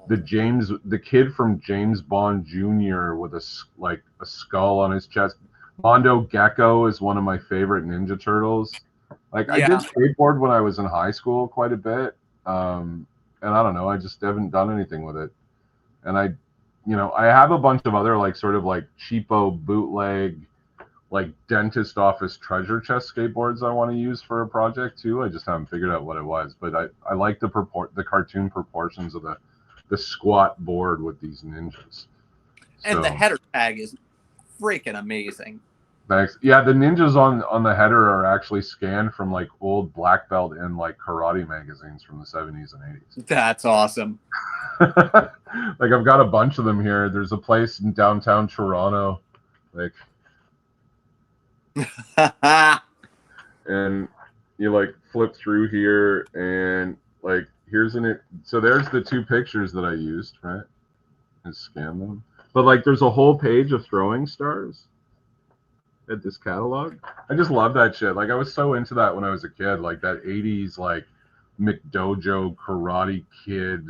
[SPEAKER 2] the kid from James Bond Jr. with a skull on his chest. Mondo Gecko is one of my favorite Ninja Turtles. Like I did skateboard when I was in high school quite a bit, and I don't know, I just haven't done anything with it. And I have a bunch of other like sort of like cheapo bootleg, like dentist office treasure chest skateboards I want to use for a project too. I just haven't figured out what it was, but I like the cartoon proportions of the squat board with these ninjas.
[SPEAKER 3] And the header tag is freaking amazing.
[SPEAKER 2] Thanks. Yeah, the ninjas on the header are actually scanned from like old black belt and like karate magazines from the 70s and 80s.
[SPEAKER 3] That's awesome.
[SPEAKER 2] Like I've got a bunch of them here. There's a place in downtown Toronto, like, and you like flip through here and like here's so there's the two pictures that I used, right? And scan them. But like there's a whole page of throwing stars at this catalog. I just love that shit. Like I was so into that when I was a kid, like that 80s like McDojo Karate Kid,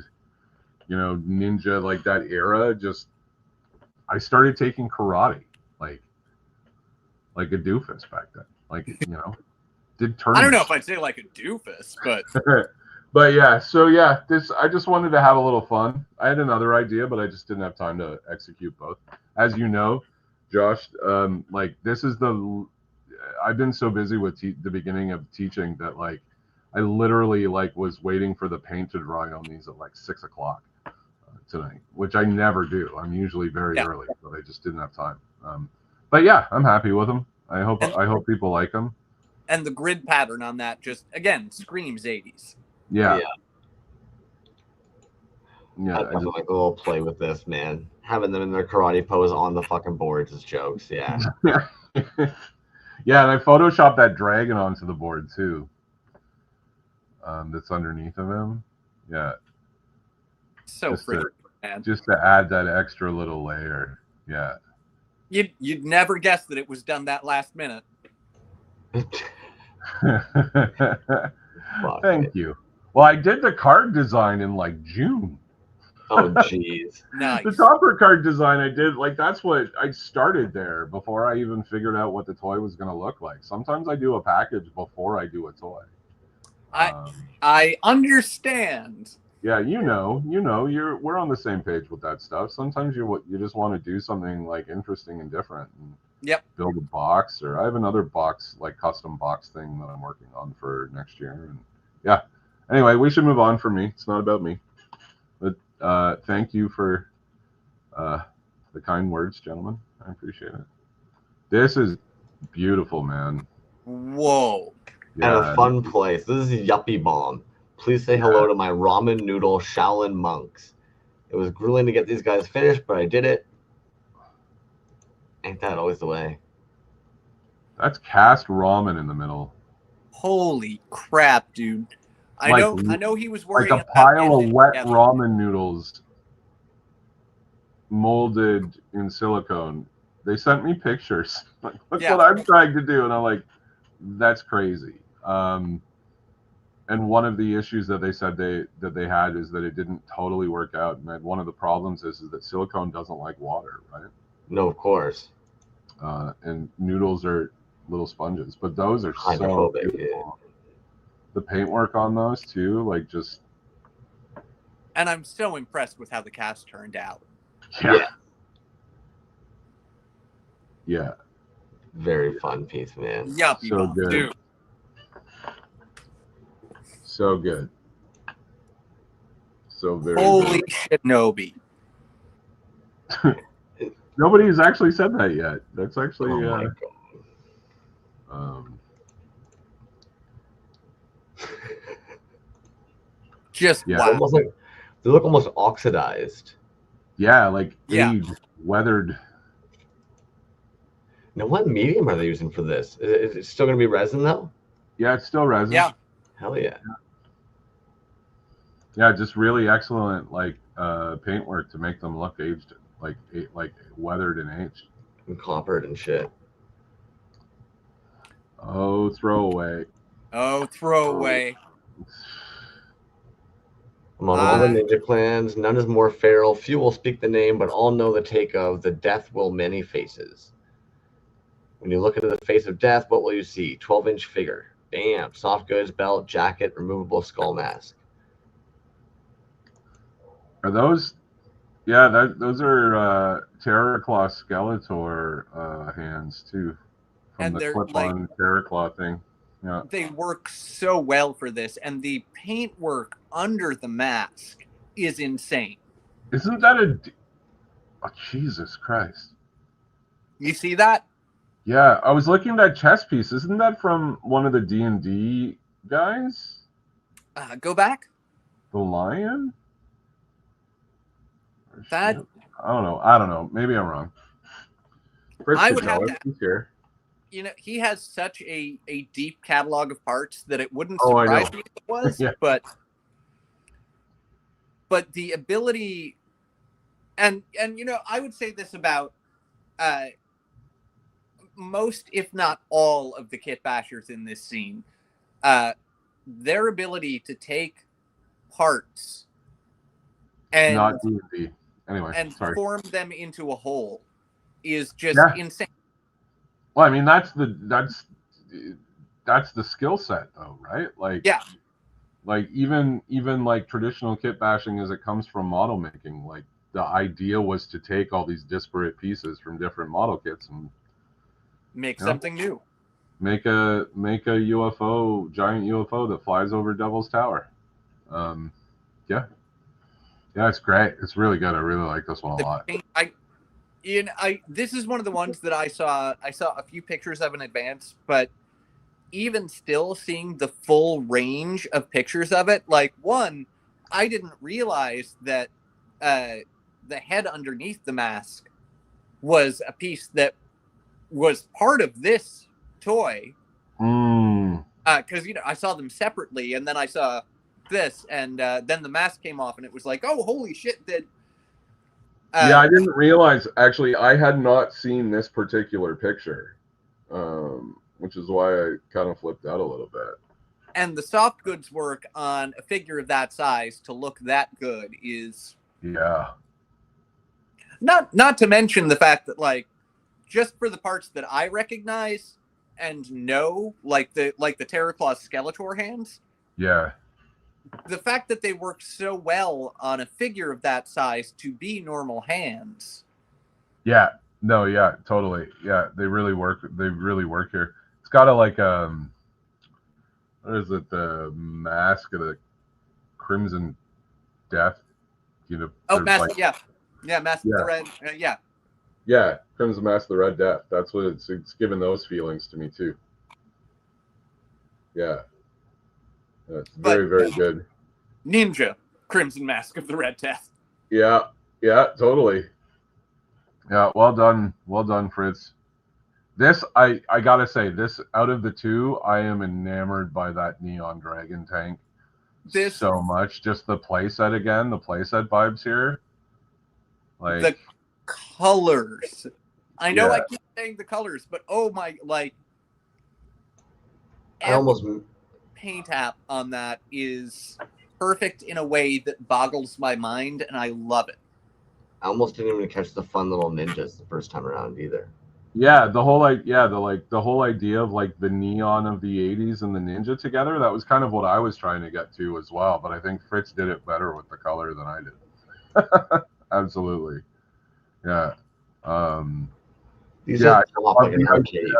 [SPEAKER 2] ninja, like that era. Just I started taking karate like a doofus back then. Like, did tournaments.
[SPEAKER 3] I don't know if I'd say like a doofus, but
[SPEAKER 2] but yeah, so yeah, I just wanted to have a little fun. I had another idea, but I just didn't have time to execute both. As you know, Josh, like this is I've been so busy with the beginning of teaching that like I literally like was waiting for the paint to dry on these at like 6 o'clock tonight, which I never do. I'm usually very early, but I just didn't have time. But yeah, I'm happy with them. I hope people like them.
[SPEAKER 3] And the grid pattern on that just again screams 80s.
[SPEAKER 2] Yeah.
[SPEAKER 1] I just like a little play with this, man. Having them in their karate pose on the fucking boards is jokes. Yeah.
[SPEAKER 2] Yeah, and I photoshopped that dragon onto the board too. That's underneath of him. Yeah.
[SPEAKER 3] So freaking man.
[SPEAKER 2] Just to add that extra little layer. Yeah.
[SPEAKER 3] You'd never guess that it was done that last minute.
[SPEAKER 2] Thank you. Well, I did the card design in like June.
[SPEAKER 1] Oh, jeez.
[SPEAKER 3] Nice.
[SPEAKER 2] The topper card design I did, like that's what I started there before I even figured out what the toy was going to look like. Sometimes I do a package before I do a toy.
[SPEAKER 3] I understand.
[SPEAKER 2] Yeah, we're on the same page with that stuff. Sometimes you just want to do something like interesting and different. And build a box, or I have another box, like custom box thing that I'm working on for next year. And yeah. Anyway, we should move on for me. It's not about me. But thank you for the kind words, gentlemen. I appreciate it. This is beautiful, man.
[SPEAKER 3] Whoa.
[SPEAKER 1] Yeah. And a fun place. This is Yuppie Bomb. Please say hello to my ramen noodle Shaolin monks. It was grueling to get these guys finished, but I did it. Ain't that always the way?
[SPEAKER 2] That's cast ramen in the middle.
[SPEAKER 3] Holy crap, dude. I know he was worried.
[SPEAKER 2] Like a pile of wet ramen noodles molded in silicone. They sent me pictures. Like, that's what I'm trying to do. And I'm like, that's crazy. And one of the issues that they said that they had is that it didn't totally work out. And one of the problems is that silicone doesn't like water, right?
[SPEAKER 1] No, of course.
[SPEAKER 2] And noodles are little sponges, but those are so beautiful. Yeah. The paintwork on those too, like just.
[SPEAKER 3] And I'm so impressed with how the cast turned out.
[SPEAKER 2] Yeah.
[SPEAKER 1] Very fun piece, man.
[SPEAKER 3] Yuppie
[SPEAKER 2] so
[SPEAKER 3] bomb,
[SPEAKER 2] good.
[SPEAKER 3] Dude.
[SPEAKER 2] So good. So very
[SPEAKER 3] Holy
[SPEAKER 2] good.
[SPEAKER 3] shit, Nobi.
[SPEAKER 2] Nobody's actually said that yet. That's actually
[SPEAKER 1] my God.
[SPEAKER 3] Just wow.
[SPEAKER 1] They look almost oxidized.
[SPEAKER 2] Yeah, like aged, weathered.
[SPEAKER 1] Now, what medium are they using for this? Is it still going to be resin, though?
[SPEAKER 2] Yeah, it's still resin.
[SPEAKER 3] Yeah.
[SPEAKER 1] Hell yeah.
[SPEAKER 2] Yeah, just really excellent, like paintwork to make them look aged, like weathered and aged.
[SPEAKER 1] And coppered and shit.
[SPEAKER 2] Oh, throwaway.
[SPEAKER 3] Oh, throwaway.
[SPEAKER 1] Among all the ninja clans, none is more feral. Few will speak the name, but all know the take of the death will many faces. When you look into the face of death, what will you see? 12-inch figure. Bam. Soft goods, belt, jacket, removable skull mask.
[SPEAKER 2] Are those? Yeah, those are Terraclaw Skeletor hands too, from
[SPEAKER 3] And
[SPEAKER 2] the
[SPEAKER 3] they're
[SPEAKER 2] clip-on Terraclaw thing. Yeah.
[SPEAKER 3] they work so well for this, and the paint work under the mask is insane.
[SPEAKER 2] Isn't that a? Oh, Jesus Christ!
[SPEAKER 3] You see that?
[SPEAKER 2] Yeah, I was looking at that chess piece. Isn't that from one of the D&D guys?
[SPEAKER 3] Go back.
[SPEAKER 2] The lion?
[SPEAKER 3] That
[SPEAKER 2] I don't know. Maybe I'm wrong.
[SPEAKER 3] I would have
[SPEAKER 2] to. He's here.
[SPEAKER 3] You know, he has such a deep catalog of parts that it wouldn't
[SPEAKER 2] Oh, I know.
[SPEAKER 3] surprise me if it was.
[SPEAKER 2] Yeah.
[SPEAKER 3] But the ability, and you know, I would say this about most, if not all, of the kit bashers in this scene. Their ability to take parts and
[SPEAKER 2] Not D&D. Anyway,
[SPEAKER 3] and
[SPEAKER 2] sorry.
[SPEAKER 3] form them into a whole is just insane.
[SPEAKER 2] Well, I mean, that's the skill set, though, right? Like,
[SPEAKER 3] Yeah.
[SPEAKER 2] Like even like traditional kit bashing as it comes from model making, like the idea was to take all these disparate pieces from different model kits and
[SPEAKER 3] make something new.
[SPEAKER 2] Make a UFO, giant UFO that flies over Devil's Tower. Yeah, it's great. It's really good. I really like this one a lot.
[SPEAKER 3] This is one of the ones that I saw a few pictures of in advance, but even still, seeing the full range of pictures of it, like, one, I didn't realize that the head underneath the mask was a piece that was part of this toy. Because you know, I saw them separately, and then I saw this, and then the mask came off, and it was like, oh, holy shit!
[SPEAKER 2] Yeah, I didn't realize. Actually, I had not seen this particular picture, which is why I kind of flipped out a little bit.
[SPEAKER 3] And the soft goods work on a figure of that size to look that good is not to mention the fact that, like, just for the parts that I recognize and know, like the Terraclaw Skeletor hands.
[SPEAKER 2] Yeah.
[SPEAKER 3] The fact that they work so well on a figure of that size to be normal hands.
[SPEAKER 2] Yeah. No, yeah, totally. Yeah, they really work here. It's got a what is it, the Mask of the Crimson Death? You know.
[SPEAKER 3] Oh, Mask, yeah. Yeah, Mask of the Red, yeah.
[SPEAKER 2] Yeah, Crimson Mask of the Red Death. That's what it's given those feelings to me too. Yeah. That's very, very good.
[SPEAKER 3] Ninja Crimson Mask of the Red Death.
[SPEAKER 2] Yeah, totally. Yeah, well done, Fritz. This, I gotta say, this, out of the two, I am enamored by that Neon Dragon tank so much. Just the playset again, the playset vibes here. Like
[SPEAKER 3] the colors. I know I keep saying the colors, but oh my, like,
[SPEAKER 1] I almost
[SPEAKER 3] paint app on that is perfect in a way that boggles my mind, and I love it.
[SPEAKER 1] I almost didn't even catch the fun little ninjas the first time around either.
[SPEAKER 2] Yeah, the whole idea of like the neon of the 80s and the ninja together, that was kind of what I was trying to get to as well, but I think Fritz did it better with the color than I did. Absolutely. Yeah.
[SPEAKER 1] These are like an arcade.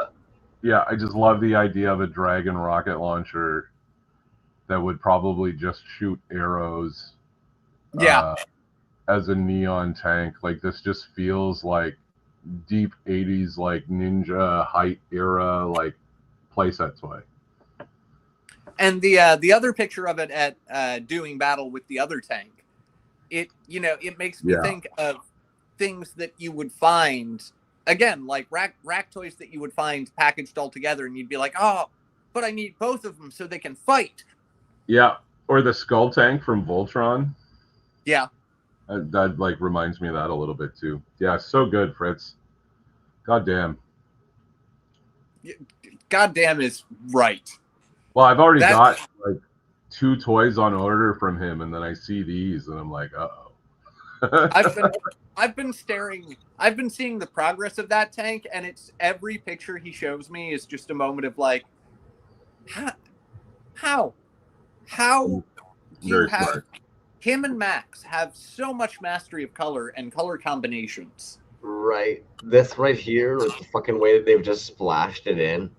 [SPEAKER 2] Yeah, I just love the idea of a Dragon rocket launcher that would probably just shoot arrows.
[SPEAKER 3] Yeah.
[SPEAKER 2] As a neon tank. Like, this just feels like deep 80s, like ninja height era, like playset toy.
[SPEAKER 3] And the other picture of it at doing battle with the other tank, it makes me think of things that you would find, again, like rack toys that you would find packaged all together, and you'd be like, oh, but I need both of them so they can fight.
[SPEAKER 2] Yeah, or the skull tank from Voltron.
[SPEAKER 3] Yeah.
[SPEAKER 2] That like reminds me of that a little bit too. Yeah, so good, Fritz. Goddamn.
[SPEAKER 3] Goddamn is right.
[SPEAKER 2] Well, I've already got like 2 toys on order from him, and then I see these, and I'm like, uh-oh.
[SPEAKER 3] I've been seeing the progress of that tank, and it's every picture he shows me is just a moment of like, How do you
[SPEAKER 2] Very
[SPEAKER 3] have
[SPEAKER 2] smart.
[SPEAKER 3] him and Max have so much mastery of color and color combinations?
[SPEAKER 1] Right. This right here, like the fucking way that they've just splashed it in,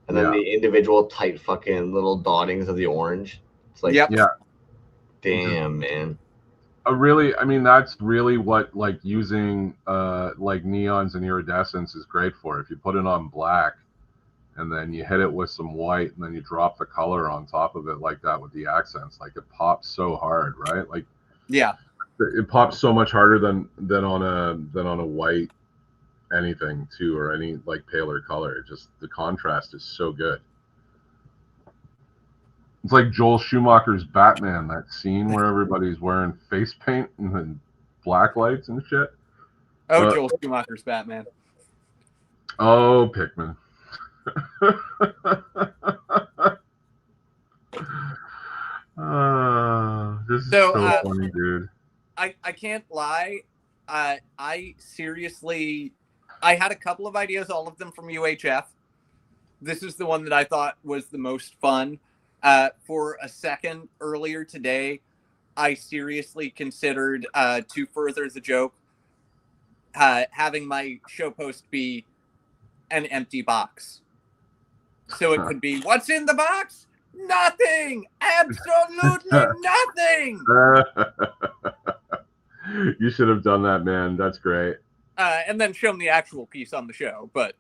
[SPEAKER 1] and then
[SPEAKER 2] Yeah.
[SPEAKER 1] the individual tight fucking little dottings of the orange. It's like,
[SPEAKER 3] Yep.
[SPEAKER 2] Yeah.
[SPEAKER 1] damn, man.
[SPEAKER 2] I mean, that's really what like using like neons and iridescence is great for. If you put it on black and then you hit it with some white and then you drop the color on top of it like that with the accents, like it pops so hard, right? Like
[SPEAKER 3] Yeah.
[SPEAKER 2] it pops so much harder than on a white anything too, or any like paler color. Just the contrast is so good. It's like Joel Schumacher's Batman, that scene where everybody's wearing face paint and then black lights and shit.
[SPEAKER 3] Oh, Joel Schumacher's Batman.
[SPEAKER 2] Oh, Pikmin. This is so funny, dude.
[SPEAKER 3] I can't lie. I seriously, I had a couple of ideas, all of them from UHF. This is the one that I thought was the most fun. For a second earlier today, I seriously considered, to further the joke, having my show post be an empty box. So it could be, what's in the box? Nothing! Absolutely nothing!
[SPEAKER 2] You should have done that, man. That's great.
[SPEAKER 3] And then shown the actual piece on the show. But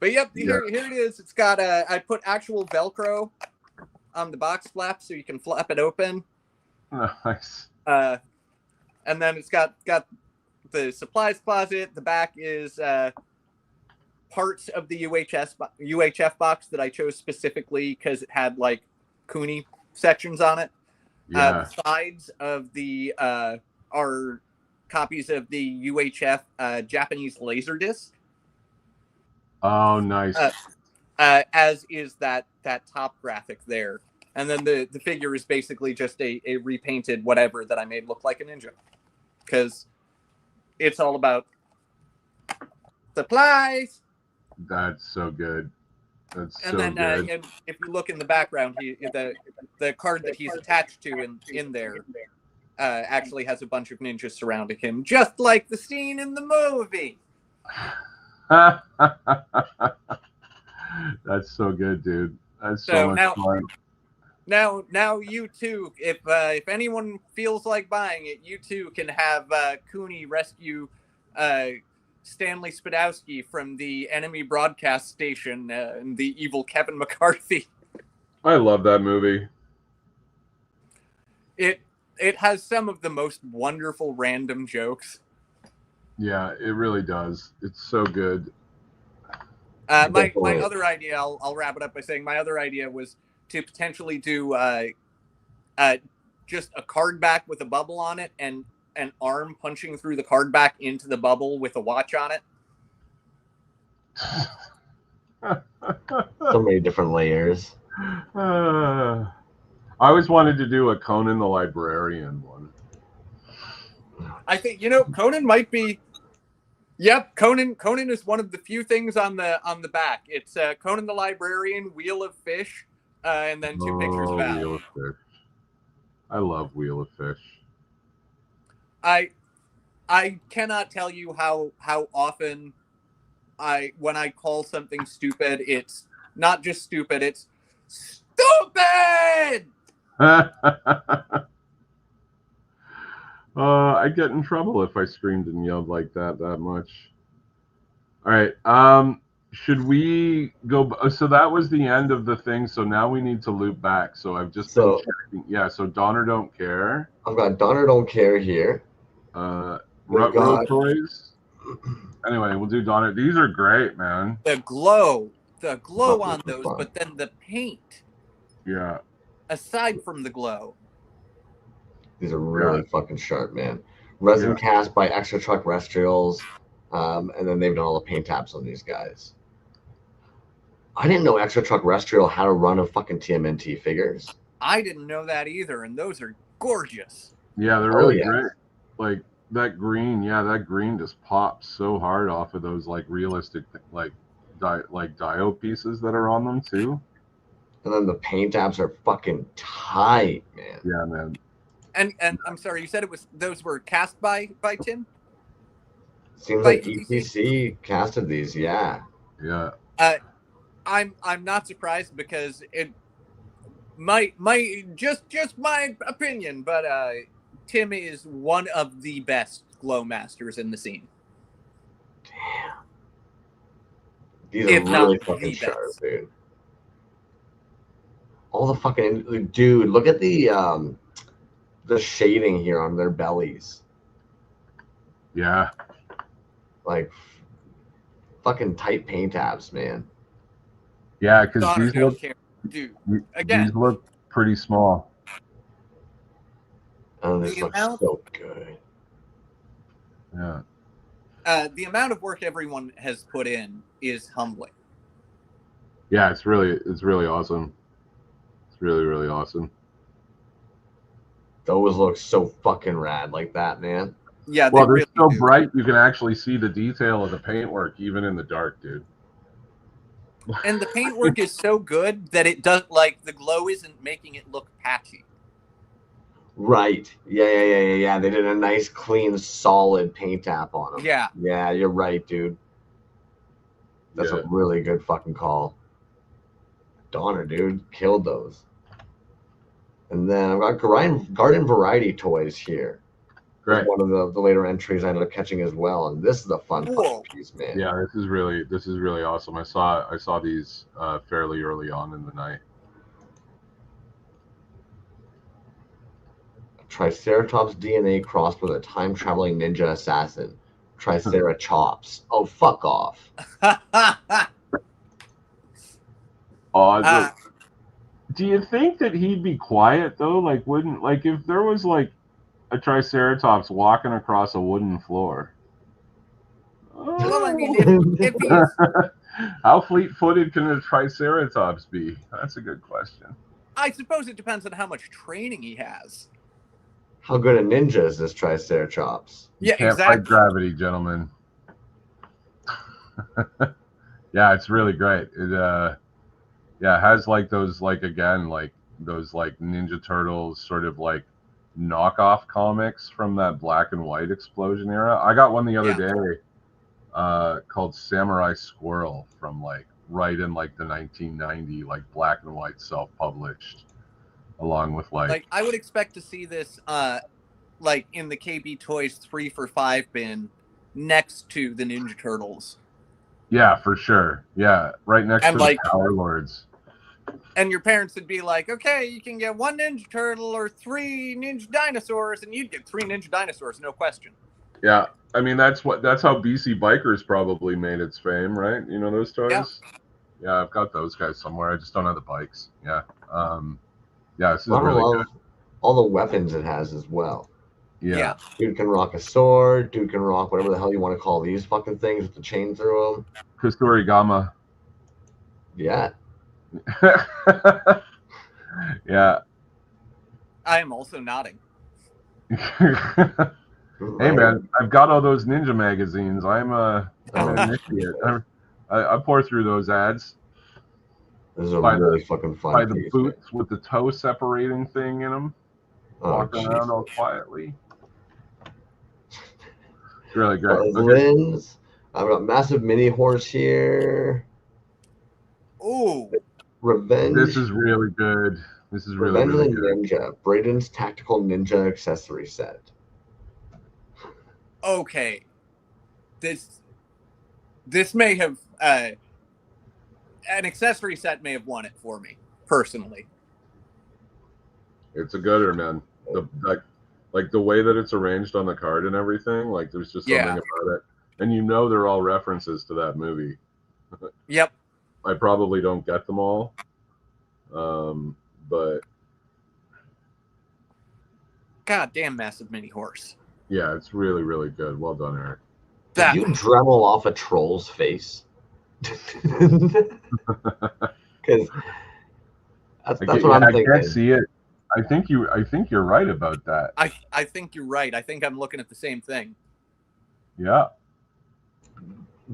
[SPEAKER 3] yep, here it is. It's got I put actual Velcro on the box flap so you can flap it open.
[SPEAKER 2] Nice.
[SPEAKER 3] And then it's got the supplies closet. The back is parts of the UHF box that I chose specifically because it had like Kuni sections on it.
[SPEAKER 2] Yeah.
[SPEAKER 3] The sides of the are copies of the UHF Japanese Laserdisc.
[SPEAKER 2] Oh, nice.
[SPEAKER 3] As is that top graphic there. And then the figure is basically just a repainted whatever that I made look like a ninja. Because it's all about supplies.
[SPEAKER 2] That's so good. That's
[SPEAKER 3] and
[SPEAKER 2] so
[SPEAKER 3] then,
[SPEAKER 2] good.
[SPEAKER 3] And if you look in the background, the card that he's attached to in there actually has a bunch of ninjas surrounding him, just like the scene in the movie.
[SPEAKER 2] That's so good, dude. That's so much fun.
[SPEAKER 3] Now you too, if anyone feels like buying it, you too can have Kuni rescue Stanley Spadowski from the enemy broadcast station and the evil Kevin McCarthy.
[SPEAKER 2] I love that movie.
[SPEAKER 3] It has some of the most wonderful random jokes.
[SPEAKER 2] Yeah, it really does. It's so good.
[SPEAKER 3] My other idea, I'll wrap it up by saying my other idea was to potentially do just a card back with a bubble on it and an arm punching through the card back into the bubble with a watch on it.
[SPEAKER 1] So many different layers.
[SPEAKER 2] I always wanted to do a Conan the Librarian one.
[SPEAKER 3] I think Conan might be. Yep, Conan is one of the few things on the back. It's Conan the Librarian, Wheel of Fish, and then two pictures of Al.
[SPEAKER 2] Wheel of Fish. I love Wheel of Fish.
[SPEAKER 3] I cannot tell you how often when I call something stupid, it's not just stupid, it's stupid.
[SPEAKER 2] I'd get in trouble if I screamed and yelled like that much. All right. Should we go? So that was the end of the thing. So now we need to loop back. So I've just been checking. Yeah. So Donner Don't Care.
[SPEAKER 1] I've got Donner Don't Care here.
[SPEAKER 2] Rut Toys. Anyway, we'll do Donner. These are great, man.
[SPEAKER 3] The glow on those, but then the paint.
[SPEAKER 2] Yeah.
[SPEAKER 3] Aside from the glow.
[SPEAKER 1] These are really fucking sharp, man. Resin cast by Extra Truck Restrials. And then they've done all the paint tabs on these guys. I didn't know Extra Truck Restrial had a run of fucking TMNT figures.
[SPEAKER 3] I didn't know that either, and those are gorgeous.
[SPEAKER 2] Yeah, they're really great. Like that green, that green just pops so hard off of those like realistic like dio pieces that are on them too.
[SPEAKER 1] And then the paint apps are fucking tight, man.
[SPEAKER 2] Yeah, man.
[SPEAKER 3] And I'm sorry, you said those were cast by Tim?
[SPEAKER 1] Seems
[SPEAKER 3] By
[SPEAKER 1] like ETC casted these, yeah.
[SPEAKER 2] Yeah.
[SPEAKER 3] I'm not surprised because it my just my opinion, but Tim is one of the best glow masters in the scene.
[SPEAKER 1] Damn. These
[SPEAKER 3] If
[SPEAKER 1] are really
[SPEAKER 3] not
[SPEAKER 1] fucking
[SPEAKER 3] the
[SPEAKER 1] sharp,
[SPEAKER 3] best.
[SPEAKER 1] dude. All the fucking dude, look at the shading here on their bellies.
[SPEAKER 2] Yeah.
[SPEAKER 1] Like fucking tight paint apps, man.
[SPEAKER 2] Yeah, because
[SPEAKER 3] God, I
[SPEAKER 2] these
[SPEAKER 3] don't
[SPEAKER 2] look
[SPEAKER 3] care. Dude, again,
[SPEAKER 2] these look pretty small.
[SPEAKER 1] Oh, this
[SPEAKER 3] The
[SPEAKER 1] looks
[SPEAKER 3] amount-
[SPEAKER 1] so good.
[SPEAKER 2] Yeah.
[SPEAKER 3] the amount of work everyone has put in is humbling.
[SPEAKER 2] Yeah, it's really awesome. It's really, really awesome.
[SPEAKER 1] Those look so fucking rad like that, man.
[SPEAKER 3] Yeah,
[SPEAKER 2] Well,
[SPEAKER 3] they
[SPEAKER 2] they're
[SPEAKER 3] really
[SPEAKER 2] so
[SPEAKER 3] do.
[SPEAKER 2] bright you can actually see the detail of the paintwork even in the dark, dude.
[SPEAKER 3] And the paintwork is so good that it does, like, the glow isn't making it look patchy.
[SPEAKER 1] Right. Yeah. They did a nice, clean, solid paint app on them.
[SPEAKER 3] Yeah.
[SPEAKER 1] Yeah, you're right, dude. That's
[SPEAKER 2] Yeah.
[SPEAKER 1] a really good fucking call. Donner, dude. Killed those. And then I've got Garden Variety toys here.
[SPEAKER 2] Great.
[SPEAKER 1] One of the later entries I ended up catching as well. And this is a fun fucking piece, man.
[SPEAKER 2] Yeah, this is really awesome. I saw these fairly early on in the night.
[SPEAKER 1] Triceratops DNA crossed with a time-traveling ninja assassin. Triceratops. Oh, fuck off.
[SPEAKER 2] Do you think that he'd be quiet though? Like, wouldn't, like, if there was like a Triceratops walking across a wooden floor?
[SPEAKER 3] Well, I mean, if he's...
[SPEAKER 2] How fleet-footed can a Triceratops be? That's a good question.
[SPEAKER 3] I suppose it depends on how much training he has.
[SPEAKER 1] How good a ninja is this Triceratops?
[SPEAKER 2] You can't fight gravity, gentlemen. Yeah, it's really great. It yeah, it has like those, like, again, like those like Ninja Turtles sort of like knockoff comics from that black and white explosion era. I got one the other day called Samurai Squirrel from like right in like the 1990 like black and white self-published, along with like
[SPEAKER 3] I would expect to see this like in the KB Toys 3 for $5 bin next to the Ninja Turtles.
[SPEAKER 2] Yeah, for sure. Yeah, right next to
[SPEAKER 3] like,
[SPEAKER 2] the Power Lords.
[SPEAKER 3] And your parents would be like, okay, you can get 1 Ninja Turtle or 3 Ninja Dinosaurs, and you'd get 3 Ninja Dinosaurs, no question.
[SPEAKER 2] Yeah, I mean that's how BC Bikers probably made its fame, right? You know those toys? Yeah, I've got those guys somewhere. I just don't have the bikes. Yeah. Yeah, this is really good.
[SPEAKER 1] All the weapons it has as well.
[SPEAKER 2] Yeah.
[SPEAKER 1] Dude can rock a sword. Dude can rock whatever the hell you want to call these fucking things with the chain through them.
[SPEAKER 2] Kusarigama.
[SPEAKER 1] Yeah.
[SPEAKER 2] Yeah.
[SPEAKER 3] I am also nodding.
[SPEAKER 2] Hey man, I've got all those ninja magazines. I'm an initiate. I pour through those ads.
[SPEAKER 1] This is a really fucking fun
[SPEAKER 2] By the
[SPEAKER 1] piece,
[SPEAKER 2] boots
[SPEAKER 1] man.
[SPEAKER 2] with the toe separating thing in them. Walking around all quietly. It's really great.
[SPEAKER 1] Lens. I've got massive mini horse here.
[SPEAKER 3] Ooh.
[SPEAKER 1] Revenge.
[SPEAKER 2] This is really good. This is really, really good.
[SPEAKER 1] Ninja. Braden's Tactical Ninja Accessory Set.
[SPEAKER 3] Okay. This may have an accessory set may have won it for me, personally.
[SPEAKER 2] It's a gooder, man. Like the way that it's arranged on the card and everything, like there's just something about it. And you know they're all references to that movie.
[SPEAKER 3] Yep.
[SPEAKER 2] I probably don't get them all. But
[SPEAKER 3] God damn, massive mini horse.
[SPEAKER 2] Yeah, it's really, really good. Well done, Eric.
[SPEAKER 1] Did you Dremel off a troll's face? Because that's what I'm thinking.
[SPEAKER 2] I can't see it. I think you're right about that.
[SPEAKER 3] I think you're right. I think I'm looking at the same thing.
[SPEAKER 2] Yeah.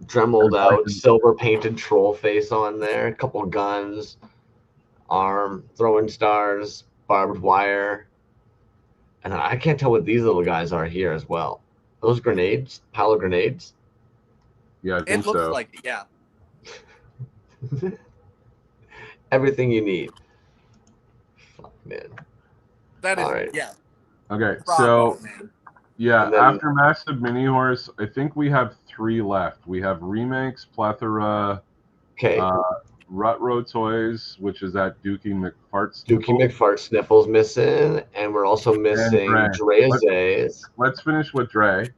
[SPEAKER 1] Dremeled out, silver painted troll face on there, a couple guns. arm, throwing stars, barbed wire. And I can't tell what these little guys are here as well. Those grenades, pile of grenades.
[SPEAKER 2] Yeah, I think
[SPEAKER 3] It looks
[SPEAKER 2] so.
[SPEAKER 3] like it, yeah.
[SPEAKER 1] Everything you need. Fuck, man.
[SPEAKER 3] That is,
[SPEAKER 1] All right.
[SPEAKER 3] yeah.
[SPEAKER 2] Okay,
[SPEAKER 3] Bravo,
[SPEAKER 2] so
[SPEAKER 3] man.
[SPEAKER 2] yeah,
[SPEAKER 1] And then-
[SPEAKER 2] after Massive Mini Horse, I think we have 3 left. We have Remakes, Plethora,
[SPEAKER 1] Okay.
[SPEAKER 2] Rutro Toys, which is that Dookie McFart.
[SPEAKER 1] Dookie McFart Sniffles missing, and we're also missing
[SPEAKER 2] Dre.
[SPEAKER 1] Dreza's
[SPEAKER 2] Let's finish with Dre.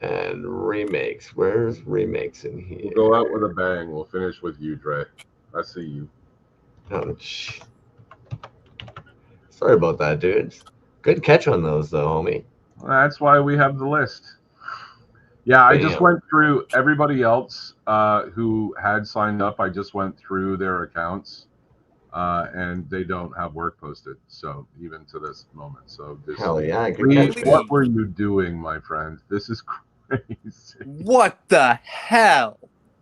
[SPEAKER 1] and Remakes. Where's Remakes in here?
[SPEAKER 2] We'll go out with a bang. We'll finish with you, Dre. I see you.
[SPEAKER 1] Ouch. Sorry about that, dudes. Good catch on those, though, homie.
[SPEAKER 2] That's why we have the list. Yeah, I just
[SPEAKER 1] Damn.
[SPEAKER 2] went through everybody else who had signed up. I just went through their accounts, and they don't have work posted. So even to this moment, so this.
[SPEAKER 1] Hell yeah, good
[SPEAKER 2] Lee,
[SPEAKER 1] catch.
[SPEAKER 2] what were you doing, my friend? This is crazy.
[SPEAKER 3] What the hell?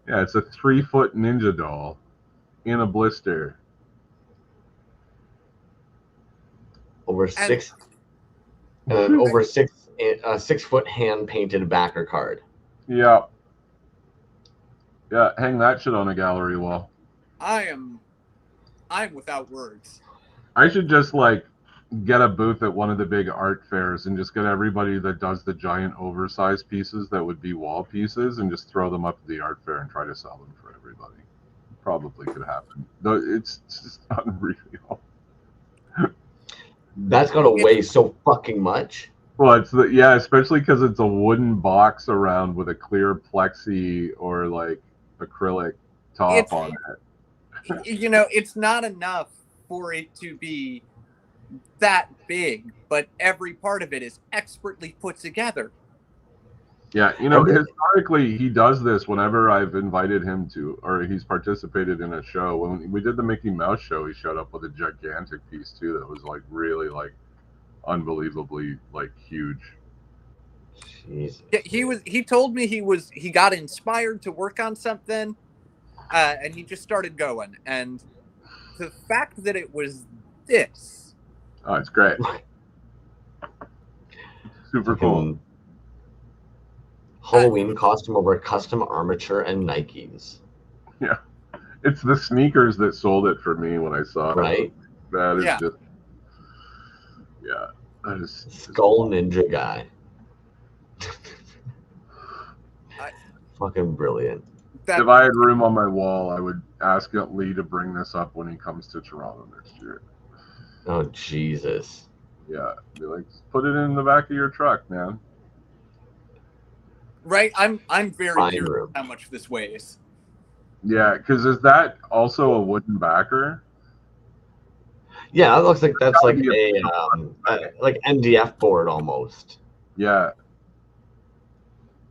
[SPEAKER 2] Yeah, it's a 3-foot ninja doll in a blister.
[SPEAKER 1] Over 6 foot hand painted backer card.
[SPEAKER 2] Yeah. Yeah, hang that shit on a gallery wall.
[SPEAKER 3] I'm without words.
[SPEAKER 2] I should just like get a booth at one of the big art fairs and just get everybody that does the giant oversized pieces that would be wall pieces and just throw them up at the art fair and try to sell them for everybody. Probably could happen. Though it's just unreal.
[SPEAKER 1] That's gotta weigh so fucking much.
[SPEAKER 2] Well, especially because it's a wooden box around with a clear plexi or like acrylic top on it.
[SPEAKER 3] You know, it's not enough for it to be that big, but every part of it is expertly put together.
[SPEAKER 2] Yeah, you know, historically, he does this whenever I've invited him to, or he's participated in a show. When we did the Mickey Mouse show, he showed up with a gigantic piece too that was like really like unbelievably like huge.
[SPEAKER 1] Jesus.
[SPEAKER 3] Yeah, he told me he got inspired to work on something, and he just started going. And the fact that it was this.
[SPEAKER 2] Oh, it's great. Super cool.
[SPEAKER 1] Halloween costume over custom armature and Nikes.
[SPEAKER 2] Yeah. It's the sneakers that sold it for me when I saw it.
[SPEAKER 1] Right?
[SPEAKER 2] That is
[SPEAKER 3] Yeah.
[SPEAKER 2] just, yeah. That is
[SPEAKER 1] Skull Ninja guy. Fucking brilliant.
[SPEAKER 2] If I had room on my wall, I would ask Lee to bring this up when he comes to Toronto next year.
[SPEAKER 1] Oh, Jesus.
[SPEAKER 2] Yeah. Be like, put it in the back of your truck, man.
[SPEAKER 3] Right? I'm very
[SPEAKER 1] Fine
[SPEAKER 3] curious
[SPEAKER 1] room.
[SPEAKER 3] how much this weighs.
[SPEAKER 2] Yeah, because is that also a wooden backer?
[SPEAKER 1] Yeah, it looks like that's like
[SPEAKER 2] Gotta be
[SPEAKER 1] a like MDF board almost.
[SPEAKER 2] Yeah.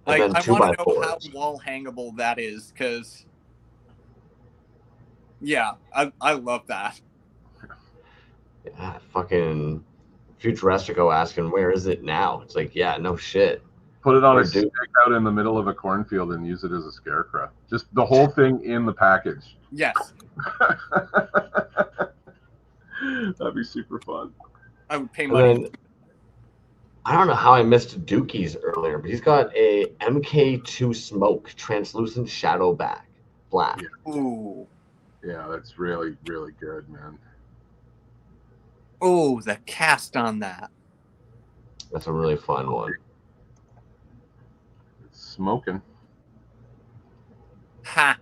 [SPEAKER 1] And then
[SPEAKER 3] I
[SPEAKER 1] 2x4s.
[SPEAKER 3] want to know how wall hangable that is, because yeah, I love that.
[SPEAKER 1] Yeah, fucking Futuristico asking where is it now? It's like, yeah, no shit.
[SPEAKER 2] Put it on
[SPEAKER 1] Or
[SPEAKER 2] a stick out in the middle of a cornfield and use it as a scarecrow. Just the whole thing in the package.
[SPEAKER 3] Yes,
[SPEAKER 2] That'd be super fun.
[SPEAKER 3] I would pay
[SPEAKER 1] And
[SPEAKER 3] money.
[SPEAKER 1] then I don't know how I missed Dookie's earlier, but he's got a MK2 Smoke translucent shadow back black.
[SPEAKER 2] Yeah.
[SPEAKER 3] Ooh,
[SPEAKER 2] Yeah, that's really, really good, man.
[SPEAKER 3] oh, the cast on that.
[SPEAKER 1] That's a really fun one.
[SPEAKER 2] It's smoking.
[SPEAKER 3] Ha!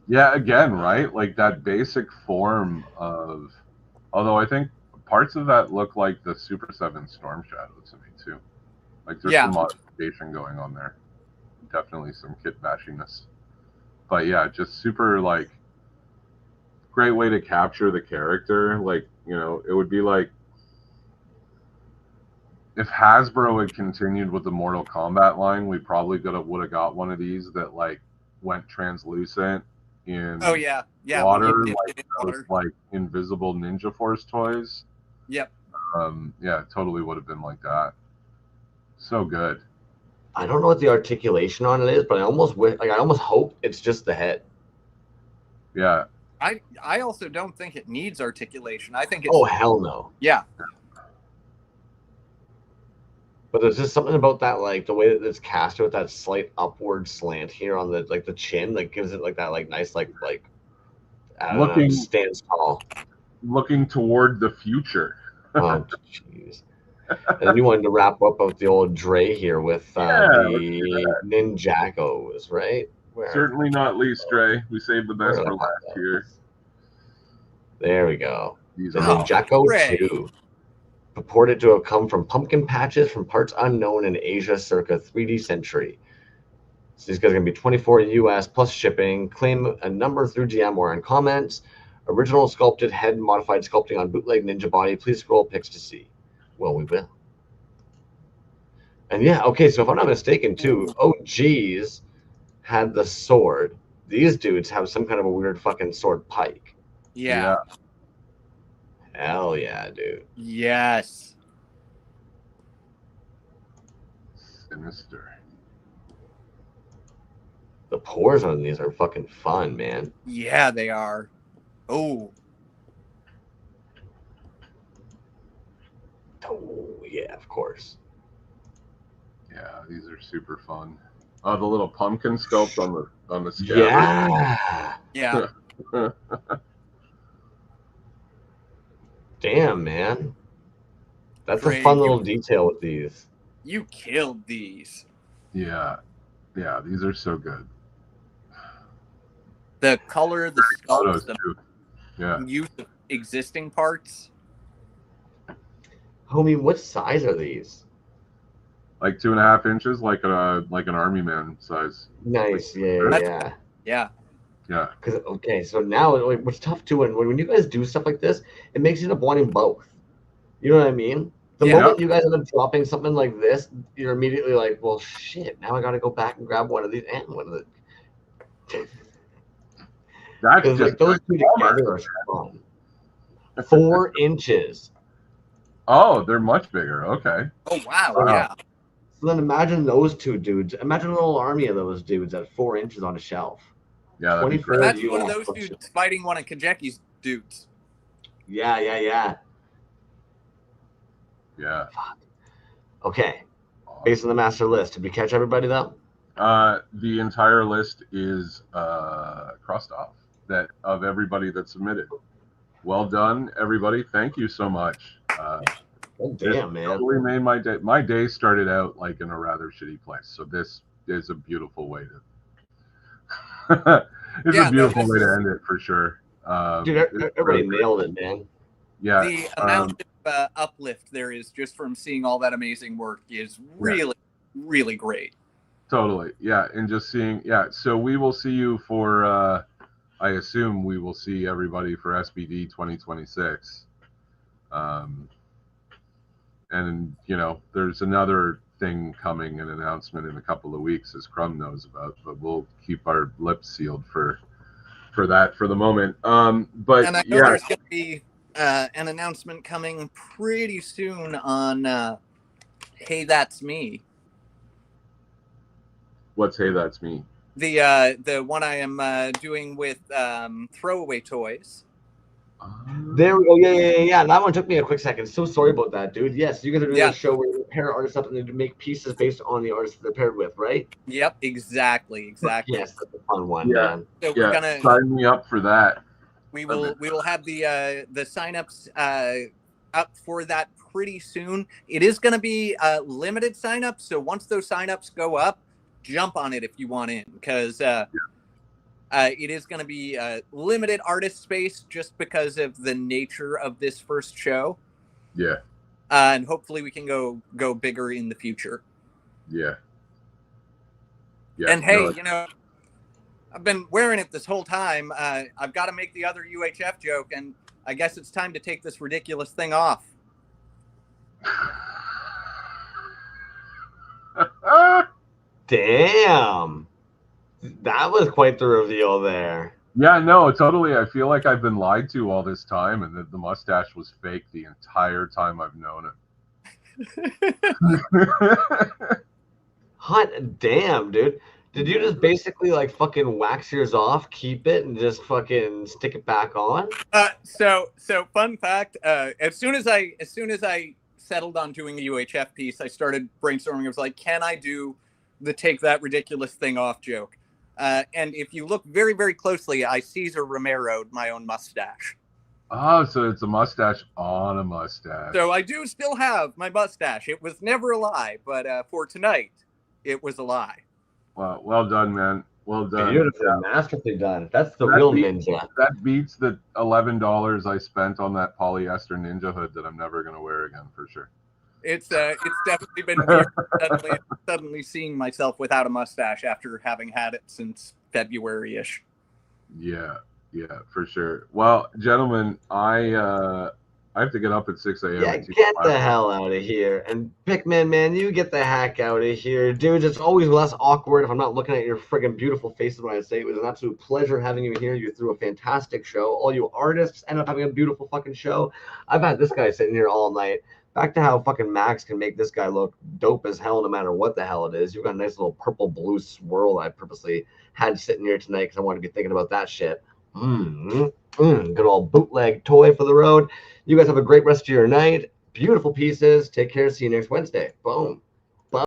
[SPEAKER 2] Yeah, again, right? Like that basic form of, although I think parts of that look like the Super 7 Storm Shadow to me too. Like there's some modification going on there. Definitely some kit bashiness. But yeah, just super like great way to capture the character. Like, you know, it would be like if Hasbro had continued with the Mortal Kombat line, we probably would have got one of these that like went translucent in
[SPEAKER 3] Yeah,
[SPEAKER 2] water,
[SPEAKER 3] when you
[SPEAKER 2] like
[SPEAKER 3] dip it in
[SPEAKER 2] those,
[SPEAKER 3] water.
[SPEAKER 2] like invisible Ninja Force toys.
[SPEAKER 3] Yep.
[SPEAKER 2] Yeah, totally would have been like that. So good.
[SPEAKER 1] I don't know what the articulation on it is, but I almost hope it's just the head.
[SPEAKER 2] Yeah.
[SPEAKER 3] I also don't think it needs articulation. I think it's
[SPEAKER 1] Oh hell no.
[SPEAKER 3] yeah.
[SPEAKER 1] But there's just something about that, like the way that it's casted with that slight upward slant here on the like the chin, that gives it like that like nice like I don't know, just stands tall.
[SPEAKER 2] Looking toward the future.
[SPEAKER 1] Oh jeez. And then you wanted to wrap up with the old Dre here with the Ninjagos, right?
[SPEAKER 2] Certainly not least, Dre. We saved the best for last here.
[SPEAKER 1] There we go.
[SPEAKER 2] These
[SPEAKER 1] The
[SPEAKER 2] are
[SPEAKER 1] Ninjago 2. Purported to have come from pumpkin patches from parts unknown in Asia circa 3D century. So these guys are going to be 24 US plus shipping. Claim a number through DM or in comments. Original sculpted head, modified sculpting on bootleg ninja body. Please scroll pics to see. Well, we will. And yeah, okay, so if I'm not mistaken, too, OGs had the sword. These dudes have some kind of a weird fucking sword pike.
[SPEAKER 3] Yeah.
[SPEAKER 1] Hell yeah, dude.
[SPEAKER 3] Yes.
[SPEAKER 2] Sinister.
[SPEAKER 1] The pores on these are fucking fun, man.
[SPEAKER 3] Yeah, they are. Oh.
[SPEAKER 1] Oh, yeah, of course.
[SPEAKER 2] Yeah, these are super fun. Oh, the little pumpkin sculpt on the scabbard.
[SPEAKER 1] Yeah.
[SPEAKER 3] Yeah.
[SPEAKER 1] Damn, man. That's
[SPEAKER 3] Dre,
[SPEAKER 1] a fun little detail with these.
[SPEAKER 3] You killed these.
[SPEAKER 2] Yeah. Yeah, these are so good.
[SPEAKER 3] The color, the sculpts, the
[SPEAKER 2] yeah.
[SPEAKER 3] use of existing parts.
[SPEAKER 1] Homie, what size are these?
[SPEAKER 2] Like 2.5 inches, like an army man size.
[SPEAKER 1] Nice,
[SPEAKER 2] Like,
[SPEAKER 1] yeah.
[SPEAKER 3] Yeah.
[SPEAKER 2] Yeah.
[SPEAKER 1] Because okay, so now like, what's tough too, and when you guys do stuff like this, it makes you end up wanting both. You know what I mean? The moment you guys end up dropping something like this, you're immediately like, well, shit. Now I got to go back and grab one of these and one of the.
[SPEAKER 2] That's just
[SPEAKER 1] like those two together are fun. 4 inches.
[SPEAKER 2] Oh, they're much bigger. Okay.
[SPEAKER 3] Oh wow. Yeah.
[SPEAKER 1] So then imagine those two dudes. Imagine a little army of those dudes at 4 inches on a shelf.
[SPEAKER 2] Yeah, that'd be great.
[SPEAKER 3] That's one of those dudes fighting one of Kajeki's dudes.
[SPEAKER 1] Yeah.
[SPEAKER 2] Fuck.
[SPEAKER 1] Okay. Based on the master list, did we catch everybody though?
[SPEAKER 2] The entire list is crossed off that of everybody that submitted. Well done, everybody. Thank you so much.
[SPEAKER 1] Oh, damn, man.
[SPEAKER 2] Totally made my day. My day started out like in a rather shitty place. So this is a beautiful way to it's a beautiful way to end it for sure.
[SPEAKER 1] Dude, everybody nailed it, man.
[SPEAKER 2] Yeah.
[SPEAKER 3] The amount of uplift there is just from seeing all that amazing work is really, really great.
[SPEAKER 2] Totally. Yeah. And just seeing, so we will see you for, I assume we will see everybody for SBD 2026. And, there's another thing coming, an announcement in a couple of weeks, as Crumb knows about, but we'll keep our lips sealed for that for the moment. But
[SPEAKER 3] and I know there's going to be an announcement coming pretty soon on Hey That's Me.
[SPEAKER 2] What's Hey That's Me?
[SPEAKER 3] The one I am doing with Throwaway Toys.
[SPEAKER 1] There we go. Yeah. That one took me a quick second. So sorry about that, dude. Yes, you guys are doing a show where you pair artists up and they make pieces based on the artists they're paired with, right?
[SPEAKER 3] Yep, exactly.
[SPEAKER 1] Yes, that's a fun one,
[SPEAKER 2] man.
[SPEAKER 3] So we're gonna
[SPEAKER 2] sign me up for that.
[SPEAKER 3] We will have the signups up for that pretty soon. It is going to be limited signups, so once those signups go up, jump on it if you want in, because it is going to be limited artist space just because of the nature of this first show.
[SPEAKER 2] Yeah.
[SPEAKER 3] And hopefully we can go bigger in the future.
[SPEAKER 2] Yeah.
[SPEAKER 3] And hey, I've been wearing it this whole time. I've got to make the other UHF joke, and I guess it's time to take this ridiculous thing off.
[SPEAKER 1] Damn. That was quite the reveal there.
[SPEAKER 2] Yeah, no, totally. I feel like I've been lied to all this time, and that the mustache was fake the entire time I've known it.
[SPEAKER 1] Hot damn, dude. Did you just basically like fucking wax yours off, keep it, and just fucking stick it back on?
[SPEAKER 3] So fun fact. As soon as I settled on doing a UHF piece, I started brainstorming. I was like, can I do the take that ridiculous thing off joke? And if you look very, very closely, I Cesar Romero'd my own mustache.
[SPEAKER 2] Oh, so it's a mustache on a mustache.
[SPEAKER 3] So I do still have my mustache. It was never a lie, but for tonight, it was a lie.
[SPEAKER 2] Wow, well done, man. Well done.
[SPEAKER 1] Beautiful, masterfully done. That's the real ninja.
[SPEAKER 2] That beats the $11 I spent on that polyester ninja hood that I'm never gonna wear again for sure.
[SPEAKER 3] It's definitely been weird suddenly seeing myself without a mustache after having had it since February-ish.
[SPEAKER 2] Yeah, for sure. Well, gentlemen, I have to get up at 6 a.m.
[SPEAKER 1] Yeah, get the hell out of here. And Pikmin, man, you get the heck out of here. Dudes, it's always less awkward if I'm not looking at your friggin' beautiful faces when I say it was an absolute pleasure having you here. You threw a fantastic show. All you artists end up having a beautiful fucking show. I've had this guy sitting here all night. Back to how fucking Max can make this guy look dope as hell no matter what the hell it is. You've got a nice little purple-blue swirl I purposely had sitting here tonight because I wanted to be thinking about that shit. Good old bootleg toy for the road. You guys have a great rest of your night. Beautiful pieces. Take care. See you next Wednesday. Boom.